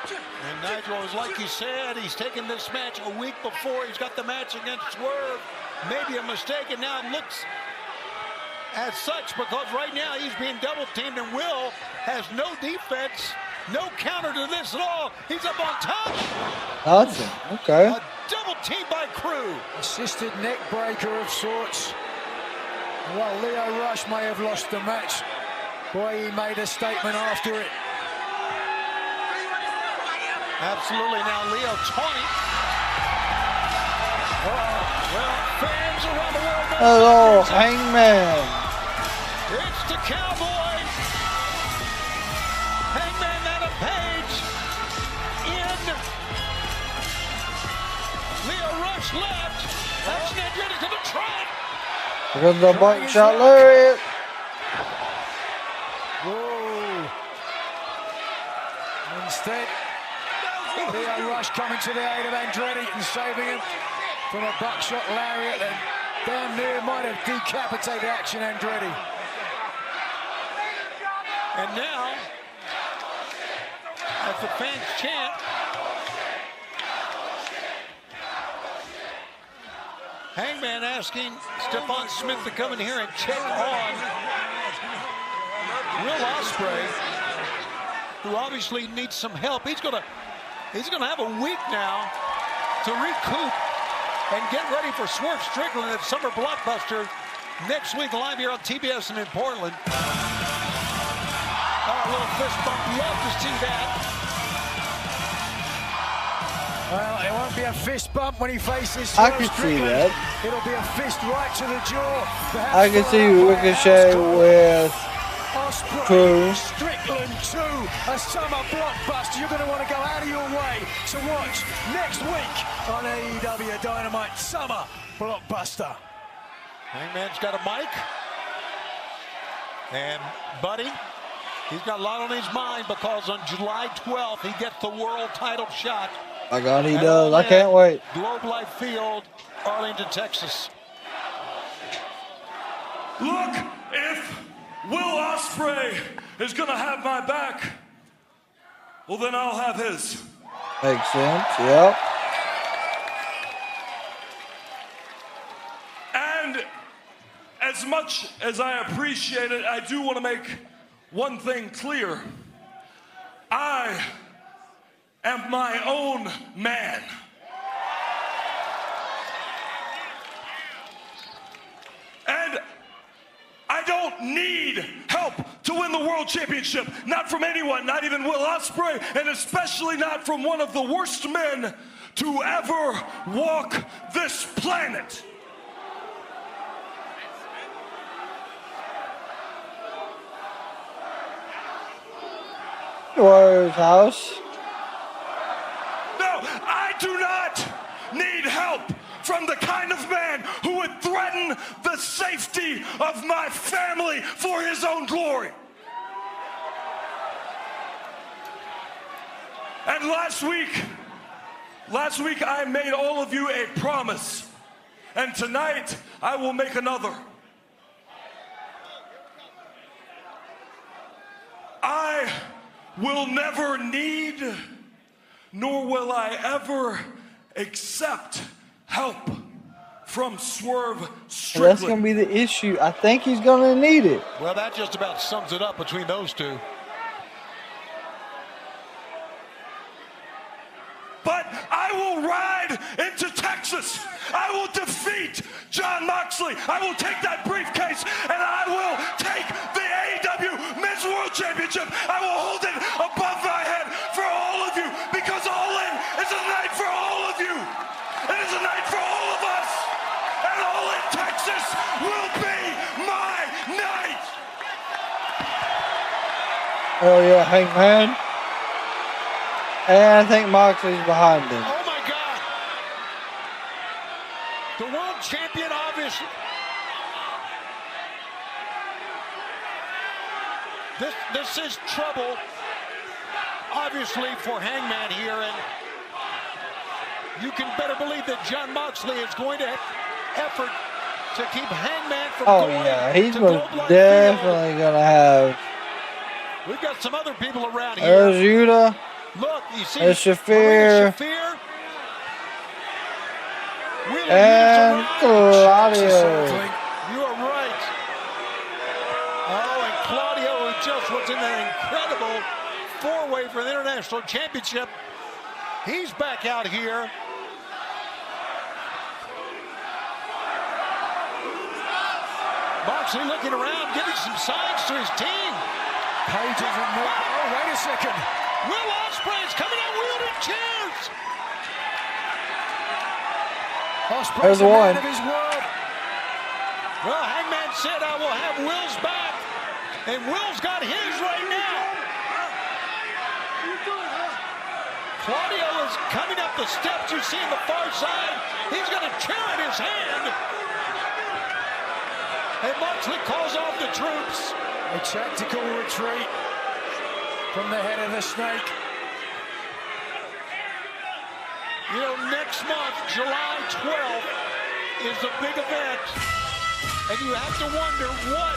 And Nigel, is like you said, he's taken this match a week before. He's got the match against Swerve. Maybe a mistake, and now it looks as such because right now he's being double teamed, and Will has no defense, no counter to this at all. He's up on top. Awesome. Okay. A double team by Crew. Assisted neck breaker of sorts. Well, Leo Rush may have lost the match. Boy, he made a statement after it. Absolutely. Now Leo Toni. Well, fans around the world. Hello, Hangman. It's the Cowboy. Hangman Adam Page in. Leo Rush left. Action Andretti's going to try it. Here comes the buckshot lariat. Whoa. Instead, Leo Rush coming to the aid of Andretti and saving him from a buckshot lariat, and down there might have decapitated Action Andretti. And now, as the fans chant, Hangman asking Stephon Smith to come in here and check on Will Ospreay, who obviously needs some help. He's gonna have a week now to recoup and get ready for Swerve Strickland at Summer Blockbuster next week live here on TBS and in Portland. A little fist bump. Love to see that. Well, it won't be a fist bump when he faces I can see that. It'll be a fist right to the jaw. Perhaps I can see Ricochet with Crew. Strickland 2, a summer blockbuster. You're going to want to go out of your way to watch next week on AEW Dynamite Summer Blockbuster. Hangman's got a mic. And Buddy, he's got a lot on his mind because on July 12th, he gets the world title shot. My God, he does. I can't wait. Globe Life Field, Arlington, Texas. Look, if Will Ospreay is going to have my back, well, then I'll have his. Makes sense, yep. And as much as I appreciate it, I do want to make one thing clear. I am my own man. And I don't need help to win the world championship. Not from anyone, not even Will Ospreay, and especially not from one of the worst men to ever walk this planet. Warrior's house. No, I do not need help from the kind of man who would threaten the safety of my family for his own glory. And last week I made all of you a promise, and tonight I will make another. I will never need, nor will I ever accept help from Swerve Strickland. That's going to be the issue. I think he's going to need it. Well, that just about sums it up between those two. But I will ride into Texas. I will defeat Jon Moxley. I will take that briefcase and I will take the AEW Men's World Championship. I will hold it above my head for all of you, because All In is a night for all of you. It is a night for all of us. And All In Texas will be my night. Oh yeah, Hangman. And I think Moxley's behind him. Oh my God. The world champion, obviously. This is trouble, obviously, for Hangman here, and you can better believe that Jon Moxley is going to effort to keep Hangman from going. Oh yeah, he's most definitely going to have. We've got some other people around here. There's Yuta. Look, you see There's Shafir. And Claudio. You are right. Oh, and Claudio, who just was in an incredible four-way for the International Championship. He's back out here. Moxley looking around, giving some signs to his team. Page isn't moving. Oh, wait a second. Will Ospreay is coming out wielding chairs. Ospreay's a man of his word. Well, Hangman said, I will have Will's back. And Will's got his right now. Claudio is coming up the steps you see on the far side. He's got a chair in his hand. And Moxley calls off the troops. A tactical retreat from the head of the snake. You know, next month, July 12th, is a big event. And you have to wonder what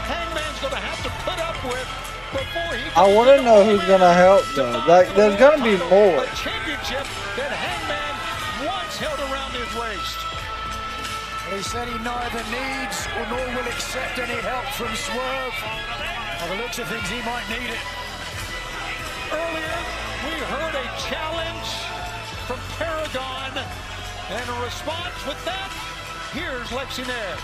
Hangman's going to have to put up with before he... I want to know who's going to help, though. Like, there's going to be more. A championship that Hangman once held around his waist. He said he neither needs nor will accept any help from Swerve. By the looks of things, he might need it. Earlier, we heard a challenge from Paragon. And a response with that, here's Lexi Nair.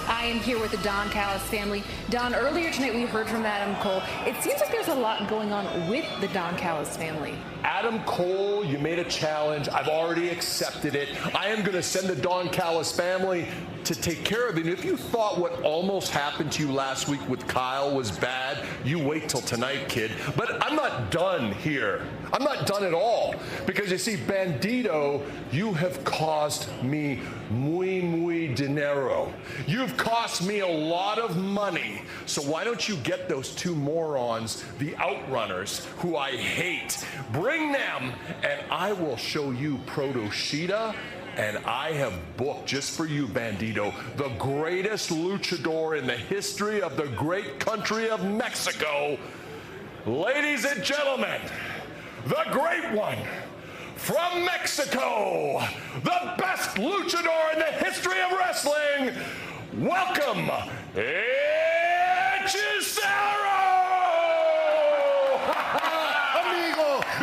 I am here with the Don Callis family. Don, earlier tonight we heard from Adam Cole. It seems like there's a lot going on with the Don Callis family. Adam Cole, you made a challenge. I've already accepted it. I am going to send the Don Callis family to take care of it. And if you thought what almost happened to you last week with Kyle was bad, you wait till tonight, kid. But I'm not done here. I'm not done at all. Because you see, Bandito, you have cost me muy dinero. You've cost me a lot of money. So why don't you get those two morons, the Outrunners, who I hate, bring them, and I will show you Proto Sheeta. And I have booked, just for you, Bandito, the greatest luchador in the history of the great country of Mexico. Ladies and gentlemen, the great one from Mexico, the best luchador in the history of wrestling. Welcome, Hechicero!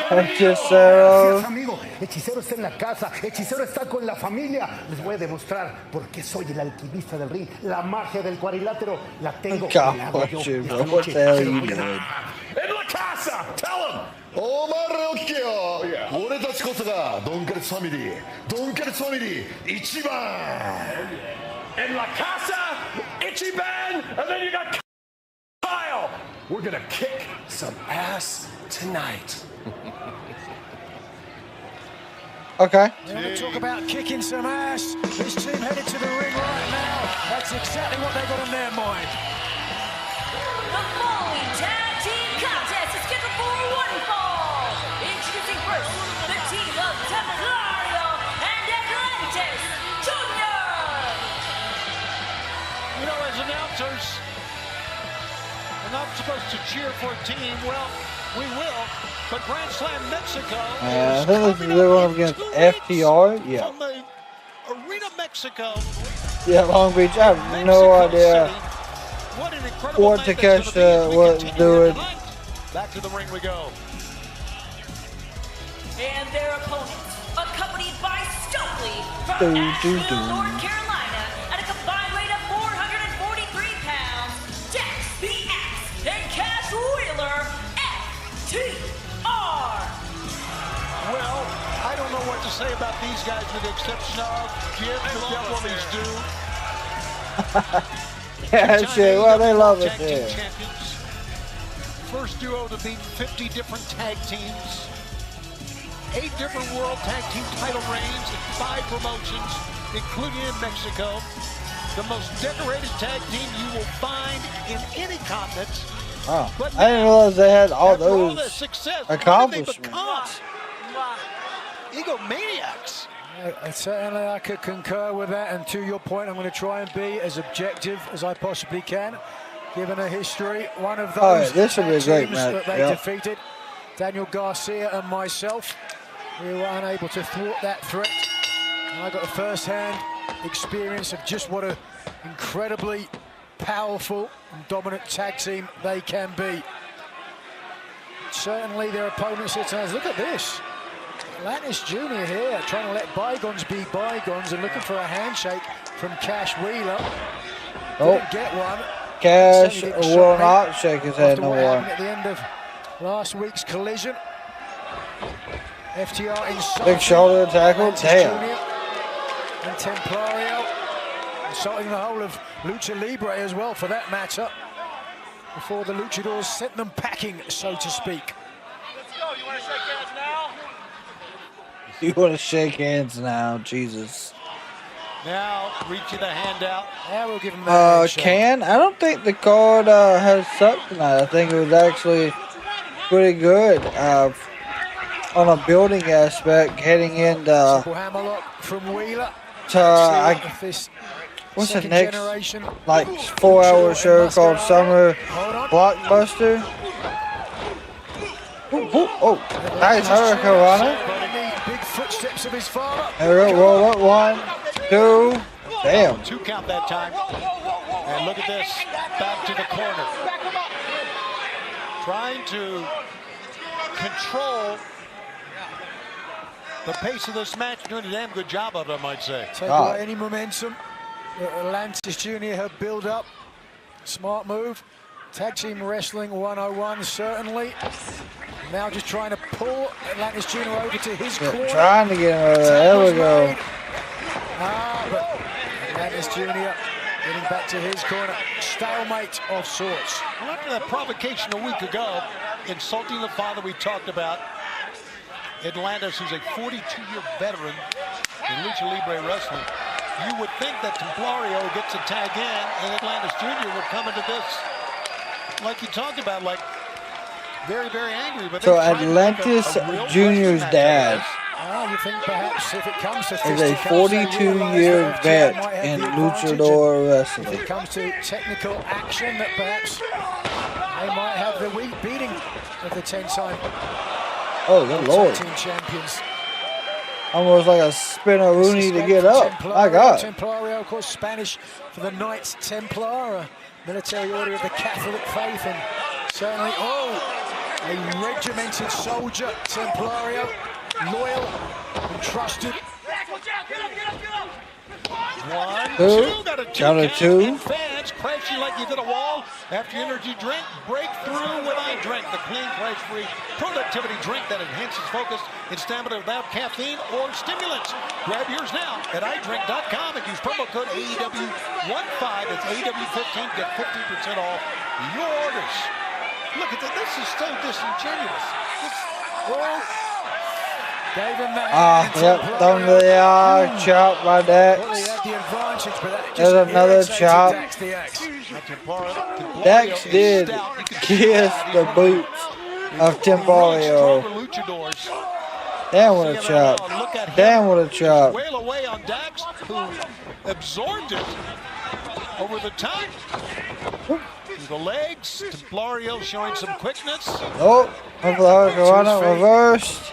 Hechicero. Amigo, Hechicero está en la casa, Hechicero está con la familia. Les voy a demostrar por qué soy el alquimista del ring. La magia del cuadrilátero la tengo. God, you, bro. What the hell are you doing? In La Casa, tell him! お前らおっけよ俺たちこそがドンカレスファミリードンカレスファミリー一番 In La Casa, Ichiban, and then you got Kyle. We're gonna kick some ass tonight. Okay. We're going to talk about kicking some ass. This team headed to the ring right now. That's exactly what they got in their mind. The following tag team contest is scheduled for one fall. Introducing first, the team of Templario and Atlantis Jr. You know, as announcers, we're not supposed to cheer for a team. Well, we will, but Grand Slam Mexico I think this is the one against FTR. Yeah. from the Arena Mexico. Yeah, Long Beach. I have no idea what Takeshita was doing. Back to the ring we go. And their opponents, accompanied by Stokely from Asheville, North Carolina, at a combined weight of 443 pounds, Dex the Axe and Cash Wheeler, FTR. Well, I don't know what to say about these guys with the exception of give the devil his due. Yeah, shit. Well, they love it there. First duo to beat 50 different tag teams. 8 different world tag team title reigns in 5 promotions, including in Mexico. The most decorated tag team you will find in any continent. Wow. I didn't realize they had all those accomplishments. Egomaniacs. Certainly I could concur with that, and to your point, I'm going to try and be as objective as I possibly can, given a history. One of those this will be a great teams match. that they defeated, Daniel Garcia and myself, we were unable to thwart that threat. And I got the first-hand experience of just what an incredibly powerful and dominant tag team they can be. Certainly their opponents at times. Look at this. Atlantis Jr. here, trying to let bygones be bygones and looking for a handshake from Cash Wheeler. Didn't get one. Cash will not shake his head no more. At the end of last week's collision, FTR insulting Big shoulder tackle, damn. And Templario insulting the whole of Lucha Libre as well, for that matter, before the Luchadors sent them packing, so to speak. Let's go. You want to shake hands now? You want to shake hands now, Jesus. Now, reaching the hand out. Yeah, we'll give him that I don't think the card has sucked tonight. I think it was actually pretty good on a building aspect, heading into hammerlock from Wheeler. What's the next like 4-hour show called Summer Blockbuster? Oh, nice Hurricane. Big footsteps of his father. There we go, roll up, 1, 2, damn. 2 count that time. And look at this, back to the corner. Trying to control the pace of this match, doing a damn good job of it, I might say. Take away any momentum that Atlantis Jr. have built up. Smart move. Tag Team Wrestling 101, certainly. Now just trying to pull Atlantis Jr. over to his corner. Trying to get him over there. There we go. But Atlantis Jr. getting back to his corner. Stalemate of sorts. Well, after that provocation a week ago, insulting the father we talked about, Atlantis, who's a 42-year veteran in Lucha Libre Wrestling, you would think that Templario gets a tag in and Atlantis Jr. would come into this, like you talked about, like very, very angry. But so Atlantis Jr.'s dad you think perhaps if it comes to is a 42-year vet in luchador wrestling. If it comes to technical action, that perhaps they might have the weak beating of the 10-time Lord. team champions. Almost like a spinneroonie to get up. My God. Templario, of course, Spanish for the Knights Templar, a military order of the Catholic faith, and certainly, a regimented soldier, Templario, loyal and trusted. One, two, got a down to two. And fans crashing like you did a wall after energy drink. Breakthrough with I Drink, the clean, crash-free productivity drink that enhances focus and stamina without caffeine or stimulants. Grab yours now at idrink.com and use promo code AEW15. That's AEW15 to get 15% off your orders. Look at that. This is so disingenuous. Gave him that yep, down to the chop by Dax. Well, he had the advantage, but that There's another chop. Dax Templario did kiss the boots of Templario. Damn, what a chop. Damn, what a chop. Wail away on Dax, who absorbed it over the top. The legs, Templario showing some quickness. Oh, Hurricanrana reversed.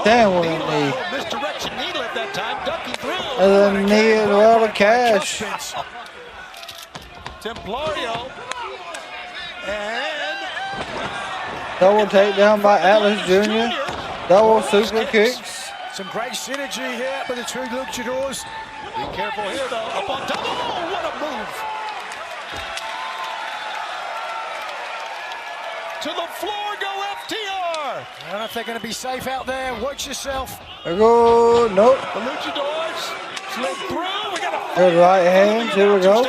Damn, what a knee. Misdirection knee left that time, ducking through. And then knee as well to cash. Templario. And double takedown by Atlas Jr. Double super kicks. Some great synergy here for the two luchadors. Be careful here, though. Up on top. Oh, what a move. To the floor go FTR. I don't know if they're going to be safe out there. Watch yourself. There go. Nope. The luchadors slid through. We got a good right hand. Here we go.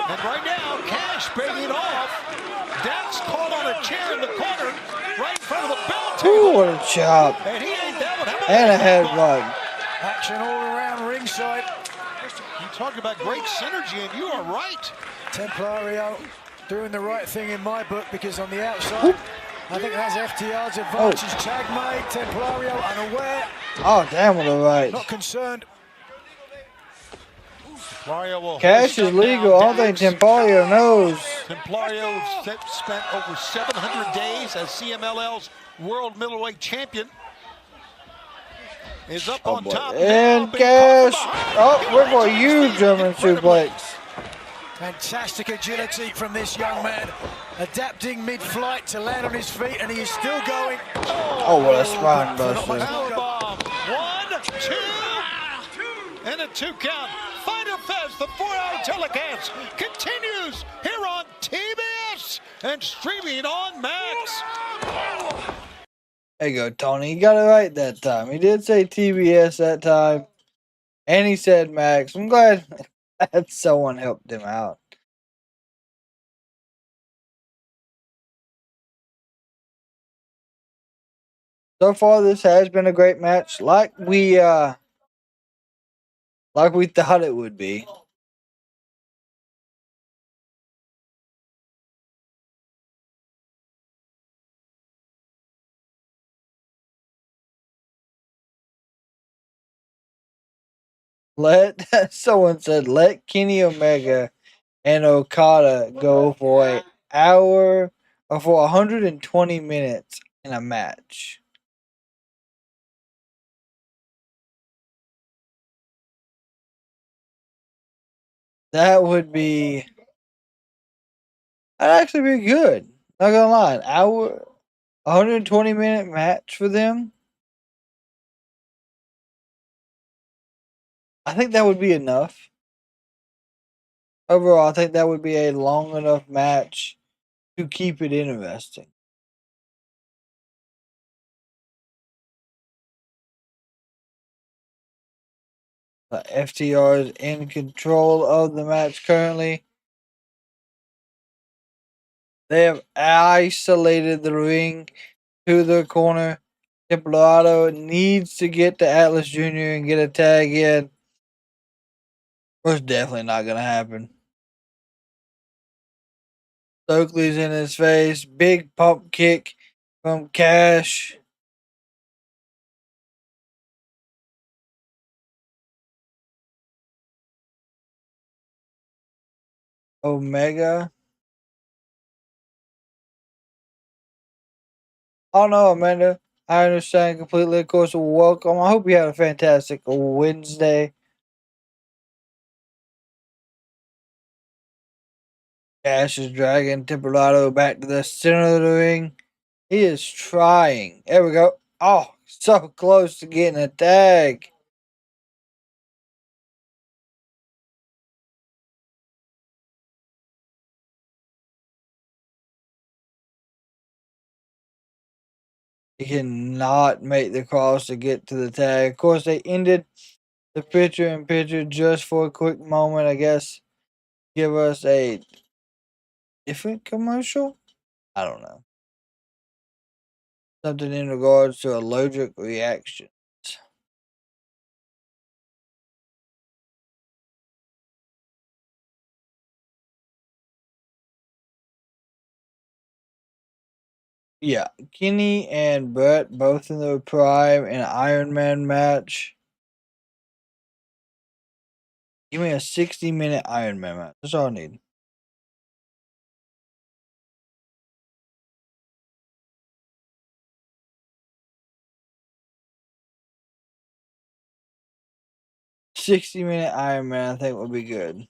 And right now, Cash breaking off. Dax caught on a chair in the corner, right in front of the bell table. Ooh, what a chop. And he ain't that one. And a headbutt. Action all around ringside. You talked about great synergy, and you are right. Templario doing the right thing in my book, because on the outside, I think that's FTR's advantage. Tag made, Templario unaware. Oh, damn, what a right. Not concerned. Cash is legal. I don't think Templario knows. Templario spent over 700 days as CMLL's World Middleweight Champion. Is up on top. And Cash. Oh, we're for a huge German suplex. Fantastic agility from this young man. Adapting mid-flight to land on his feet, and he is still going. Oh, what a spine buster. Powerbomb. 1, 2, and a 2 count. Fyter Fest, the 4-hour telecast, continues here on TBS and streaming on Max. There you go, Tony. You got it right that time. He did say TBS that time, and he said Max. I'm glad that someone helped him out. So far, this has been a great match, like we thought it would be. Someone said, let Kenny Omega and Okada go for an hour or for 120 minutes in a match. That would be That'd actually be good. Not gonna lie, an hour, 120-minute match for them. I think that would be enough. Overall, I think that would be a long enough match to keep it interesting. FTR is in control of the match currently. They have isolated the ring to the corner. Templado needs to get to Atlas Jr. and get a tag in. It's definitely not going to happen. Stokely's in his face. Big pump kick from Cash. Omega. Oh no, Amanda. I understand completely. Of course, welcome. I hope you had a fantastic Wednesday. Cash is dragging Templado back to the center of the ring. He is trying. There we go. Oh, so close to getting a tag. He cannot make the cross to get to the tag. Of course, they ended the picture-in-picture just for a quick moment, I guess. Give us a different commercial? I don't know. Something in regards to allergic reactions. Yeah, Kenny and Brett both in their prime in an Iron Man match. Give me a 60-minute Iron Man match. That's all I need. $60-minute Iron Man, I think, would be good.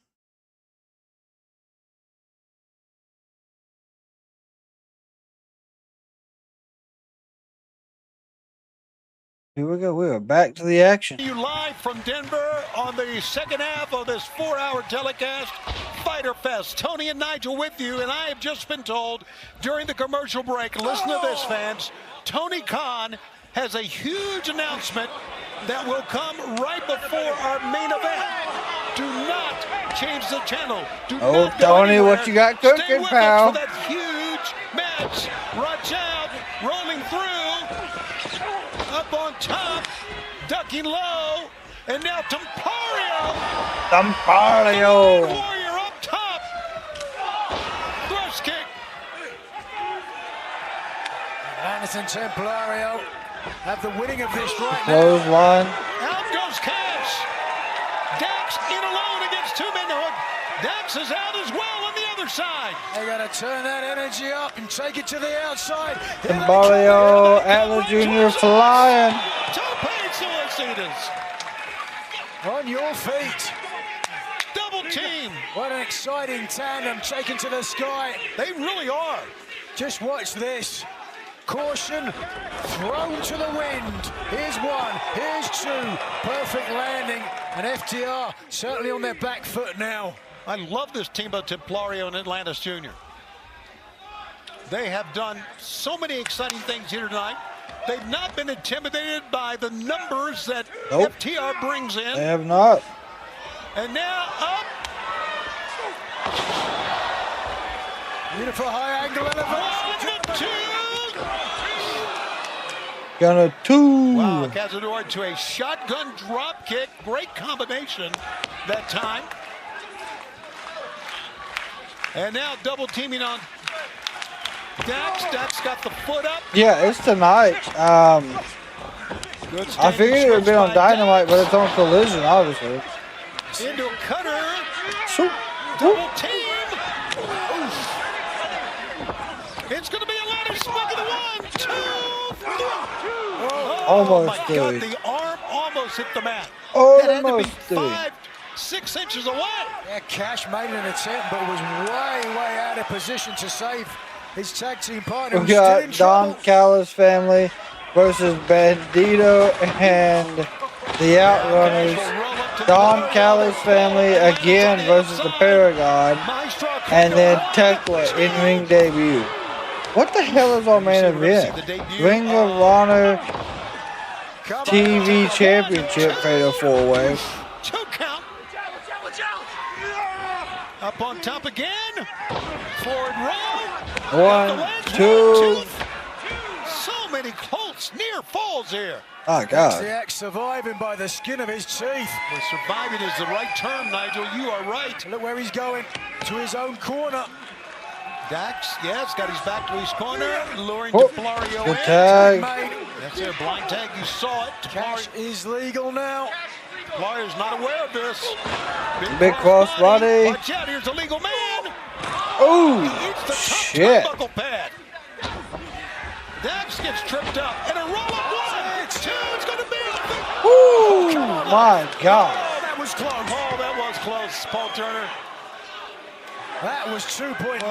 Here we go. We are back to the action. You live from Denver on the second half of this 4-hour telecast, Fyter Fest. Tony and Nigel with you, and I have just been told during the commercial break, listen to this, fans, Tony Khan has a huge announcement that will come right before our main event. Do not change the channel. Do not Tony, anywhere. what you got cooking, Stay with pal? us for that huge match. Watch out, rolling through. Up on top, ducking low, and now Templario. Warrior up top. Thrust kick. Anderson Templario have the winning of this right now. Clothesline. Out goes Cash. Dax in alone against two men. Dax is out as well on the other side. They got to turn that energy up and take it to the outside. Templario, Atlas Jr. flying. On your feet. Double team. What an exciting tandem taken to the sky. They really are. Just watch this. Caution thrown to the wind. Here's one, here's two. Perfect landing. And FTR certainly on their back foot now. I love this team of Templario and Atlantis Jr. They have done so many exciting things here tonight. They've not been intimidated by the numbers that FTR brings in. They have not. And now up. Beautiful high angle elevation. Gonna two. Wow, Castagnoli to a shotgun drop kick. Great combination that time. And now double teaming on Dax. Dax got the foot up. Yeah, it's tonight. I figured it would have been on Dynamite, but it's on Collision, obviously. Into a cutter. So, double team. It's going to be Atlantis. Look at the 1, 2, 3. Almost my God, the arm almost hit the mat. Almost that had to be 5-6 inches away. Yeah, Cash made an attempt, but was way out better position to save his tag team partner. We got Don Callis family versus Bandito and the Outrunners. Don Callis family again versus the Paragon. And then Tekla in ring debut. What the hell is our main event? Ring of Honor TV Championship Fatal 4-Way. Up on top again. Forward roll. 1, 2. So many close near falls here. Oh, God. The ex surviving by the skin of his teeth. Well, surviving is the right term, Nigel. You are right. Look where he's going. To his own corner. Dax, yes, got his back to his corner. Luring DeFlorio good in. tag. That's a blind tag. You saw it. Cash is legal now. DeFlorio's not aware of this. Big cross body. Watch out, here's a legal man. Oh, shit. Turnbuckle pad. Dax gets tripped up. And a roll-up. 1, 2, it's going to be. Ooh, my God. Oh, that was close. Oh, that was close, Paul Turner. That was 2.99.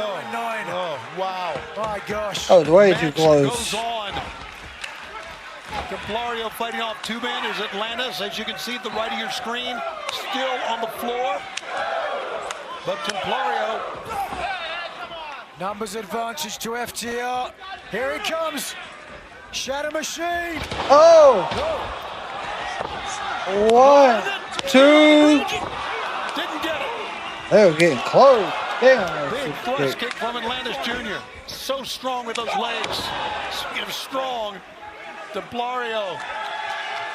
Oh, wow. My gosh. That was way too close. Goes on. DeFlorio fighting off 2-man is Atlantis. As you can see at the right of your screen, still on the floor. But DeFlorio. Numbers advantage to FTR. Here he comes. Shadow Machine. Oh. 1, 2. Didn't get it. They were getting close. Damn. Big thrust kick from Atlantis Jr. So strong with those legs. Strong. DeFlorio.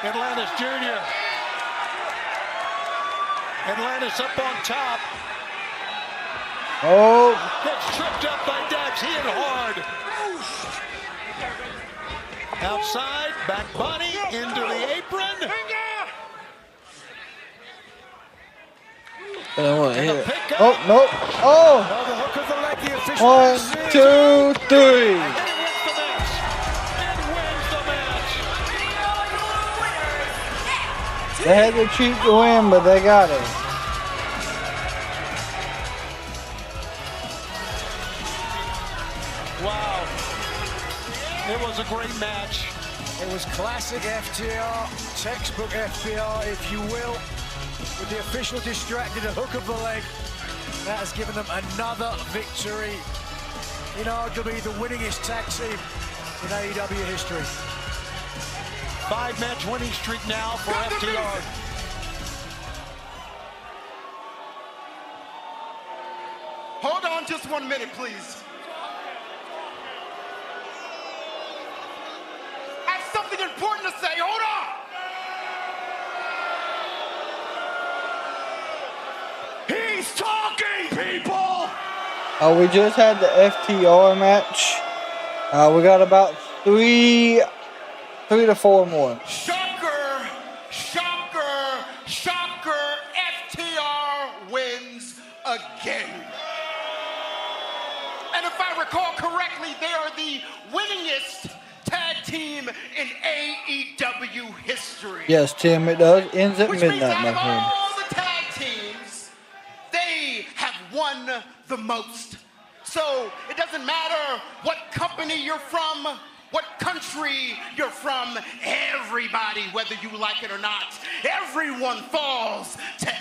Atlantis Jr. Atlantis up on top. Oh. Gets tripped up by Dax. He hit hard. Outside, back body into the apron. Oh, no. Oh. 1, 2, 3. They had to cheat to win, but they got it. Wow. It was a great match. It was classic FTR, textbook FTR, if you will. With the official distracted, a hook of the leg. That has given them another victory in arguably the winningest tag team in AEW history. 5-match winning streak now for FTR. Hold on just 1 minute, please. I have something important to say. Hold on. He's talking, people. We just had the FTR match. We got about 3 to 4 more. Shocker, shocker, shocker. FTR wins again. And if I recall correctly, they are the winningest tag team in AEW history. Yes, Tim, it does. Ends at Which midnight, means out my of friend. all the tag teams, they have won the most. So it doesn't matter what company you're from, what country you're from, everybody, whether you like it or not, everyone falls to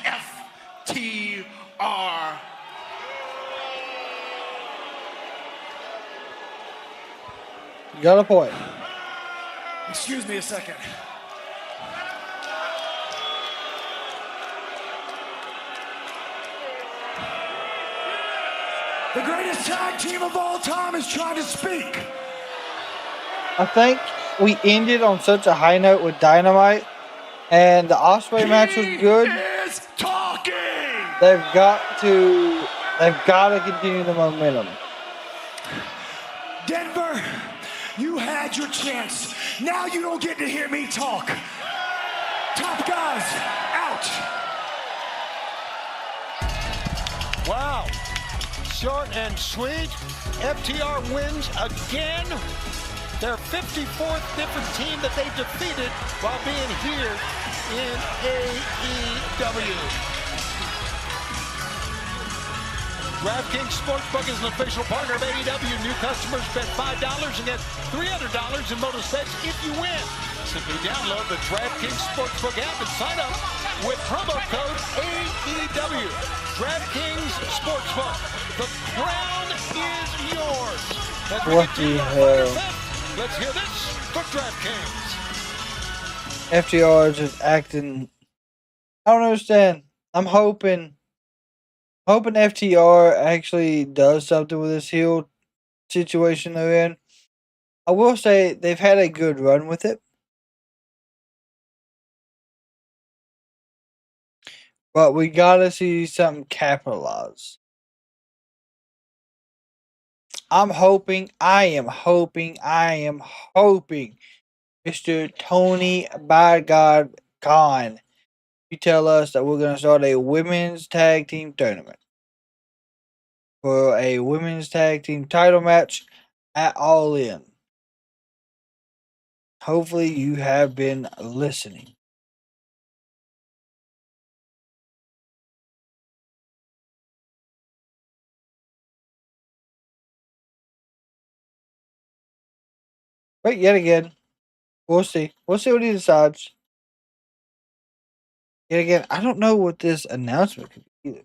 FTR. You got a point. Excuse me a second. The greatest tag team of all time is trying to speak. I think we ended on such a high note with Dynamite, and the Ospreay match was good. Is talking. They've got to continue the momentum. Denver, you had your chance. Now you don't get to hear me talk. Top guys, out. Wow. Short and sweet. FTR wins again. Their 54th different team that they defeated while being here in AEW. DraftKings Sportsbook is an official partner of AEW. New customers bet $5 and get $300 in bonus bets if you win. Simply download the DraftKings Sportsbook app and sign up with promo code AEW. DraftKings Sportsbook. The crown is yours. What the hell? Let's hear this for DraftKings. FTR is just acting. I don't understand. I'm hoping FTR actually does something with this heel situation they're in. I will say they've had a good run with it. But we gotta see something capitalized. I am hoping, Mr. Toni, by God, Khan, you tell us that we're going to start a women's tag team tournament for a women's tag team title match at All In. Hopefully you have been listening. But yet again, we'll see. We'll see what he decides. Yet again, I don't know what this announcement could be either.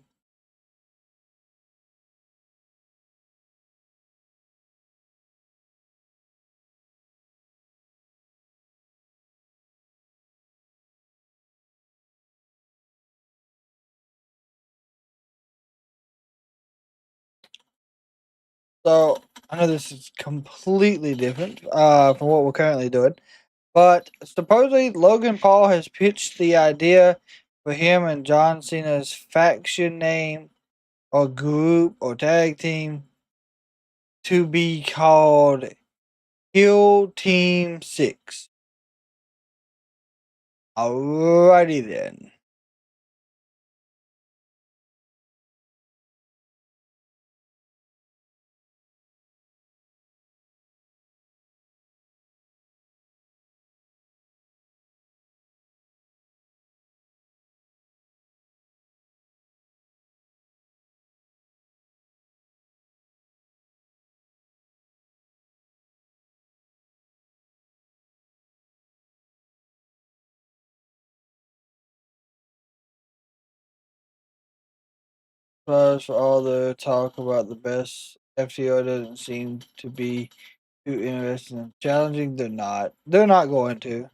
So I know this is completely different from what we're currently doing, but supposedly Logan Paul has pitched the idea for him and John Cena's faction name or group or tag team to be called Heel Team 6. Alrighty then. Plus, for all the talk about the best, FTR doesn't seem to be too interested in challenging. They're not. They're not going to.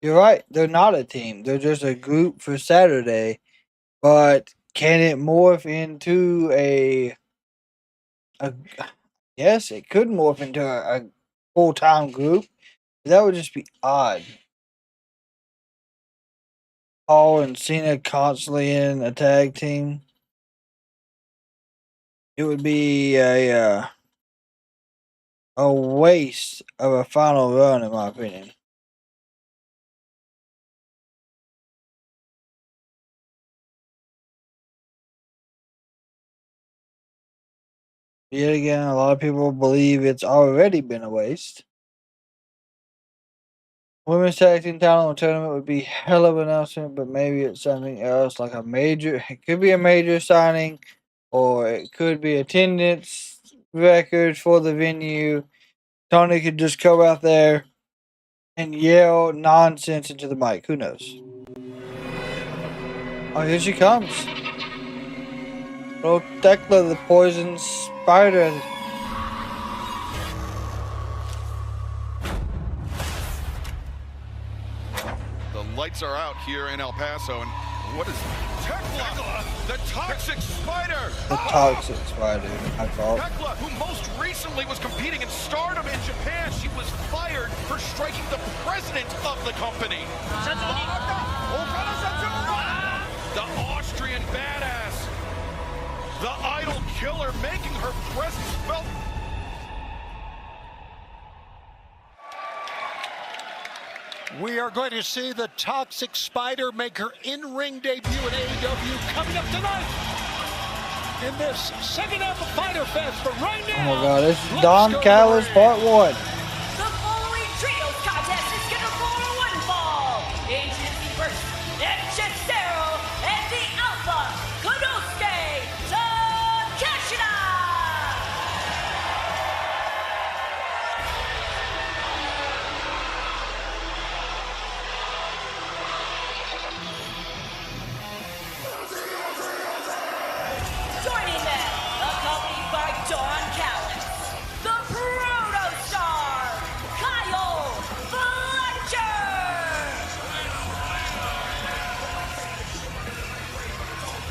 You're right. They're not a team. They're just a group for Saturday. But can it morph into a yes, it could morph into a full-time group. That would just be odd. Paul and Cena constantly in a tag team. It would be a waste of a final run, in my opinion. Yet again, a lot of people believe it's already been a waste. Women's tag team title tournament would be hell of an announcement, but maybe it's something else, like a major. It could be a major signing, or it could be attendance records for the venue. Toni could just come out there and yell nonsense into the mic. Who knows? Oh, here she comes. Little Tekla, the poison spider. The lights are out here in El Paso, and what is Tekla, the toxic spider? The toxic spider, I thought. Tekla, who most recently was competing in Stardom in Japan, she was fired for striking the president of the company. The Austrian badass, the idol killer, making her presence felt. We are going to see the Toxic Spider make her in-ring debut in AEW coming up tonight in this second half of Fyter Fest. But right now, oh my God, this is Don Callis Part 1. The following trios contest is scheduled for one fall. Introducing first, El Chicero and the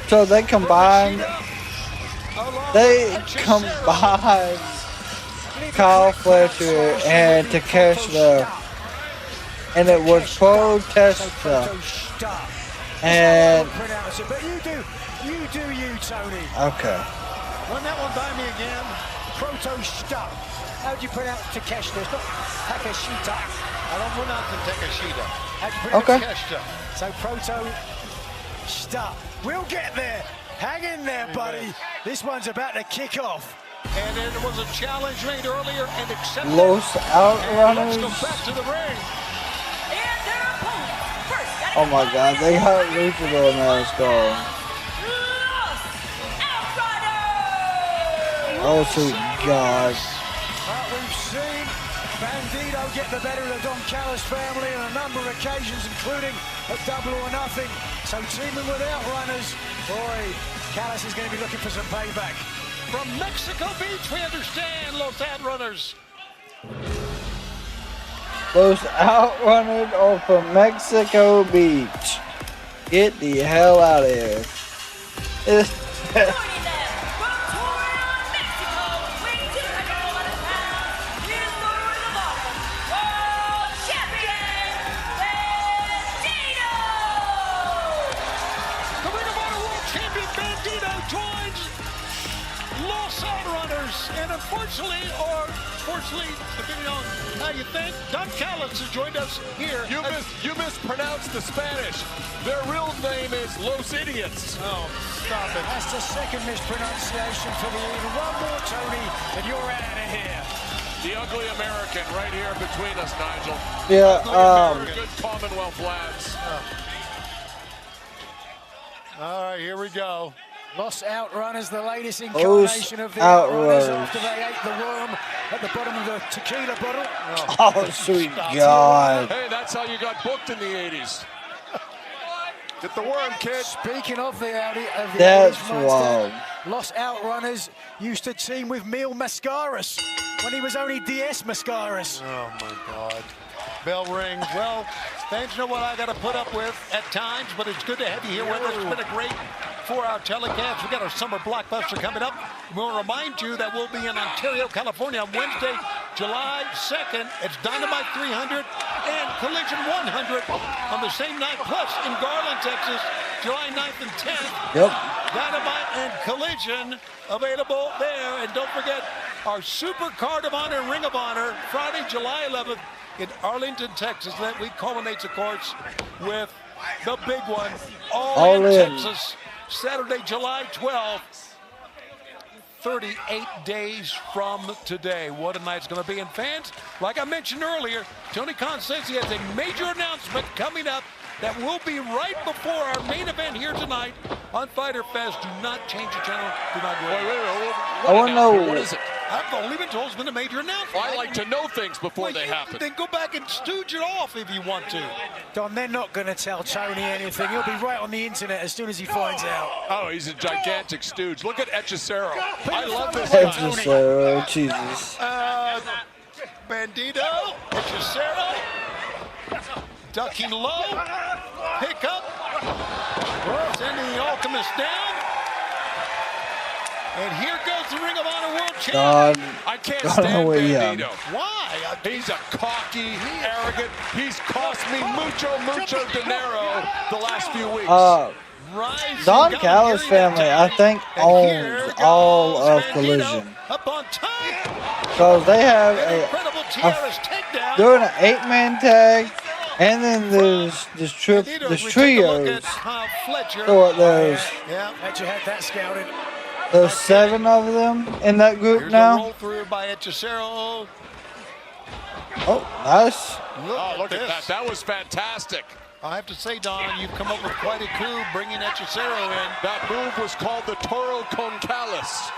So they combined Kyle Fletcher and Takeshita, and it was Protesta. And but you do you, Tony. okay. Run that one by me again. Protesta. How do you pronounce Takeshita? It's not Takeshita. I don't pronounce it Takeshita. How do you pronounce Okay. Takeshita? So Protesta. We'll get there. Hang in there, buddy. This one's about to kick off. And there was a challenge made earlier and accepted. Los Outrunners. Let's go back to the ring. Oh my God, they got Luchador mask on. Oh sweet God. We've seen Bandito get the better of the Don Callis family on a number of occasions, including at Double or Nothing. So teaming with Outrunners, boy, Callis is going to be looking for some payback. From Mexico Beach, we understand, Los Outrunners. Los Outrunners are from Mexico Beach. Get the hell out of here. And unfortunately, or fortunately, depending on how you think, Don Callis has joined us here. You mispronounced the Spanish. Their real name is Los Idiots. Oh, stop it. That's the second mispronunciation for the evening. One more, Tony, and you're out of here. The ugly American right here between us, Nigel. Yeah, Good Commonwealth lads. All right, here we go. Los Outrunners, the latest incarnation of the Outrunners after they ate the worm at the bottom of the tequila bottle. Oh, sweet God. Hey, that's how you got booked in the 80s. Get the worm, kid. Speaking of the That's 80s wild. monster, Los Outrunners used to team with Mil Mascaras when he was only DS Mascaras. Oh, my God. Bell rings. Well, fans know what I got to put up with at times, but it's good to have you here with us. It's been a great 4-hour telecast. We got our summer blockbuster coming up. We'll remind you that we'll be in Ontario, California on Wednesday, July 2nd. It's Dynamite 300 and Collision 100 on the same night. Plus in Garland, Texas, July 9th and 10th. Yep. Dynamite and Collision available there. And don't forget our Super Card of Honor and Ring of Honor, Friday, July 11th in Arlington, Texas. That week culminates, of course, with the big one, All in Texas. Saturday, July 12th, 38 days from today. What a night it's going to be. And fans, like I mentioned earlier, Tony Khan says he has a major announcement coming up that will be right before our main event here tonight on Fyter Fest. Do not change the channel. Do not go away. I want to know. What is it? I've only been told it's been a major announcement. I like to know things before they happen. Then go back and stooge it off if you want to. Don, they're not going to tell Tony anything. He'll be right on the internet as soon as he finds out. Oh, he's a gigantic stooge. Look at Hechicero. I love this guy. Hechicero, Jesus. Bandito, Hechicero, ducking low, pick up, sending the Alchemist down. And here goes the Ring of Honor World Champion. I can't stand Bandito. Why? He's a cocky, arrogant. He's cost me mucho dinero the last few weeks. Don Callis family, I think, owns all of Collision. Up on top. Because they have doing an 8-man tag, and then there's trios. So there's Fletcher had that scouted. There's 7 of them in that group Here's now. A roll through by Hechicero. Oh, nice. Look at that. That was fantastic. I have to say, Don, you've come up with quite a coup bringing Hechicero in. That move was called the Toro con Callis.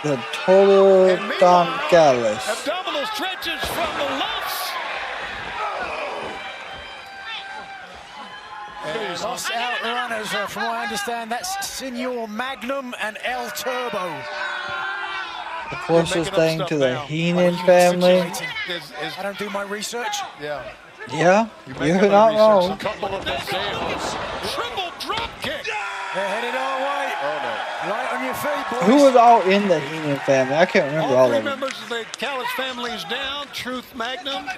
The Toro con Callis. Abdominal stretches from the lefts. Los Outrunners, from what I understand, that's Senor Magnum and El Turbo. The closest thing to the Heenan family. I don't do my research. Yeah. Yeah, you're not wrong. A couple of examples. Triple drop They're headed our way. Oh, no. Light on your feet, boys. Who was all in the Heenan family? I can't remember all Three of them. members of the Callis family is down. Truth Magnum.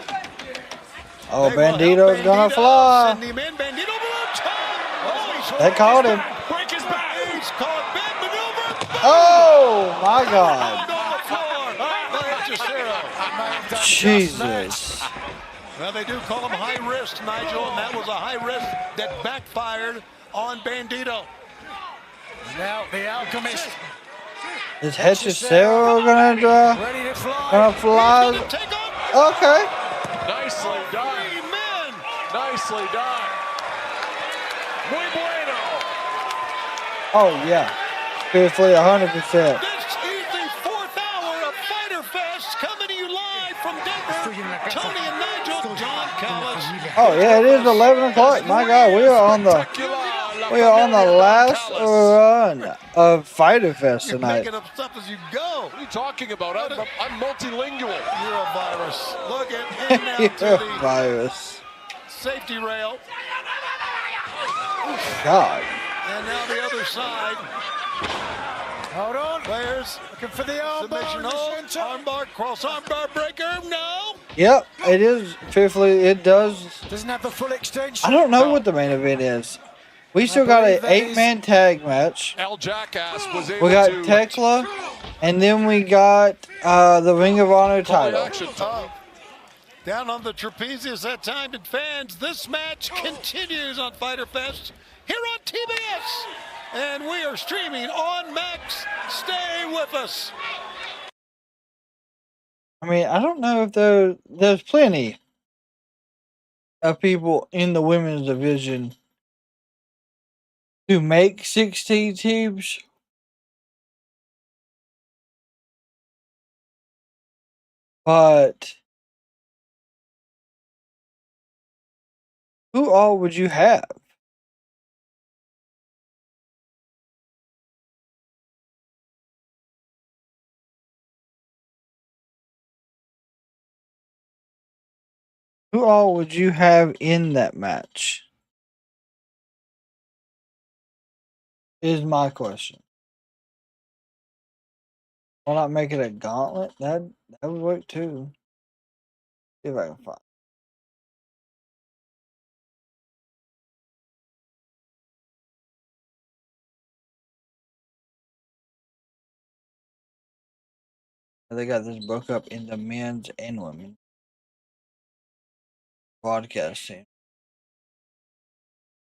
Oh, Bandito's gonna fly. Send him in. Bandito below top. Oh, They caught him. break his back. He's caught big maneuver. Oh my God. Jesus. Well, they do call him high risk, Nigel, and that was a high risk that backfired on Bandito. Now the Alchemist. Is Hechicero gonna fly? Okay. Nicely done. Nicely done. Muy bueno. Oh yeah. Seriously, 100%. This is the 4th hour of Fyter Fest coming to you live from Denver. Toni and Nigel, Jon Callis. Oh yeah, it is 11 o'clock. My God, we are on the last run of Fyter Fest You're tonight. making up stuff as you go. What are you talking about? I'm multilingual. You're a virus. Look at him now You're to a the virus. safety rail. God. And now the other side. Hold on. Players looking for the arm submission hold. Armbar, cross armbar breaker. No. Yep, it is. Truthfully, it does. Doesn't have the full extension. I don't know what the main event is. We still got an 8-man tag match. El Jackass was able We got to Tekla, and then we got the Ring of Honor title. Down on the trapezius that time, and fans, this match continues on Fyter Fest here on TBS. And we are streaming on Max. Stay with us. I mean, I don't know if there's plenty of people in the women's division to make 16 teams. But who all would you have? Who all would you have in that match? Is my question. Why not make it a gauntlet? That would work too. See if I can find. They got this broke up into men's and women broadcasting.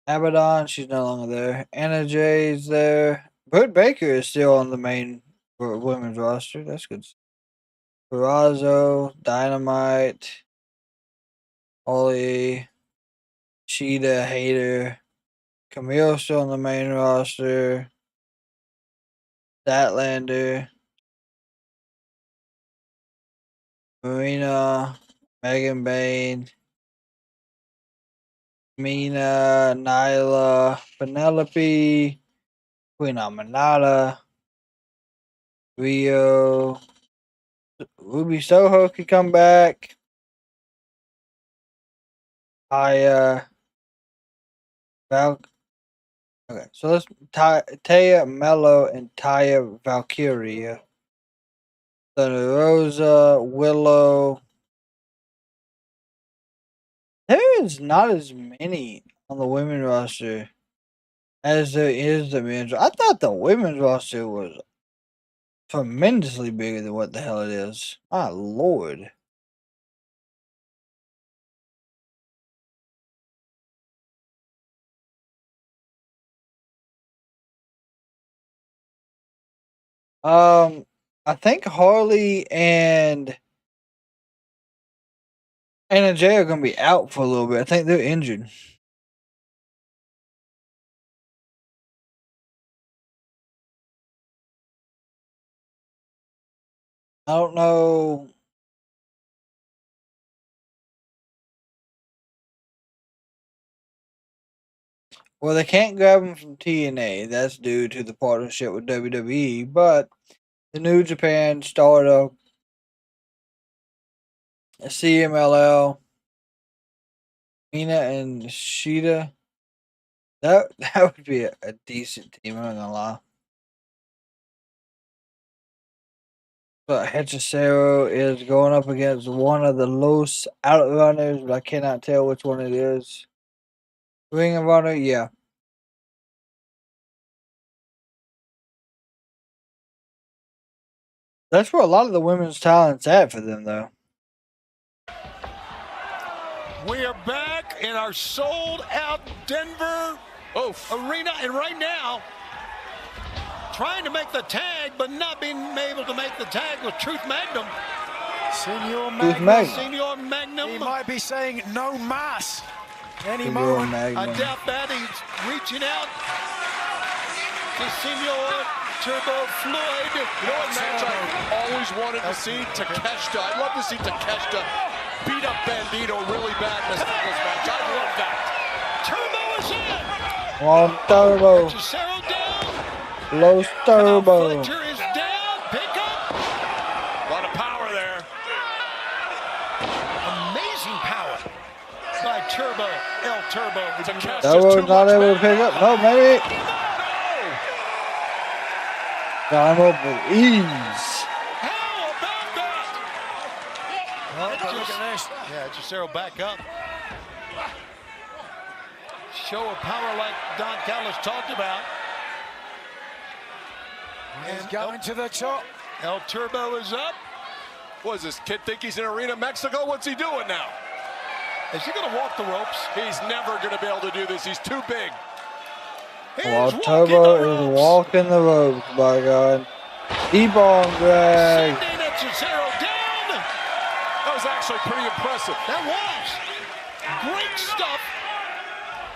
Abaddon, she's no longer there. Anna Jay's there. Britt Baker is still on the main women's roster. That's good. Purrazzo, Dynamite, Holly, Sheeta, Hater, Camille still on the main roster. Statlander, Marina, Megan Bain, Mina, Nyla, Penelope, Queen Aminata, Rio, Ruby Soho could come back. Taya, okay, so let's Taya Mello and Taya Valkyria. Thunder Rosa, Willow. There is not as many on the women's roster as there is the men's. I thought the women's roster was tremendously bigger than what the hell it is. My lord. I think Harley and Anna Jay are gonna be out for a little bit. I think they're injured. I don't know. Well, they can't grab them from TNA. That's due to the partnership with WWE. But the New Japan startup, CMLL, Mina and Sheeta. That would be a decent team, I'm not gonna lie. But Hechicero is going up against one of the Los Outrunners, but I cannot tell which one it is. Ring of Honor, yeah. That's where a lot of the women's talent's at for them, though. We are back in our sold-out Denver arena, and right now, trying to make the tag, but not being able to make the tag with Truth Magnum. Senor Magnum. He might be saying no mas any moment. I doubt that. He's reaching out to Senor Turbo Floyd. You know what match I always wanted to see? Takeshita. I'd love to see Takeshita beat up Bandito really bad in a singles match. I'd love that. Turbo is in. One Turbo. Cicero down. Los Turbo. Fletcher is down. Pick up. A lot of power there. Amazing power by Turbo. El Turbo. Turbo's not able to pick up. No, maybe. Got him up with ease. Look at this. Yeah, Cicero back up. Show of power like Don Callis talked about. He's going to the top. El Turbo is up. What does this kid think he's in Arena Mexico? What's he doing now? Is he going to walk the ropes? He's never going to be able to do this. He's too big. Well, Turbo is walking the ropes, by God. Deep on drag. Cicero down. That was actually pretty impressive. That was great stuff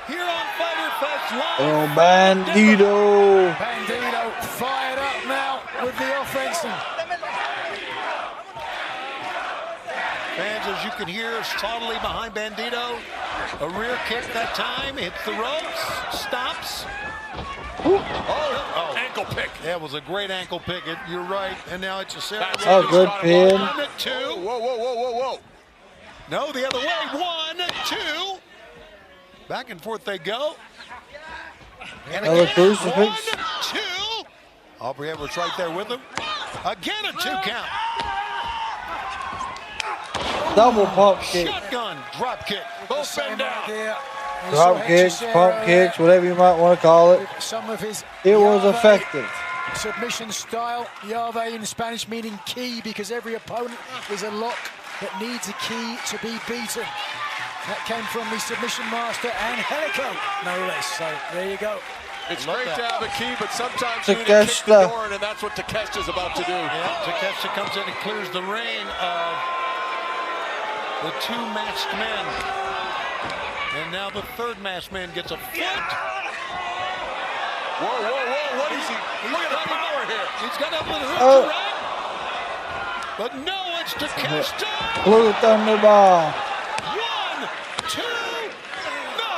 here on Fyter Fest Live. Oh, Bandito. Bandito fired up now with the offensive. Fans, as you can hear, solidly behind Bandito. A rear kick that time, hits the ropes, stops. Oh, ankle pick. That was a great ankle pick. You're right. And now it's a series. Oh, good pin. 2. Whoa. No, the other way. 1, 2. Back and forth they go. And Another again, crucifix. 1, 2. Aubrey Edwards right there with him. Again a 2 count. Double pump kick. Shotgun drop kick. Both bend down. Drop kicks, pump kicks, whatever you might want to call it. Some of his It was effective. Submission style, llave in Spanish meaning key, because every opponent is a lock that needs a key to be beaten. That came from the submission master Angelico, no less. So there you go. It's great to have a key, but sometimes you need to kick the door in, and that's what Takeshita's about to do. Yeah, Takeshita comes in and clears the reign of the 2 masked men. And now the 3rd masked man gets a foot. Whoa, what is he? Look at the power here. He's got up with a hook rack. But no, it's Takeshita. Blue Thunderball. 1, 2, no.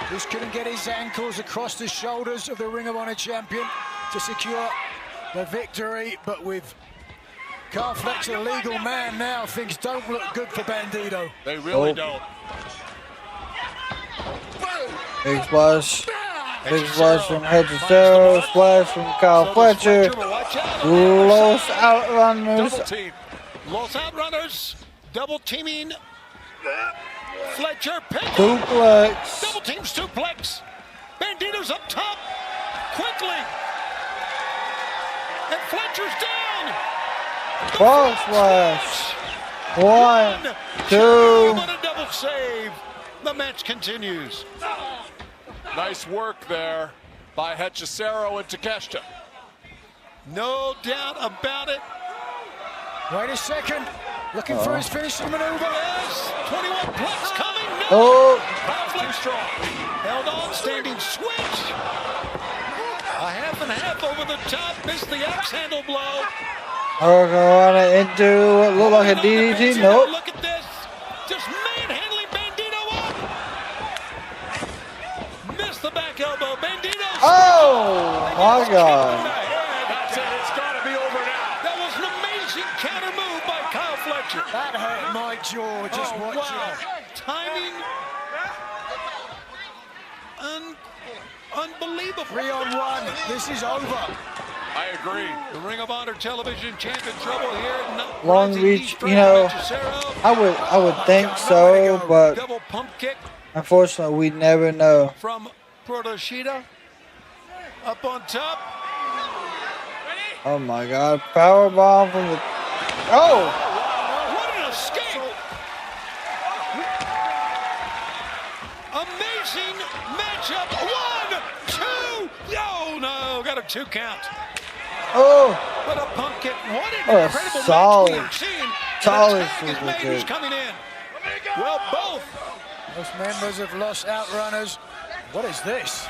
Just couldn't get his ankles across the shoulders of the Ring of Honor champion to secure the victory, but with Carl Fletcher, legal man now, things don't look good for Bandito. They really don't. Big splash. Big splash from Hechicero. Splash from Kyle Fletcher. Los Outrunners. Double team. Los Outrunners. Double teaming. Fletcher pick. Suplex. Double team suplex. Bandito's up top. Quickly. And Fletcher's down. Frog splash. 1, 2. But a double save. The match continues. Nice work there by Hechicero and Takeshita. No doubt about it. Wait a second. Looking for his finishing maneuver. Yes. 21 plus coming. No. Oh. Powerful too strong. Held on. Standing switch. A half and half over the top. Missed the axe handle blow. Hurricane into what looked like a DDT. Nope. Look at this. Just manhandling Bandito up. Missed the back elbow. Bandito. Oh, my God. That's it. It's got to be over now. That was an amazing counter move by Kyle Fletcher. That hurt my jaw just watching. Wow. Timing. unbelievable. 3-on-1. This is over. I agree. The Ring of Honor television champ in trouble here. Long reach, you know, I would think so, but double pump kick unfortunately we never know. from Protoshita. Up on top. Oh my God! Power bomb from the. Oh! What an escape! Amazing matchup. 1, 2. Oh no! Got a 2 count. Oh! What a pump kick! What an Oh, incredible solid. match we are seeing. Solid An attack is super made. Who's kick. coming in? Well, both. Most members have lost outrunners. What is this?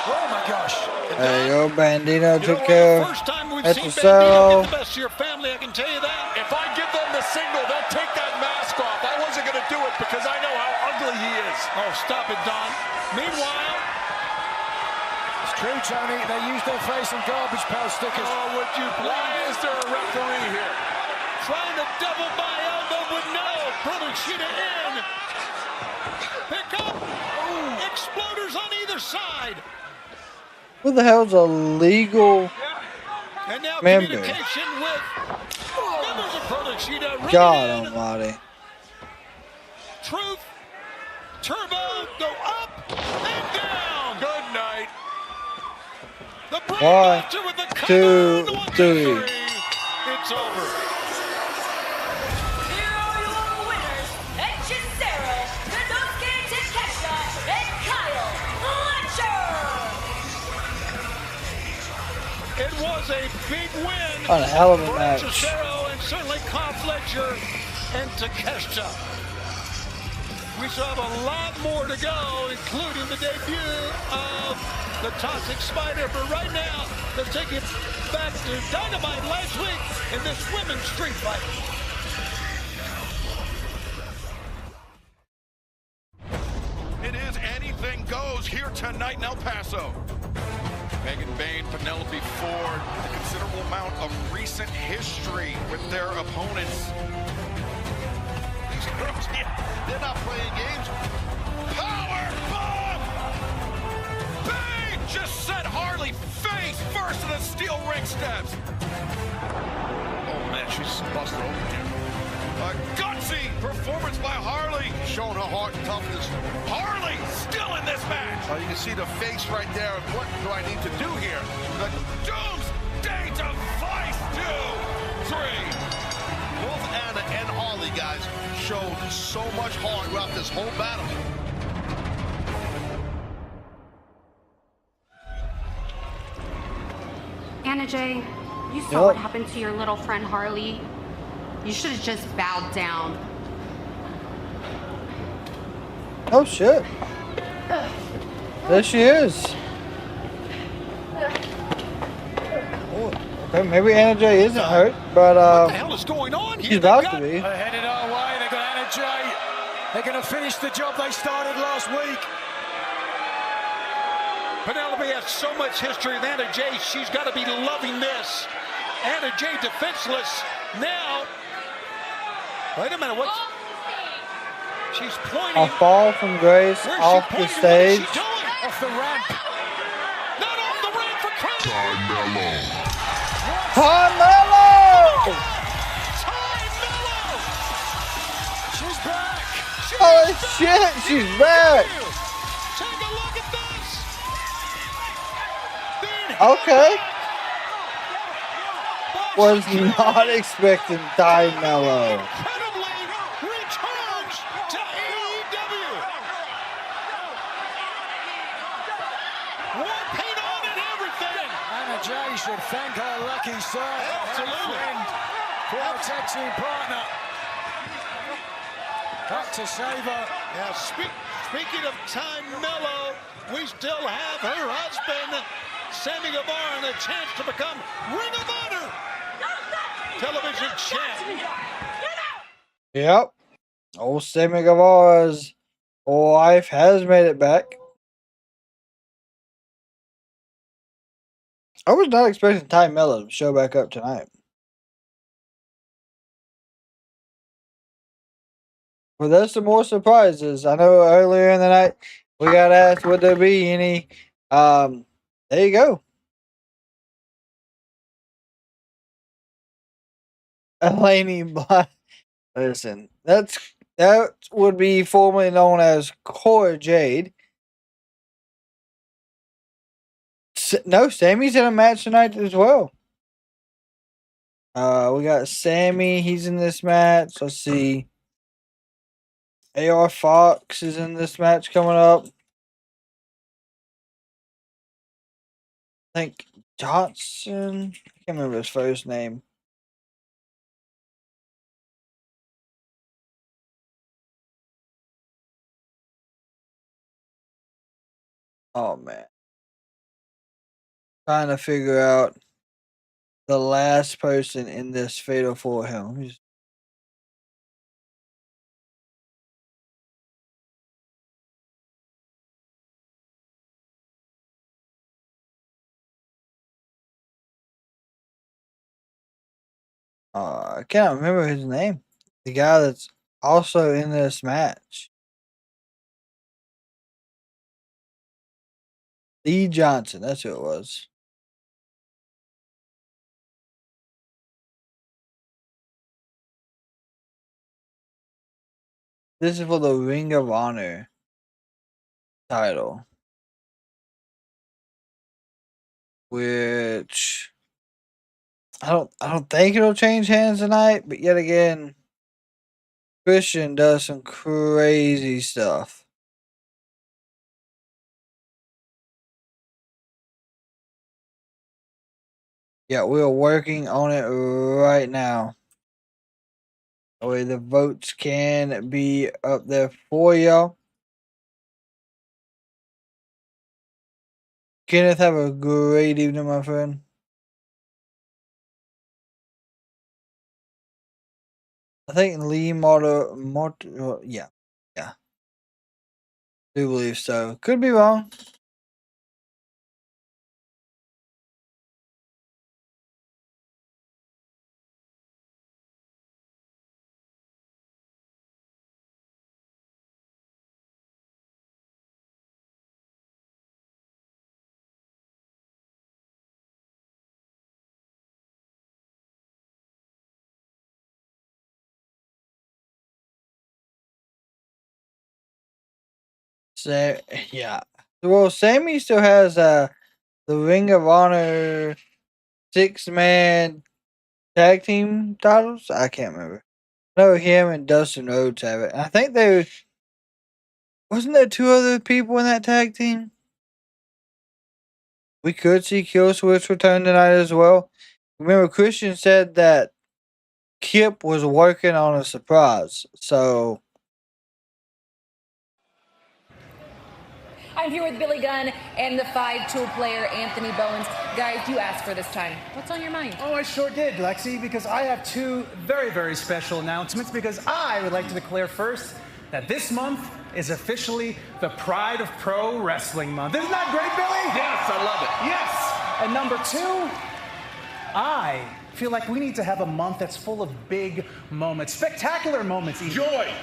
Oh my gosh. There you go, Bandito took The care first time we've of seen Bandito Episode. get the best of your family, I can tell you that. If I give them the signal, they'll take that mask off. I wasn't going to do it because I know how ugly he is. Oh, stop it, Don. Meanwhile, It's true, Tony. They use their face on garbage pail stickers. oh, would you Why please? is there a referee here? Trying to double by elbow, but no. Protoshita in. Pick up. Exploders on either side. What the hell's a legal And now member? communication with members of Protoshita. God Almighty! Truth. Turbo. Go up and down. Good night. The 1, Brainbuster with the 2, cover. 1, 2, 3. 3. It's over. Here are your winners, Hechicero, Nodosuke Takeshita, and Kyle Fletcher. It was a big win What a hell of a for match. Hechicero and certainly Kyle Fletcher and Takeshita. We still have a lot more to go, including the debut of the Toxic Spider. But right now, let's take it back to Dynamite last week in this women's street fight. It is anything goes here tonight in El Paso. Megan Bayne, Penelope Ford, a considerable amount of recent history with their opponents. These girls, they're not playing games. Power bomb! Bayne just sent Harley face first to the steel ring steps. Oh man, she's busted open here. A gutsy performance by Harley. Showing her heart and toughness. Harley still in this match. You can see the face right there. What do I need to do here? The Doomsday Device 2, 3. Both Anna and Harley, guys, showed so much heart throughout this whole battle. Anna Jay, you saw what happened to your little friend Harley. You should have just bowed down. Oh shit! There she is. Oh, okay, maybe Anna Jay isn't hurt, but What the hell is going on here? she's about to be. They're headed our way. They've got Anna Jay. They're going to finish the job they started last week. Penelope has so much history with Anna Jay. She's got to be loving this. Anna Jay defenseless now. Wait a minute. What's... She's pointing. A fall from grace Where's off she the pointing? What is she stage. doing? Off the ramp. Not off the ramp for Kraken. Carmelo! She's back. Holy shit, she's back! Take a look at this. Okay. Was not expecting Ty Mello. Incredibly returns to AEW. War paint on and everything. Anna Jay should thank her lucky stars. Absolutely. Former tag team partner. Back to save her. Now, speaking of Ty Mello, we still have her husband, Sammy Guevara, and a chance to become Ring of Honor television champ. Yep. Old Sammy Guevara's wife has made it back. I was not expecting Ty Mello to show back up tonight. But there's some more surprises. I know earlier in the night We got asked, would there be any? There you go. Elaney Black. Listen, that would be formerly known as Cora Jade. No, Sammy's in a match tonight as well. We got Sammy. He's in this match. Let's see. AR Fox is in this match coming up. I think Johnson. I can't remember his first name. Oh man. Trying to figure out the last person in this fatal four him. I can't remember his name. The guy that's also in this match. Lee Johnson, that's who it was. This is for the Ring of Honor title. Which I don't think it'll change hands tonight, but yet again, Christian does some crazy stuff. Yeah, we are working on it right now. That way the votes can be up there for y'all. Kenneth, have a great evening, my friend. I think Lee yeah. Do believe so. Could be wrong. So yeah. Well, Sammy still has the Ring of Honor 6-man tag team titles. I can't remember. I know him and Dustin Rhodes have it. I think wasn't there 2 other people in that tag team? We could see Killswitch return tonight as well. Remember, Christian said that Kip was working on a surprise. So I'm here with Billy Gunn and the 5-tool player, Anthony Bowens. Guys, you asked for this time. What's on your mind? Oh, I sure did, Lexi, because I have 2 very, very special announcements, because I would like to declare first that this month is officially the Pride of Pro Wrestling Month. Isn't that great, Billy? Yes, I love it. Yes. And number 2, I feel like we need to have a month that's full of big moments, spectacular moments even. Joy.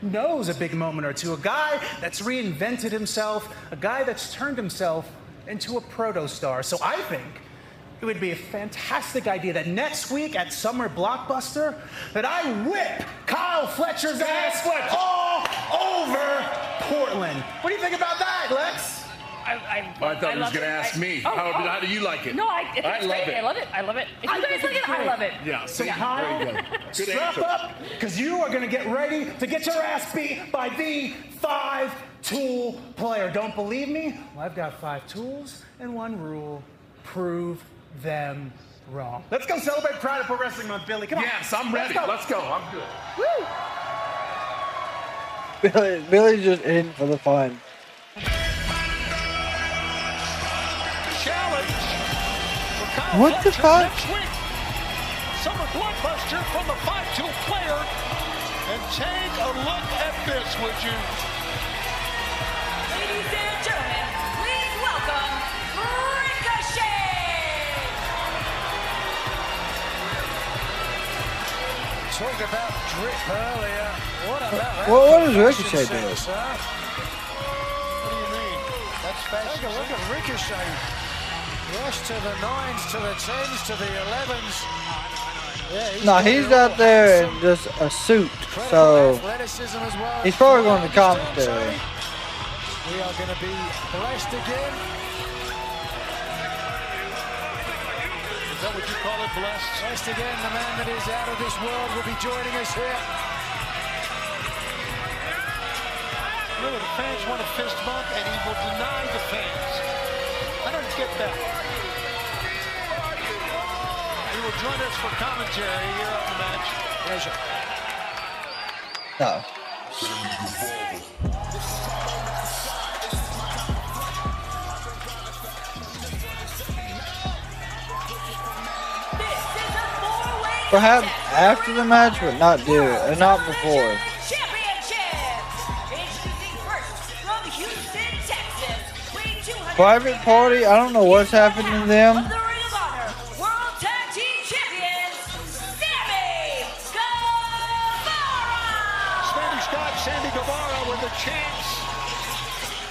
Knows a big moment or two, a guy that's reinvented himself, a guy that's turned himself into a proto-star. So I think it would be a fantastic idea that next week at Summer Blockbuster, that I whip Kyle Fletcher's ass all over Portland. What do you think about that, Lex? I thought he was going to ask me. How do you like it? No, I love it. I love it. I love it. If you guys like it, I love it. Yeah, So there Kyle, you go. Good strap answer. up, because you are going to get ready to get your ass beat by the 5-tool player. Don't believe me? Well, I've got 5 tools and 1 rule. Prove them wrong. Let's go celebrate Pride of Pro Wrestling Month, Billy. Come on. Yes, I'm ready. Let's go. I'm good. Billy's just in for the fun. What the fuck? Summer Blockbuster from the 5-tool player. And take a look at this, would you? Ladies and gentlemen, please welcome Ricochet! Talk about drip earlier. What about that? What does Ricochet do? But fashion. Take a look at Ricochet. Rush to the 9s, to the 10s, to the 11s. Yeah, No, he's out there in just a suit, so he's probably going to commentary. We are going to be blessed again. Is that what you call it, blessed? Blessed again. The man that is out of this world will be joining us here. Really, the fans want a fist bump, and he will deny the fans. I don't get that. He will join us for commentary here on the match. Pleasure. No. Perhaps after the match, but not do it, and not before. Private Party, I don't know what's happening to them. Sandy Guevara with a chance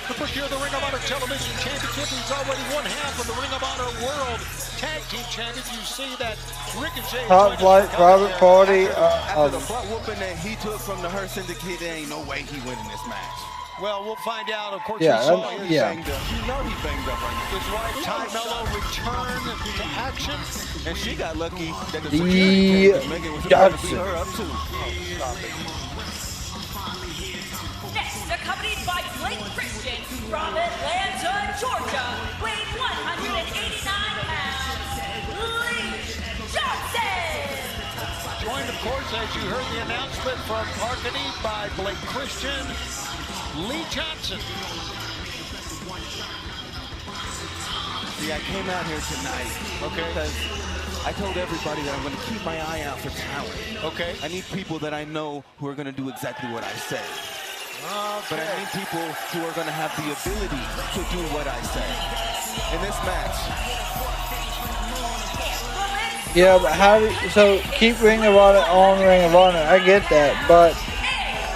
to procure the Ring of Honor Television Championship. He's already one half of the Ring of Honor World Tag Team Champions. You see that Ricochet. Top Flight, Private Party. After the butt whooping that he took from the Hurt Syndicate, there ain't no way he winning this match. Well, we'll find out. Of course, yeah, we saw his banged up. You know he banged up right now. His wife, Ty Mello, returned to action. And she got lucky that the security came to make it was trying to beat her up too. Next, accompanied by Blake Christian from Atlanta, Georgia, weighing 189 pounds, Lee Johnson. Joined, of course, as you heard the announcement from Parkany, by Blake Christian, Lee Johnson. See, I came out here tonight, because I told everybody that I'm going to keep my eye out for talent. Okay. I need people that I know who are going to do exactly what I say. But I need people who are going to have the ability to do what I say. In this match. Yeah, but how do you, so keep Ring of Honor on Ring of Honor? I get that, but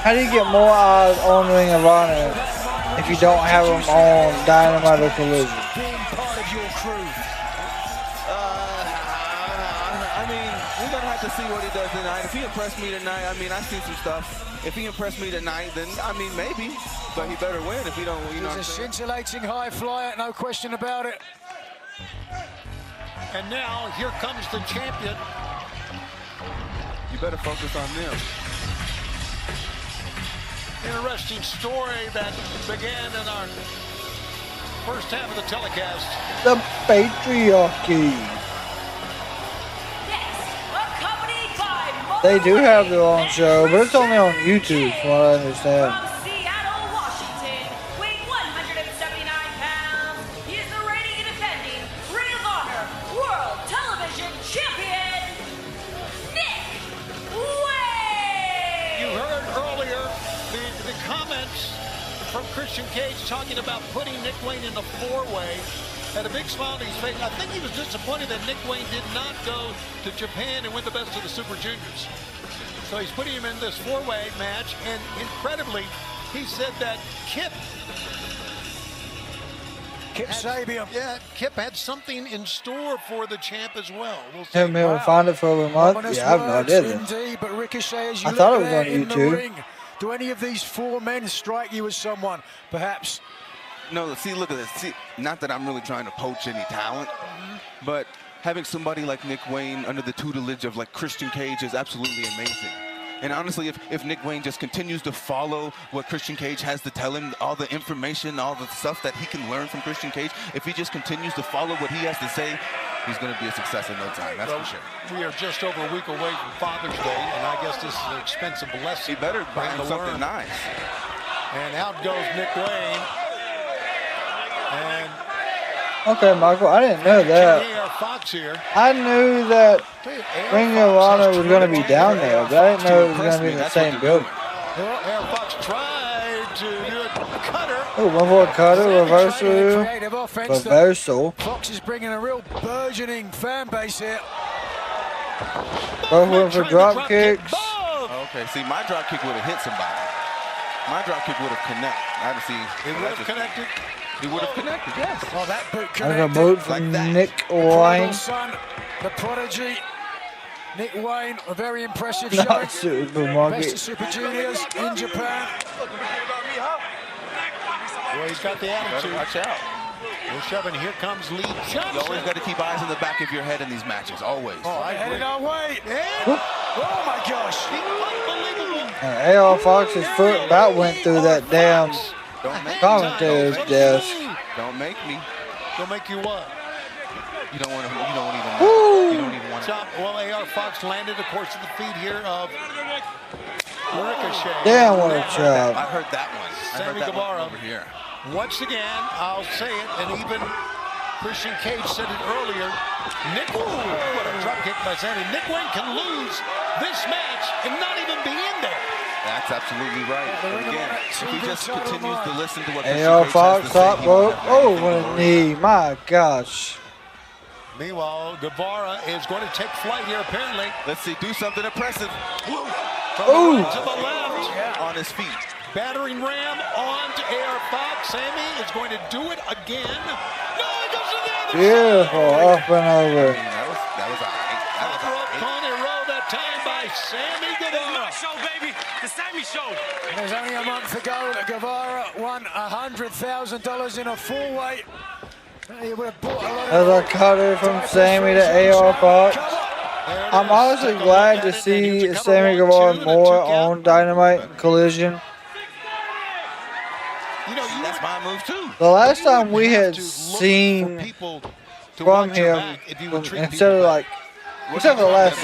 how do you get more eyes on Ring of Honor if you don't have them on Dynamite or Collision? Being part of your crew. I mean, we're going to have to see what he does tonight. If he impressed me tonight, I mean, I see some stuff. If he impressed me tonight, then, I mean, maybe. But he better win if he don't, you know. He's a scintillating high flyer, no question about it. And now, here comes the champion. You better focus on them. Interesting story that began in our first half of the telecast. The patriarchy. They do have their own show, but it's only on YouTube, from what I understand. From Seattle, Washington, weighing 179 pounds, he is the reigning and defending Ring of Honor World Television Champion, Nick Wayne. You heard earlier the comments from Christian Cage talking about putting Nick Wayne in the four-way. Had a big smile on his face. I think he was disappointed that Nick Wayne did not go to Japan and win the best of the Super Juniors. So he's putting him in this four-way match, and incredibly, he said that Kip Sabian. Yeah, Kip had something in store for the champ as well. We'll see. Haven't been able to find it for over a month. Yeah, I have no idea. Indeed, but Ricochet, as you I thought it look was on there in the YouTube. ring, do any of these four men strike you as someone, perhaps? No, see, look at this. See, not that I'm really trying to poach any talent, but having somebody like Nick Wayne under the tutelage of like Christian Cage is absolutely amazing. And honestly, if Nick Wayne just continues to follow what Christian Cage has to tell him, all the information, all the stuff that he can learn from Christian Cage, if he just continues to follow what he has to say, he's going to be a success in no time, that's for sure. We are just over a week away from Father's Day, and I guess this is an expensive blessing. He better bring him something nice. And out goes Nick Wayne. And Okay, Michael, I didn't know that. Fox here. I knew that Ring of Honor was going to be down there, but I didn't know it was going to be in the same building. Well, Air Fox tried to do a cutter. Oh, one more cutter, reversal. Reversal. Fox is bringing a real burgeoning fan base here. Both went for drop kicks. Okay, see, my drop kick would have hit somebody. My drop kick would have connected. I didn't see. It would have connected. He would have connected, yes. Oh, that boot There's a connected. boot from Nick Wayne. Son, the prodigy, Nick Wayne, a very impressive Not showing. Supermarket. Best of Super Juniors in Japan. Well, he's got the attitude. Watch out. We're shoving. Here comes Lee Johnson. You always got to keep eyes in the back of your head in these matches, always. Oh, I Headed our way. And, oh my gosh. Unbelievable. And AR Fox's foot about went through that damn commentator's desk. Don't make me. Don't make you what? You don't want to. You don't even want to. Well, AR Fox landed, of course, at the feet here of Ricochet. Damn, what a job. I heard that one. Sammy Guevara. Over here. Once again, I'll say it, and even Christian Cage said it earlier. What a drop kick by Sammy. Nick Wayne can lose this match and not even be in there. That's absolutely right. But again, if he just continues to listen to what AR Fox top rope. Oh, what a knee. My gosh. Meanwhile, Guevara is going to take flight here, apparently. Let's see, do something impressive. From the right to the left. On his feet. Battering ram on to AR Fox. Sammy is going to do it again. No, it goes to the other Beautiful. side. Up and over. That was all right. Top rope pony roll that time by Sammy Guevara. Show, baby. The Sammy Show. There's only a month ago that Guevara won $100,000 in a four-way. He would have bought a lot As a cutter from Sammy to AR Fox. I'm honestly glad to see Sammy Guevara more on Dynamite and Collision. That's my move too. The last time we had seen from him, instead of like, except for the last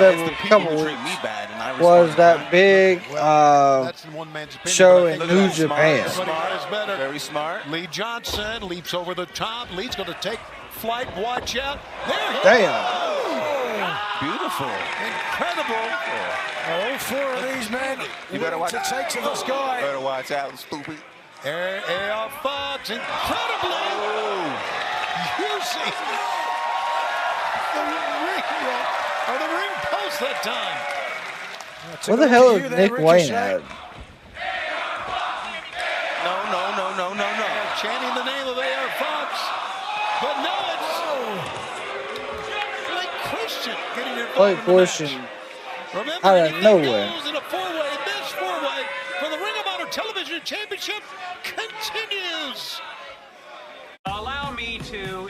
couple weeks, was that big show in New Japan. Very smart. Lee Johnson leaps over the top. Lee's going to take flight. Watch out. There he Damn. Beautiful. Incredible. all four of these men You better watch to take to the Skye. Better watch out, stupid. AR Fox, incredibly using the ring post that time. Where the hell is Nick Wayne at? No. Chanting the name of AR Fox, but no, it's Blake Christian getting involved. Blake Christian out of nowhere. In a four-way, this four-way for the Ring of Honor Television Championship continues. Allow me to.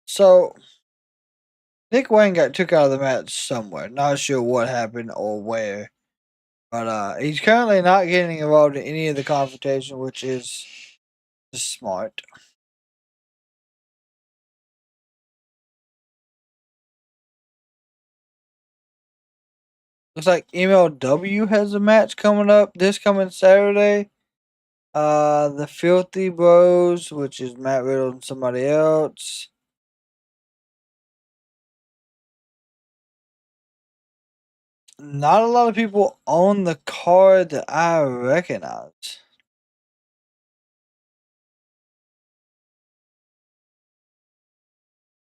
So, Nick Wayne got took out of the match somewhere. Not sure what happened or where. But he's currently not getting involved in any of the confrontation, which is just smart. Looks like MLW has a match coming up this coming Saturday. The Filthy Bros, which is Matt Riddle and somebody else. Not a lot of people on the card that I recognize.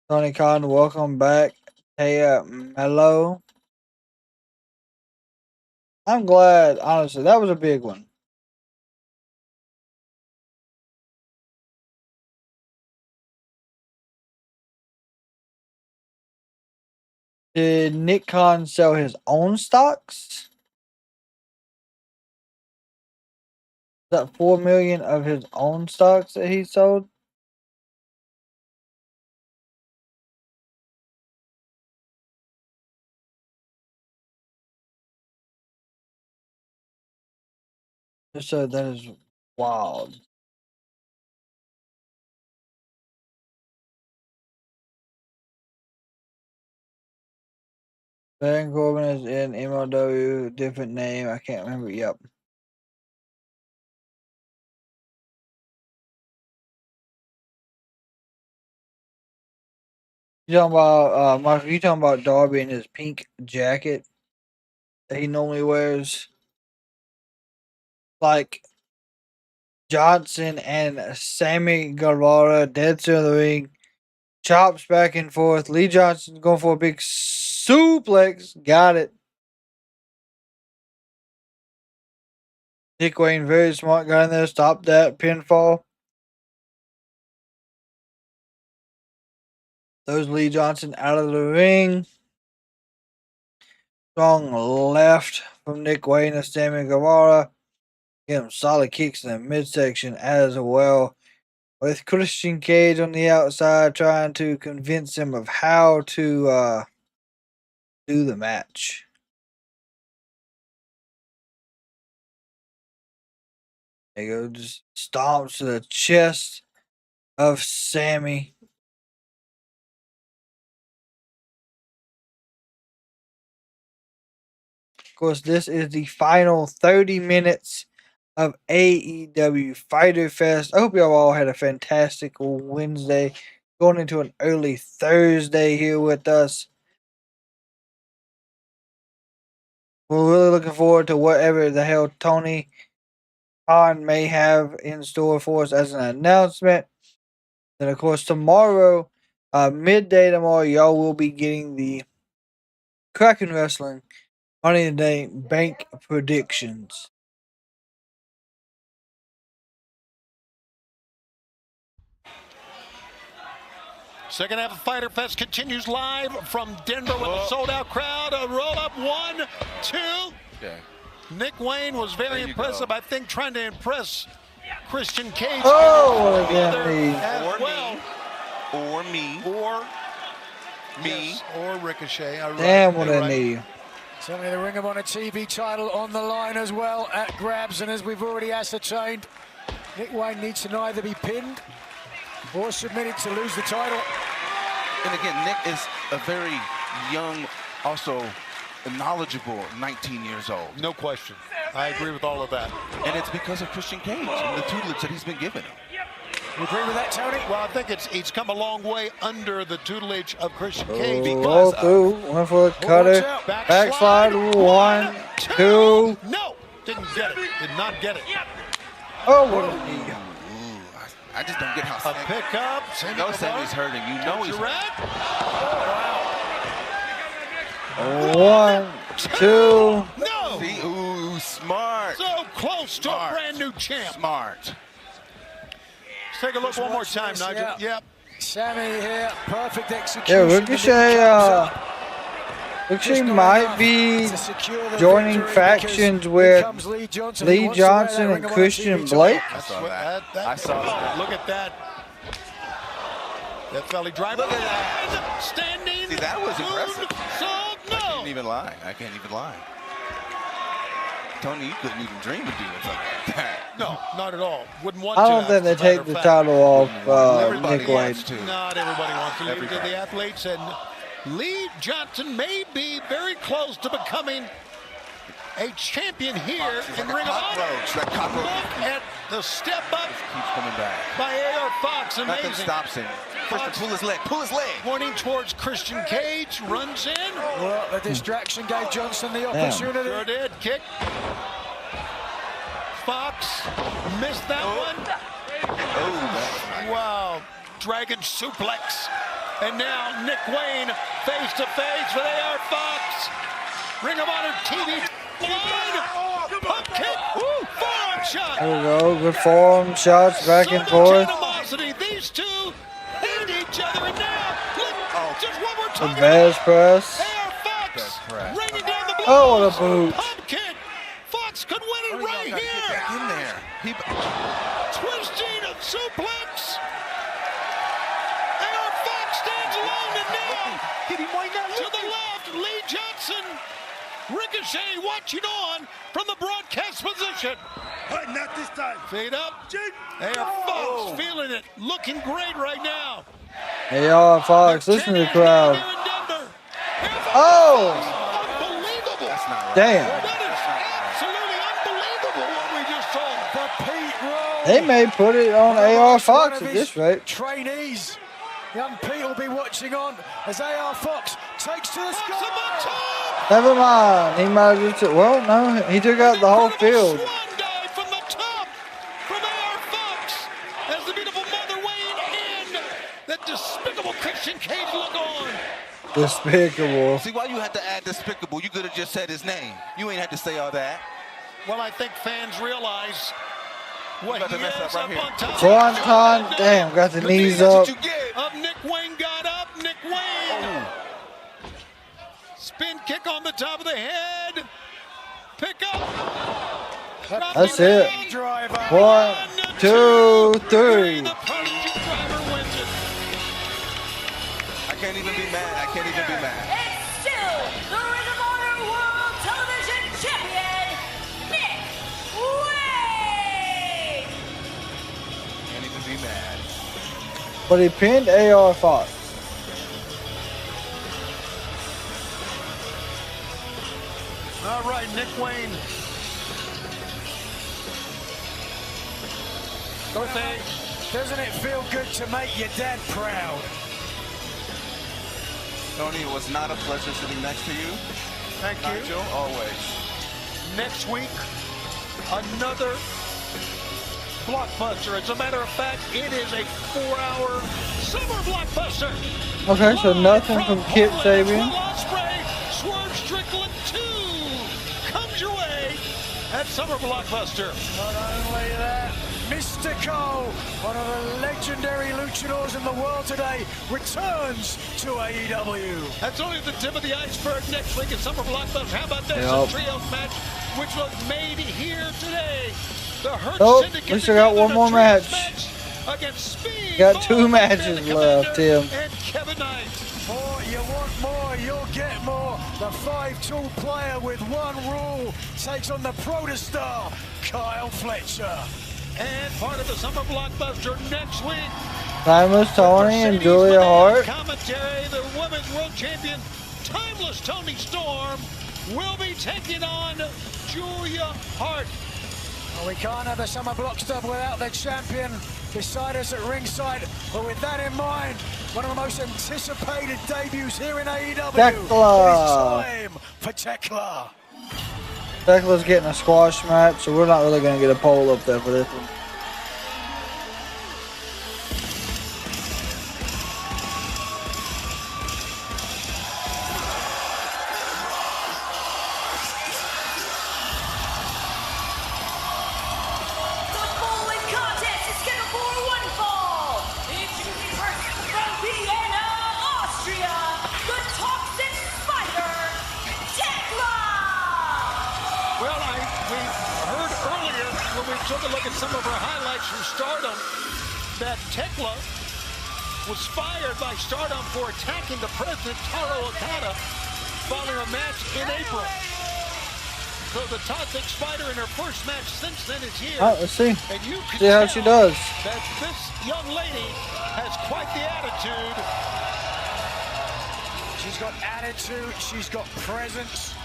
Tony Khan, welcome back. Hey, Mello. I'm glad, honestly. That was a big one. Did Nick Khan sell his own stocks? Is that 4 million of his own stocks that he sold? So that is wild. Baron Corbin is in MLW, different name. I can't remember. Yep. You talking about Michael? You talking about Darby and his pink jacket that he normally wears? Like Johnson and Sammy Guevara dead center of the ring, chops back and forth. Lee Johnson going for a big suplex, got it. Nick Wayne, very smart guy in there, stopped that pinfall. Throws Lee Johnson out of the ring. Strong left from Nick Wayne and Sammy Guevara. Get him solid kicks in the midsection as well. With Christian Cage on the outside trying to convince him of how to do the match. There you go, just stomps to the chest of Sammy. Of course, this is the final 30 minutes of AEW Fyter Fest. I hope y'all all had a fantastic Wednesday, going into an early Thursday here with us. We're really looking forward to whatever the hell Toni Khan may have in store for us as an announcement. Then, of course, tomorrow, midday tomorrow, y'all will be getting the Kraken Wrestling Money in the Day Bank predictions. Second half of Fyter Fest continues live from Denver with a sold-out crowd. A roll-up, 1, 2. Okay. Nick Wayne was very impressive, I think, trying to impress Christian Cage. Oh, or me. Yes, or Ricochet. Damn, what a knee. Certainly the Ring of Honor TV title on the line as well at grabs, and as we've already ascertained, Nick Wayne needs to neither be pinned or submitted to lose the title. And again, Nick is a very young, also knowledgeable 19 years old. No question. I agree with all of that. And it's because of Christian Cage and the tutelage that he's been given him. You agree with that, Tony? Well, I think it's come a long way under the tutelage of Christian Cage. Roll through, one for the cutter, backslide, 1, 2. No, didn't get it. Did not get it. Oh, what a knee. I just don't get how a pickup. You know Sammy's hurting. You know he's hurting. Oh, 1, 2. No. See, ooh, smart. So close to a brand new champ. Smart. Let's take a look one more time, Nigel. Yeah. Yep. Sammy here, perfect execution. Yeah, Ricochet might be joining factions with Lee Johnson and Christian Blake. I saw that. I saw that. Look at that. That belly driver. Look at that. Standing. See, that was impressive. So, no. I can't even lie. Tony, you couldn't even dream of doing something like that. No, not at all. Wouldn't want to. I don't think they take the title off Nick Wayne. Not everybody wants to. The athletes and Lee Johnson may be very close to becoming a champion here in Ring of Honor. Look at the step up keeps coming back by A.R. Fox. Amazing. Nothing stops him. Fox, pull his leg. Pointing towards Christian Cage, runs in. Well, the distraction gave Johnson the opportunity. Sure did. Kick. Fox missed that one. Oh, wow. Dragon suplex. And now Nick Wayne face to face with A.R. Fox. Ring of Honor TV. Pump kick. Forearm shot. There we go. Good forearm shots back and forth. Animosity. These two hate each other. And now, look, just what we're talking The Bears about. press. A.R. Fox raining down the blows. Oh, what a boot. Pump kick. Fox could win it right here. Get back in there. Twisting a suplex. A.R. Fox stands alone and now to the left, Lee Johnson. Ricochet watching on from the broadcast position. Not this time. Feet up. A.R. Fox feeling it. Looking great right now. A.R. Fox, listen to the crowd. Oh! Unbelievable. That's not right. Damn. That is absolutely unbelievable what we just saw. For Pete Rowe. They may put it on A.R. Fox at this rate. Trainees. Young Pete will be watching on as A.R. Fox takes to the sky. Never mind. He might have just, well, no, he took out the whole field. Swan dive from the top from A.R. Fox as the beautiful mother weighing in. That despicable Christian Cage look on. Despicable. See, why you had to add despicable? You could have just said his name. You ain't had to say all that. Well, I think fans realize what he mess is up right up on top. Swanton, damn, got the knees up. Nick Wayne got up. Nick spin kick on the top of the head. Pick up. That's it. 1, 2, 3. I can't even be mad. I can't even be mad. It's still the Ring of Honor World Television Champion, Nick Wayne. Can't even be mad. But he pinned AR Fox. All right, Nick Wayne. Dorothy, doesn't it feel good to make your dad proud? Tony, it was not a pleasure sitting next to you. Thank you. Nigel, always. Next week, another blockbuster. As a matter of fact, it is a 4-hour summer blockbuster. Okay, so nothing from Kip Sabian. Swerve Strickland 2 comes your way at Summer Blockbuster. Not only that, Mystico, one of the legendary luchadors in the world today, returns to AEW. That's only the tip of the iceberg. Next week at Summer Blockbuster. How about this? A trios match which was made here today. The Hurt Syndicate. We still got one more match. Against Speed. Got 2 matches left, Tim. And Kevin Knight. You want more, you'll get more. The 5-tool player with one rule takes on the protostar, Kyle Fletcher. And part of the Summer Blockbuster next week. Timeless Toni and Julia Hart. Commentary, the Women's World Champion, Timeless Toni Storm, will be taking on Julia Hart. Well, we can't have a Summer Blockbuster without the champion beside us at ringside. But with that in mind, one of the most anticipated debuts here in AEW. Tekla. It's time for Tekla. Tekla's getting a squash match, so we're not really going to get a poll up there for this one. Took a look at some of her highlights from Stardom, that Tekla was fired by Stardom for attacking the president, Taro Okada, following a match in April. So the Toxic Spider in her first match since then is here. Oh, let's see. And you can see how she does. That this young lady has quite the attitude. She's got attitude, she's got presence.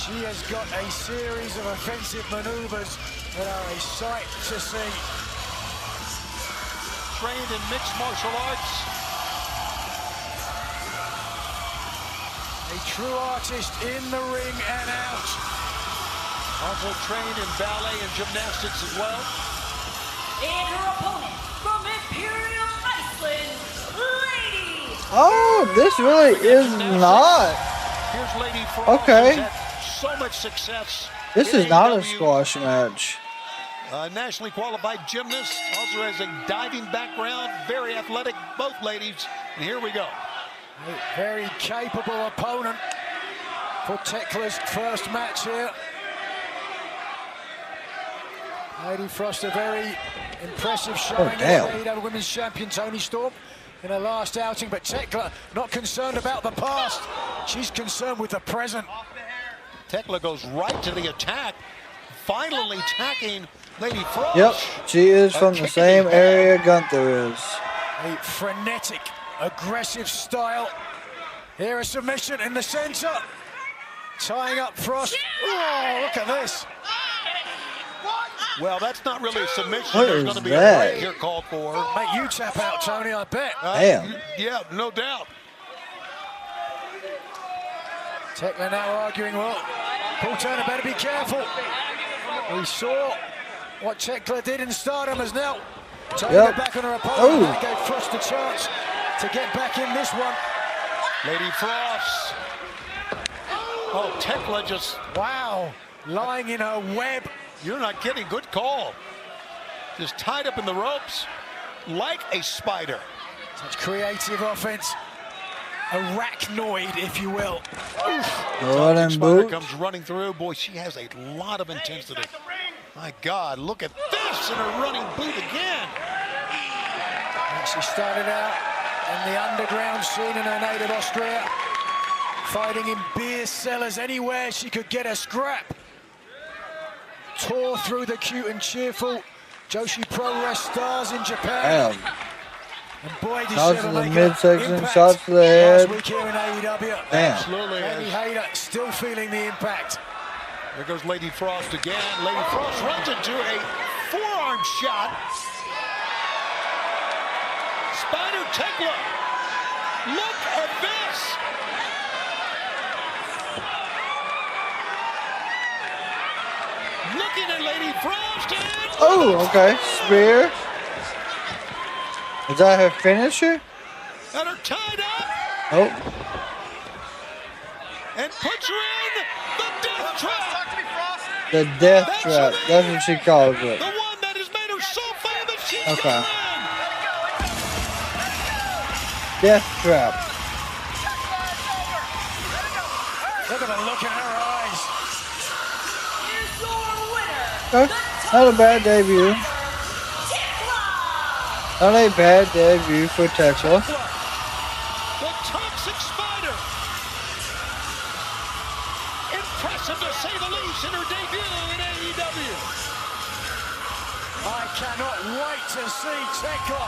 She has got a series of offensive maneuvers that are a sight to see. Trained in mixed martial arts. A true artist in the ring and out. Also trained in ballet and gymnastics as well. And her opponent from Imperial Iceland, Lady. Oh, this really is not. Here's Lady Frost. Okay. So much success. This is not a squash match. Nationally qualified gymnast, also has a diving background, very athletic, both ladies. And here we go. A very capable opponent for Tekla's first match here. Lady Frost, a very impressive showing as AEW Women's Champion Toni Storm in her last outing, but Tekla not concerned about the past. She's concerned with the present. Tekla goes right to the attack, finally attacking Lady Frost. Yep, she is from the same area Gunther is. A frenetic, aggressive style. Here a submission in the center. Tying up Frost. Oh, look at this. Well, that's not really a submission. What There's is going to be that? a break here called for. Mate, you tap out, Tony, I bet. Damn. Yeah, no doubt. Tekla now arguing, well, Paul Turner better be careful. We saw what Tekla did in Stardom as now turning it back on her opponent. That gave Frost a chance to get back in this one. Lady Frost. Oh, Tekla just... Wow, lying in her web. You're not kidding, good call. Just tied up in the ropes like a spider. Such creative offense. arachnoid, if you will. Running Spider boot. comes running through. Boy, she has a lot of intensity. My God, look at this in a running boot again. And she started out in the underground scene in her native Austria, fighting in beer cellars anywhere she could get a scrap. Tore through the cute and cheerful Joshi Pro Wrestling stars in Japan. Damn. And boy, did she Shots ever to the make midsection, an impact shots to the head. last week here in AEW. Damn. Absolutely. Amy Hayter still feeling the impact. There goes Lady Frost again. Lady Frost runs into a forearm shot. Spider Tekla. Look at this. Looking at Lady Frost and... Oh, okay. Spear. Is that her finisher? Got her tied up. Oh. And puts her in the death trap. The death trap. That's what she calls it. The one that has made her so famous. She's Okay. gone. Death trap. Look at the look in her eyes. Okay. Not a bad debut. Not a bad debut for Tekla. The Toxic Spider. Impressive to say the least in her debut in AEW. I cannot wait to see Tekla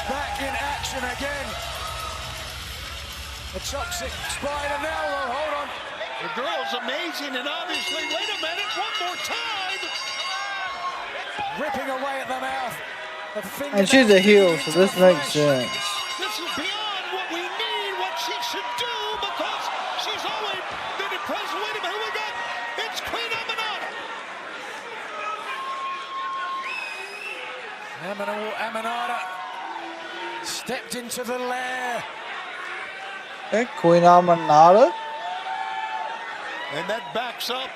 back in action again. The Toxic Spider now, though, hold on. The girl's amazing, and obviously, wait a minute, one more time. Ripping away at the mouth. And she's a heel, so this makes sense. This is beyond what we need, what she should do, because she's always been impressed. Wait a minute, who we got? It's Queen Aminata. Aminata stepped into the lair. Okay, Queen Aminata. And that backs up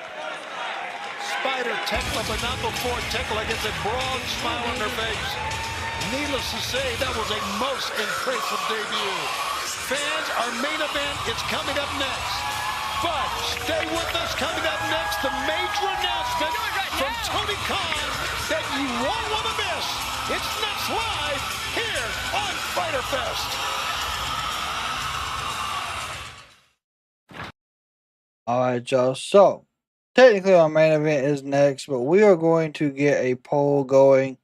Spider Tekla, but not before Tekla gets a broad smile on her face. Needless to say, that was a most impressive debut. Fans, our main event is coming up next. But stay with us. Coming up next, the major announcement from Tony Khan that you won't want to miss. It's next live here on Fyter Fest. All right, y'all. So, technically our main event is next, but we are going to get a poll going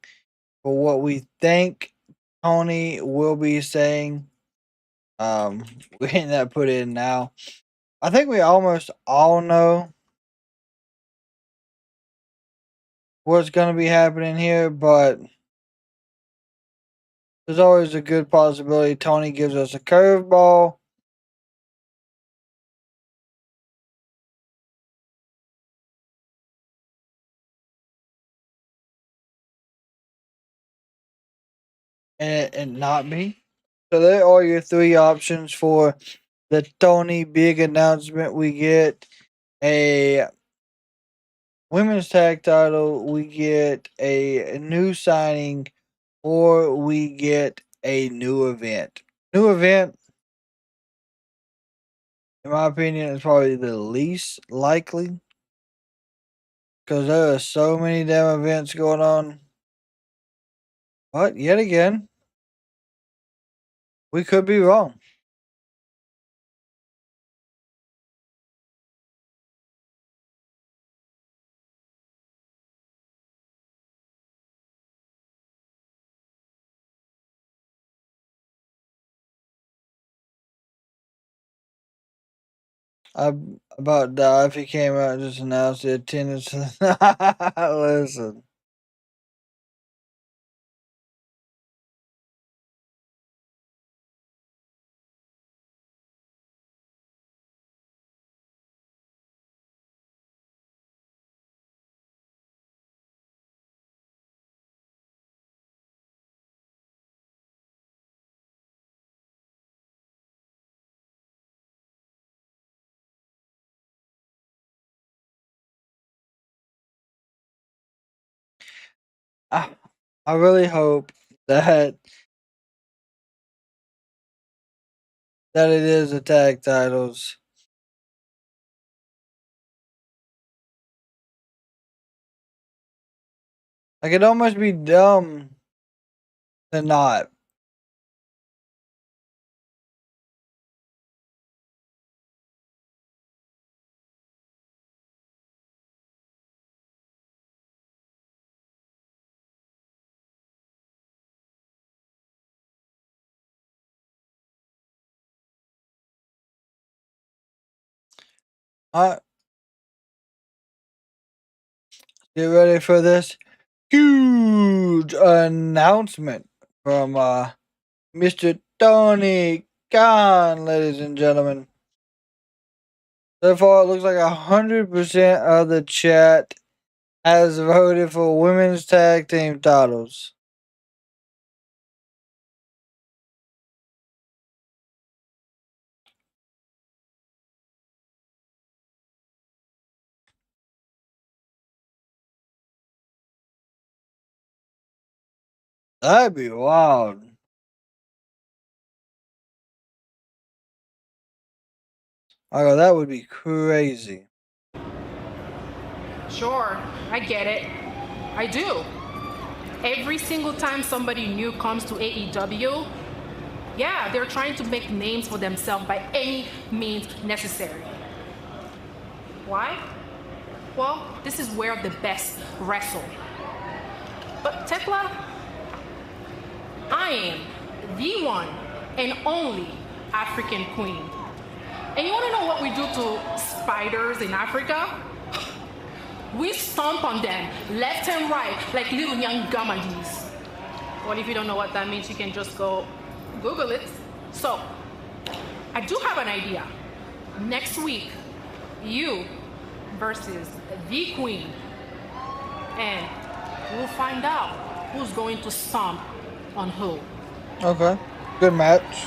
for what we think Tony will be saying. We're getting that put in now. I think we almost all know what's going to be happening here, but there's always a good possibility Tony gives us a curveball. And not be. So there are your three options for the Tony big announcement. We get a women's tag title, we get a new signing, or we get a new event. New event, in my opinion, is probably the least likely. Because there are so many damn events going on. But yet again, we could be wrong. I'd about die if he came out and just announced the attendance. Listen. I really hope that that it is the tag titles. Like, it'd almost be dumb to not. Get ready for this huge announcement from Mr. Toni Khan, ladies and gentlemen. So far, it looks like 100% of the chat has voted for women's tag team titles. That'd be wild. Oh, that would be crazy. Sure, I get it. I do. Every single time somebody new comes to AEW, yeah, they're trying to make names for themselves by any means necessary. Why? Well, this is where the best wrestle. But Tekla, I am the one and only African queen. And you want to know what we do to spiders in Africa? We stomp on them left and right like little young gummadis. Well, if you don't know what that means, you can just go Google it. So, I do have an idea. Next week, you versus the queen. And we'll find out who's going to stomp on who. Okay. Good match.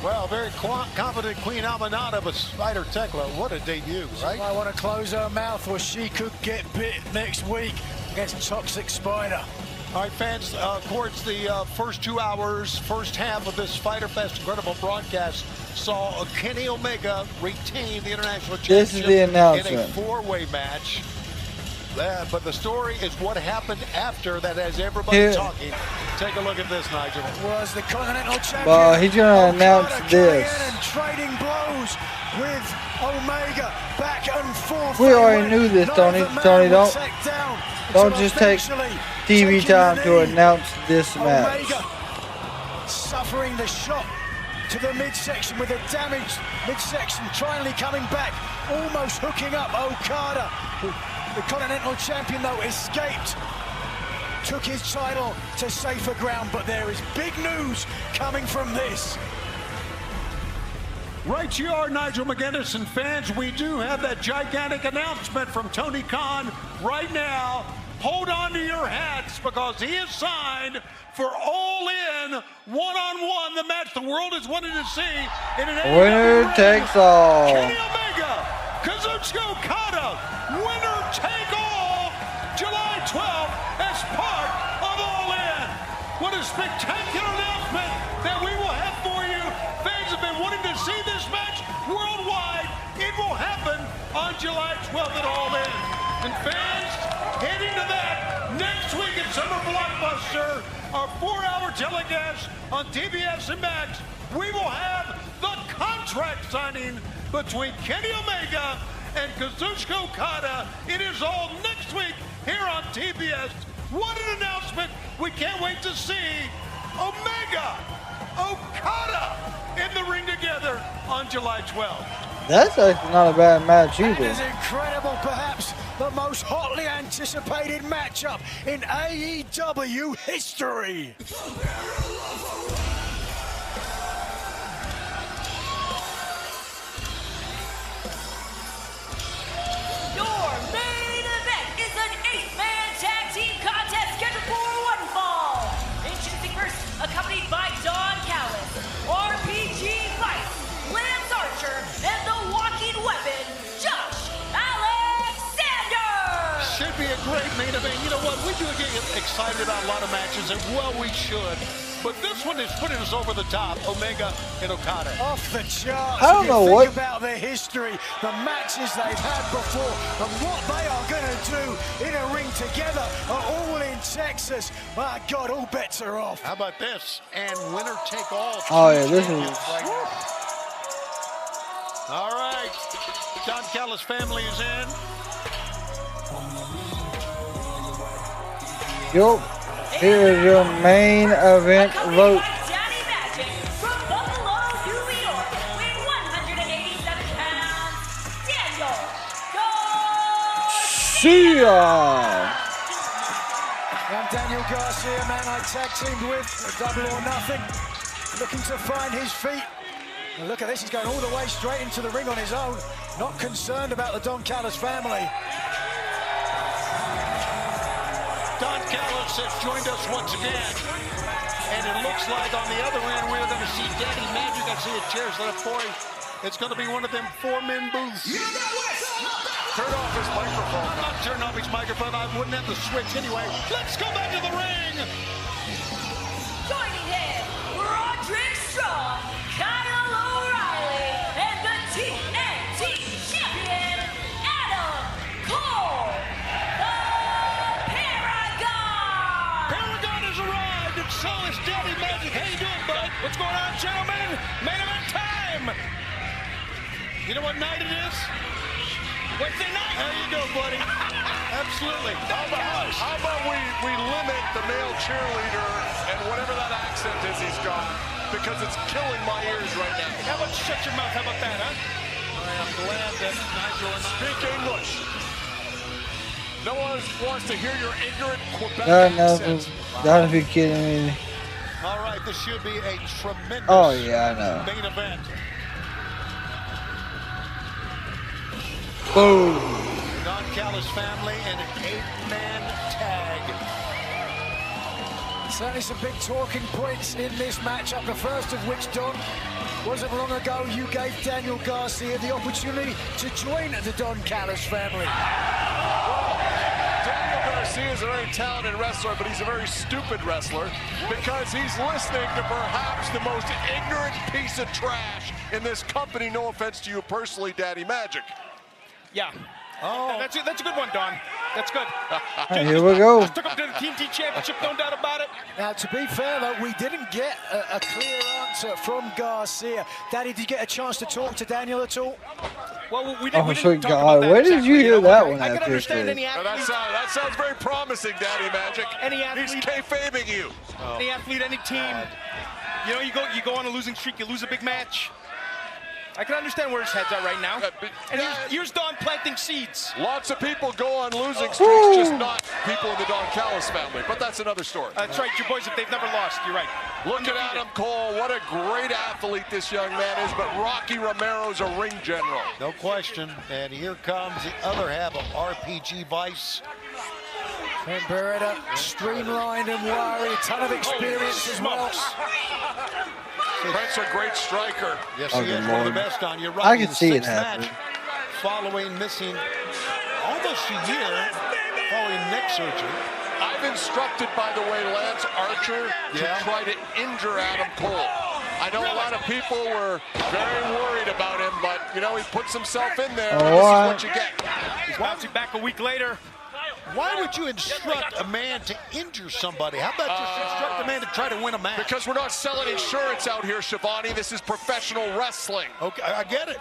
Well, very confident Queen Aminata, but Fyter Tekla, what a debut, right? I want to close her mouth or she could get bit next week against Toxic Spider. All right, fans, of course, the first 2 hours, first half of this Fyter Fest incredible broadcast saw Kenny Omega retain the International Championship This is the announcement. in a four-way match. But the story is what happened after that has everybody talking. Take a look at this, Nigel. Was the Continental Champion. Well, he's going to announce this. And trading blows with Omega back and forth. We already knew this, Tony. Tony, don't just take TV time to announce this match. Omega suffering the shot to the midsection with a damaged midsection, finally coming back, almost hooking up Okada. The Continental Champion, though, escaped, took his title to safer ground, but there is big news coming from this. Right you are, Nigel McGuinness, and fans, we do have that gigantic announcement from Tony Khan right now. Hold on to your hats, because he is signed for All In one-on-one, the match the world has wanted to see in an Winner takes all. Kenny Omega, Kazuchika Okada, winner take all, July 12th as part of All In. What a spectacular announcement that we will have for you. Fans have been wanting to see this match worldwide. It will happen on July 12th at All In. And fans, heading to that next week at Summer Blockbuster, our 4-hour telecast on TBS and Max, we will have the contract signing between Kenny Omega and Kazuchika Okada. It is all next week here on TBS. What an announcement. We can't wait to see Omega, Okada in the ring together on July 12th. That's actually not a bad match either. It is incredible, perhaps the most hotly anticipated matchup in AEW history. Your main event is an 8-man tag team contest scheduled for one fall. Introducing first, accompanied by Don Callis, RPG Fight, Lance Archer, and the walking weapon, Josh Alexander. Should be a great main event. You know what? We do get excited about a lot of matches, and well, we should. But this one is putting us over the top, Omega and Okada. Off the charts. I don't know what. Think about their history, the matches they've had before, and what they are going to do in a ring together are all in Texas. My God, all bets are off. How about this? And winner take all. Oh, yeah, this is. All right. Don Callis family is in. Yo, here is your main event vote. Daddy Magic from Buffalo, New York, weighing 187 pounds, Daniel Garcia. I'm Daniel Garcia, man I tag teamed with Double or Nothing, looking to find his feet. And look at this, he's going all the way straight into the ring on his own, not concerned about the Don Callis family. Don Callis has joined us once again, and it looks like on the other end we're going to see Daddy Magic. I see a chair's left for him. It's going to be one of them 4-man booths. Turn off his microphone. I'm not turning off his microphone. I wouldn't have the switch anyway. Let's go back to the ring. Joining him, Roderick Strong, Kyle O'Reilly, and the TNT champion, Adam Cole. Paragon has arrived, and so is Daddy Magic. How you doing, bud? What's going on, gentlemen? Main event time. You know what night it is? Wednesday night. How you doing, buddy? Absolutely. How about we limit the male cheerleader and whatever that accent is he's got, because it's killing my ears right now. How about shut your mouth? How about that, huh? All right, I'm glad that Nigel and Speak English. No one wants to hear your ignorant Quebec No, accent. gotta be kidding me. All right, this should be a tremendous Oh, yeah, I know. main event. Boom. Don Callis family and an 8-man tag. Certainly some big talking points in this matchup, the first of which, Don, wasn't long ago you gave Daniel Garcia the opportunity to join the Don Callis family. Daniel Garcia is a very talented wrestler, but he's a very stupid wrestler because he's listening to perhaps the most ignorant piece of trash in this company. No offense to you personally, Daddy Magic. Yeah. Oh, that's a good one, Don. That's good. Here we go. Just took him to the TNT Championship, no doubt about it. Now, to be fair, though, we didn't get a clear answer from Garcia. Daddy, did you get a chance to talk to Daniel at all? Well, we Oh, didn't sweet talk God. about that Where did exactly, you hear that one I can at, understand Christy? any athlete. That sounds very promising, Daddy Magic. Any athlete. He's kayfabing you. Any athlete, any team. You know, you go on a losing streak, you lose a big match. I can understand where his head's at right now. And here's Don planting seeds. Lots of people go on losing streaks, just not people in the Don Callis family. But that's another story. That's right, your boys, if they've never lost, you're right. Look at Adam Cole. What a great athlete this young man is. But Rocky Romero's a ring general. No question. And here comes the other half of RPG Vice. And Beretta, streamlined and wiry, a ton of experience as well. Brent's a great striker. Yes, Oh, he is good one of the Lord. best on. You're right. I can His see it sixth match happening. following missing almost a year following neck surgery. I've instructed, by the way, Lance Archer to try to injure Adam Cole. I know a lot of people were very worried about him, but, you know, he puts himself in there, and this is what you get. He's bouncing back a week later. Why would you instruct a man to injure somebody? How about just instruct a man to try to win a match? Because we're not selling insurance out here, Shivani. This is professional wrestling. Okay, I get it.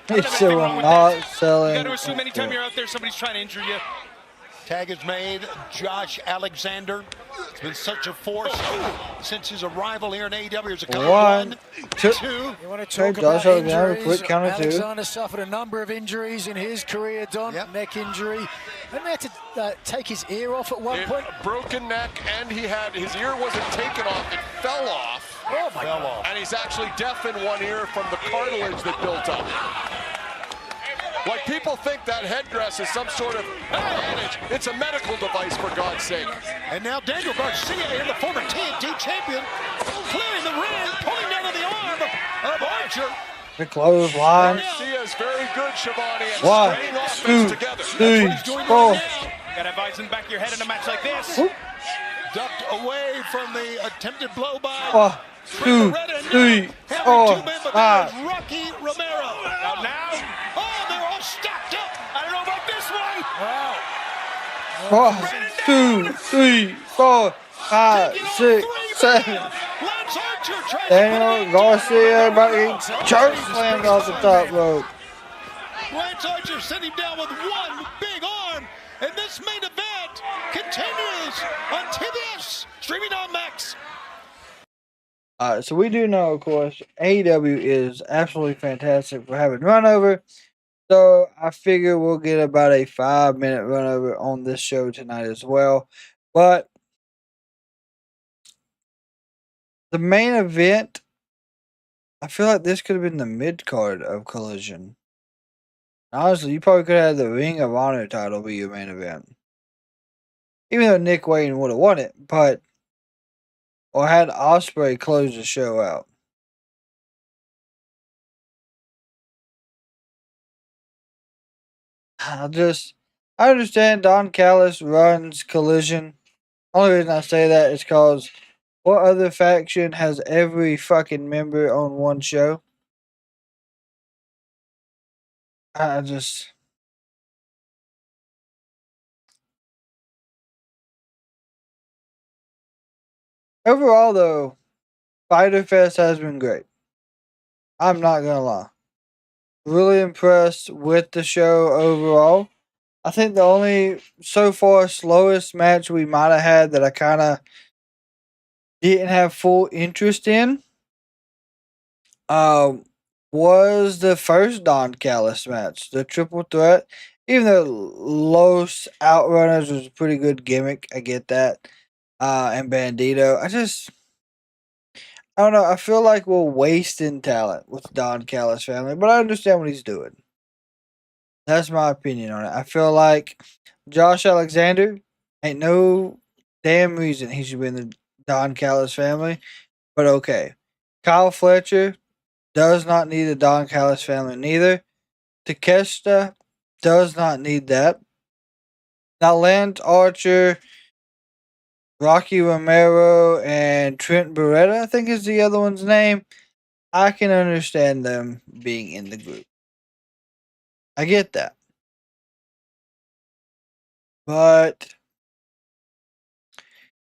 It's still not selling. You got to assume anytime you're out there, somebody's trying to injure you. Tag is made. Josh Alexander. It's been such a force since his arrival here in AEW. It's a count. 1, 2. You want to talk Josh about Alexander, injuries? quick counter 2. Alexander suffered a number of injuries in his career, Don. Neck injury. Then they had to take his ear off at one point. Broken neck, and his ear wasn't taken off. It fell off. Oh, my God. And he's actually deaf in one ear from the cartilage that built up. Like, people think that headdress is some sort of advantage. It's a medical device, for God's sake. And now Daniel Garcia, the former TNT champion, clearing the ring, pulling down on the arm of Archer. The clothesline. Garcia's very good, Shivani, and 1, stringing offense 2, together. 3, 4. You gotta have eyes in the back of your head in a match like this. ducked away from the attempted blow by 1, 2, 3, 4, 5. Rocky Romero. Now, oh, they're all stacked up. I don't know about this one. Wow. 1, 2, 3, 4, 5, 6, 7. Daniel Garcia about to get church slammed off the top rope. Lance Archer sent him down with one big arm, and this main event continues on TBS, streaming on Max. So we do know, of course, AEW is absolutely fantastic for having run over. So I figure we'll get about a 5-minute run over on this show tonight as well. But the main event, I feel like this could have been the mid card of Collision. Honestly, you probably could have had the Ring of Honor title be your main event. Even though Nick Wayne would have won it, but or had Ospreay close the show out. I understand Don Callis runs Collision. Only reason I say that is because what other faction has every fucking member on one show? Overall, though, Fyter Fest has been great. I'm not gonna lie. Really impressed with the show overall. I think the only, so far, slowest match we might have had that I kind of didn't have full interest in was the first Don Callis match, the triple threat. Even though Los Outrunners was a pretty good gimmick, I get that. And Bandito. I don't know. I feel like we're wasting talent with Don Callis family, but I understand what he's doing. That's my opinion on it. I feel like Josh Alexander ain't no damn reason he should be in the Don Callis family, but okay. Kyle Fletcher does not need the Don Callis family neither. Takeshita does not need that. Now Lance Archer, Rocky Romero, and Trent Beretta, I think is the other one's name. I can understand them being in the group. I get that. But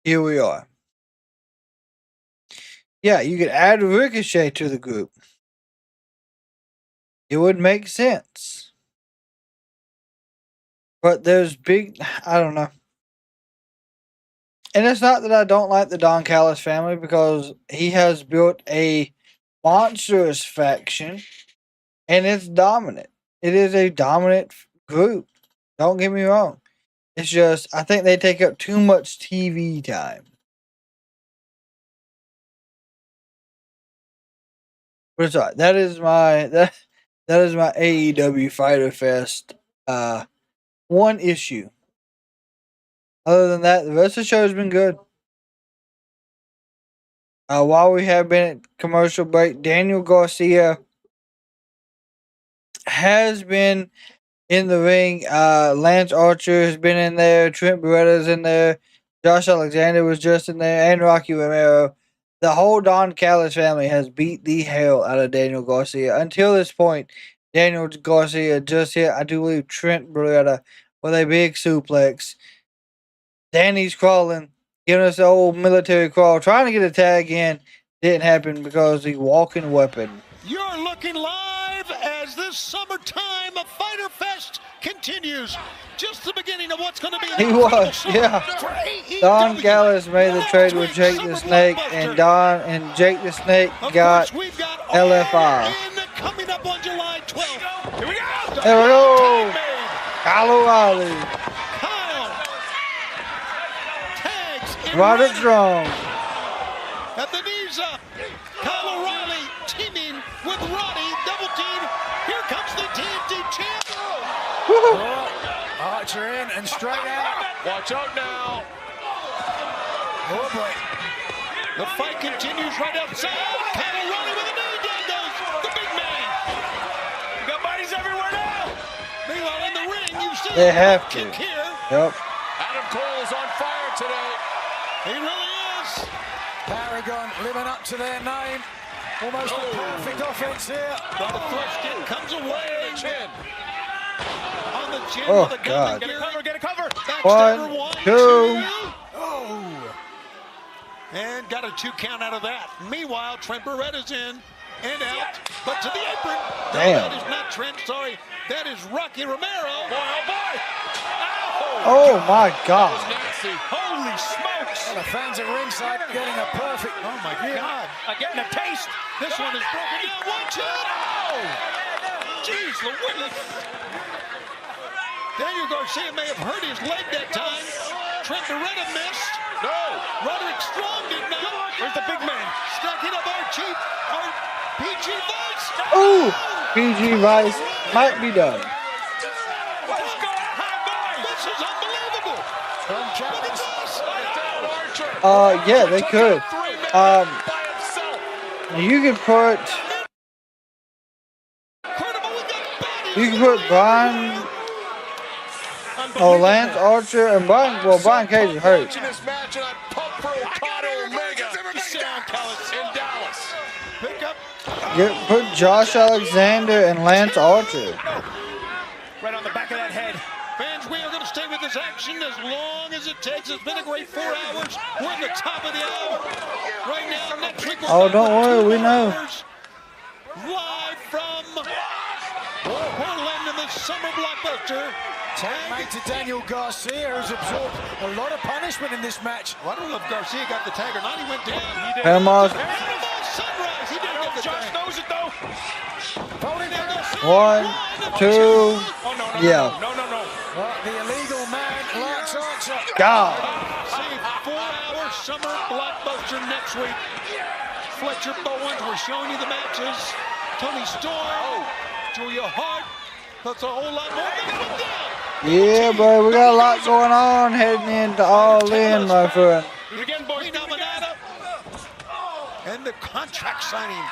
here we are. Yeah, you could add Ricochet to the group. It would make sense. But there's I don't know. And it's not that I don't like the Don Callis family, because he has built a monstrous faction and it's dominant. It is a dominant group. Don't get me wrong. It's just, I think they take up too much TV time. But it's alright. That is my AEW Fyter Fest one issue. Other than that, the rest of the show has been good. While we have been at commercial break, Daniel Garcia has been in the ring. Lance Archer has been in there. Trent Beretta's in there. Josh Alexander was just in there. And Rocky Romero. The whole Don Callis family has beat the hell out of Daniel Garcia. Until this point, Daniel Garcia just hit, I do believe, Trent Beretta with a big suplex. Danny's crawling, giving us the old military crawl, trying to get a tag in. Didn't happen because the walking weapon. You're looking live as this summertime of Fyter Fest continues. Just the beginning of what's going to be. He was, yeah. Don Callis made the trade with Jake the Snake, and Jake the Snake got LFI. Coming up on July 12th. Here we go. There we go. Kyle O'Reilly. Roderick Strong. At the knees up. Kyle O'Reilly teaming with Roddy. Double team. Here comes the TNT champ. Archer in and straight out. Watch out now. Oh boy. The fight continues right outside. Kyle O'Reilly with a knee. Down goes the big man. You got bodies everywhere now. Meanwhile, in the ring, you see they have to. Here. Yep. Adam Cole's on fire today. He Paragon living up to their name. Almost a perfect offense here. But the thrust kick comes away. Chin. On the chin Oh, with a God. Get a cover, get a cover. One, two. Oh. And got a 2 count out of that. Meanwhile, Trent Beretta's in and out, but to the apron. Damn. No, that is not Trent, sorry. That is Rocky Romero. Boy, oh boy. Oh my God. Holy smokes. Well, the fans at ringside getting a perfect. Oh my God. I'm getting a taste. This one is broken down. 1, 2. Oh. Jeez Louise. Daniel Garcia may have hurt his leg that time. Trent Beretta missed. No. Roderick Strong did not. Where's the big man? Stuck it up our PG Vice. Ooh, PG Vice might be done. This is unbelievable. Yeah, they could. You could put. You can put Brian. Oh, Lance Archer and Brian. Well, Brian Cage is hurt. This match, and I'm pumped for Okada Omega. Sit down, Callis, in Dallas. Pick up. Put Josh Alexander and Lance Archer. Right on the back of that head. Fans, we are going to stay with this action as long as it takes. It's been a great 4 hours. We're at the top of the hour. Right now, next week. Oh, don't worry, we know. Live from Portland in the summer blockbuster. Tag mate to Daniel Garcia, who's absorbed a lot of punishment in this match. Well, I don't know if Garcia got the tag or not. He went down. He did. Panama. Sunrise. He didn't get the tag. Knows it though. 1, 2. Yeah. No. Well, the illegal man, Lance Archer. God. See, 4-hour summer blockbuster next week. Fletcher Bowens, we're showing you the matches. Toni Storm, Julia Hart. That's a whole lot more. Yeah, boy, we got a lot going on heading into All In, my friend. Again, boys, Nominata. And the contract signing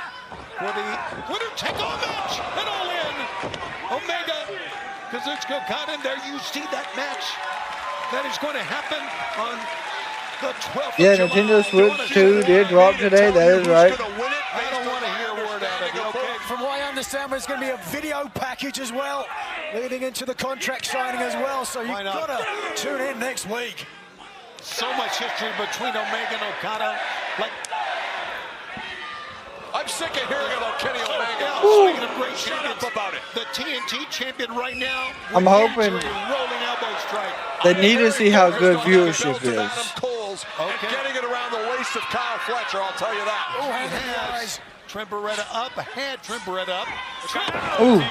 for the winner-take-all match at All In. Omega, Kazuchika Okada, there you see that match. That is going to happen on the 12th Yeah, of July. Nintendo Switch 2 did drop today, that is right. I don't want to hear a word out of you, okay? From what I understand, there's going to be a video package as well, leading into the contract signing as well. So you've got to tune in next week. So much history between Omega and Okada. Like, I'm sick of hearing about Kenny Omega. Speaking of great champions, about it. The TNT champion right now. I'm hoping rolling elbow strike. they need to see how good viewership is. Coles and getting it around the waist of Kyle Fletcher, I'll tell you that. Oh, has Trent Beretta up, had Trent Beretta up. Ooh.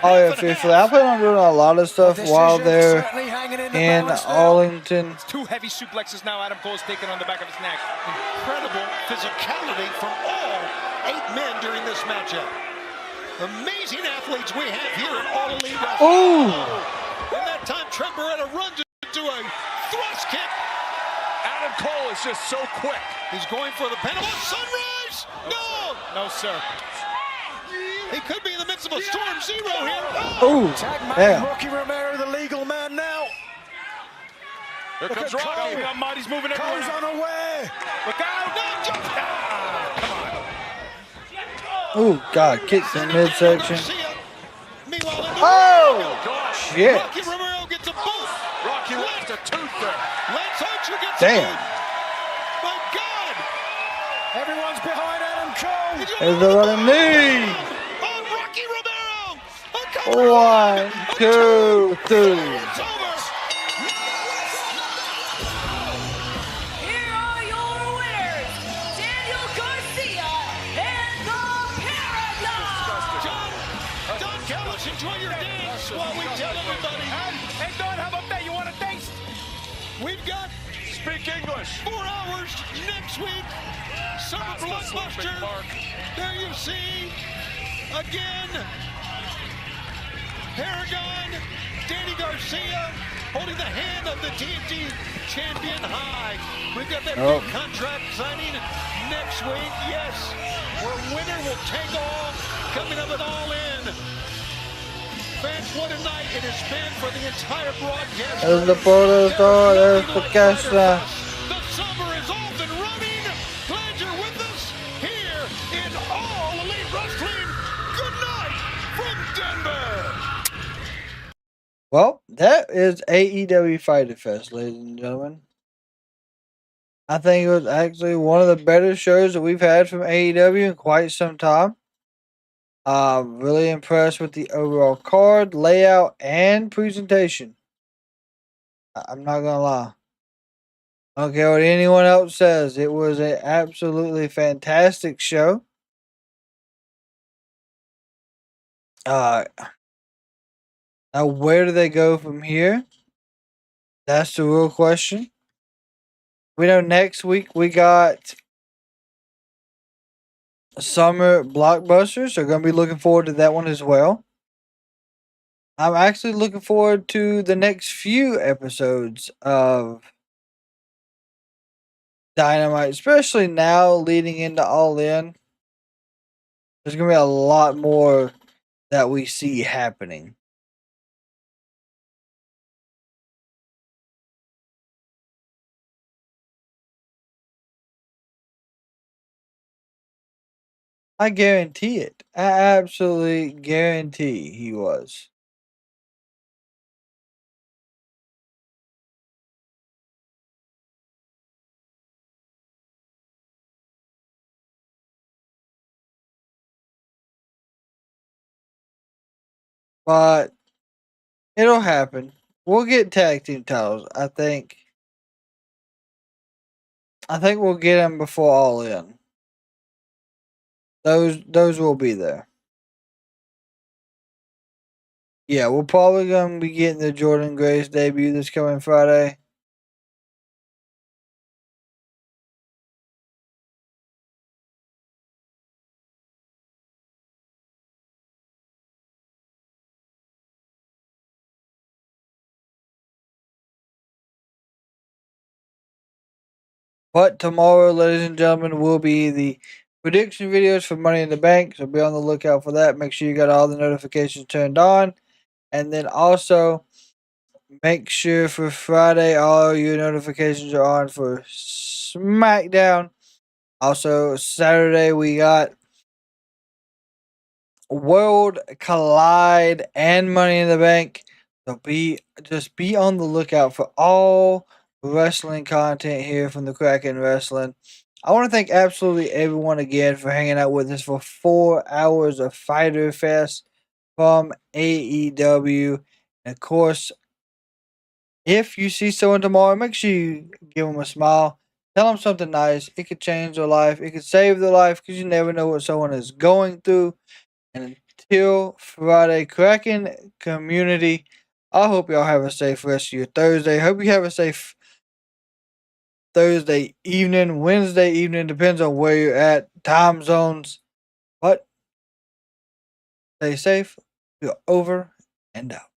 Oh yeah, Fifthly. I plan on doing a lot of stuff while they're in Arlington. 2 heavy suplexes now. Adam Cole's taken on the back of his neck. Incredible physicality from all 8 men during this matchup. Amazing athletes we have here at All Elite Wrestling. Ooh. And that time Trent Beretta runs into a thrust kick. Adam Cole is just so quick. He's going for the Panama Sunrise. No. No, sir. He could be in the midst of a Storm Zero here. Ooh. Tag mate Yeah. Rocky Romero, the legal man now. Here Look comes at Rocky. Cole. Marty's moving Cole's unaware. Look out. No, jump. Ooh, God, kicks in midsection. Oh, shit. Rocky Romero gets a boot. Rocky left a tooth there. Lance Archer gets Damn. a boot. My God. Everyone's behind Adam Cole. There's the running knee. On Rocky Romero. 1, 2, 3. Here are your winners, Daniel Garcia and the Paragon. Don Callis, enjoy your dance while we tell everybody. Hey, Don, how about that? You want a taste? We've got Speak English. 4 hours next week. Summer blockbuster. There you see again. Paragon, Danny Garcia holding the hand of the TNT champion high. We've got that big contract signing next week. Yes, where winner will take all. Coming up at All In. Fans, what a night it has been for the entire broadcast. There's the photo store, there's the cash. The summer is off and running. Glad in All Elite Wrestling. Good night from Denver. Well, that is AEW Fyter Fest, ladies and gentlemen. I think it was actually one of the better shows that we've had from AEW in quite some time. Really impressed with the overall card, layout, and presentation. I'm not gonna lie. I don't care what anyone else says. It was an absolutely fantastic show. Now where do they go from here? That's the real question. We know next week we got summer blockbusters, so going to be looking forward to that one as well. I'm actually looking forward to the next few episodes of Dynamite, especially now leading into All In. There's going to be a lot more that we see happening. I guarantee it. I absolutely guarantee he was. But it'll happen. We'll get tag team titles. I think we'll get them before All In. Those will be there. Yeah, we're probably gonna be getting the Jordan Grace debut this coming Friday. But tomorrow, ladies and gentlemen, will be the prediction videos for Money in the Bank. So be on the lookout for that. Make sure you got all the notifications turned on. And then also make sure for Friday all your notifications are on for SmackDown. Also, Saturday we got World Collide and Money in the Bank. So be on the lookout for all wrestling content here from the Kraken Wrestling. I want to thank absolutely everyone again for hanging out with us for 4 hours of Fyter Fest from AEW. And of course, if you see someone tomorrow, make sure you give them a smile. Tell them something nice. It could change their life. It could save their life because you never know what someone is going through. And until Friday, Kraken community, I hope y'all have a safe rest of your Thursday. Hope you have a safe Thursday evening, Wednesday evening, depends on where you're at, time zones. But stay safe. We're over and out.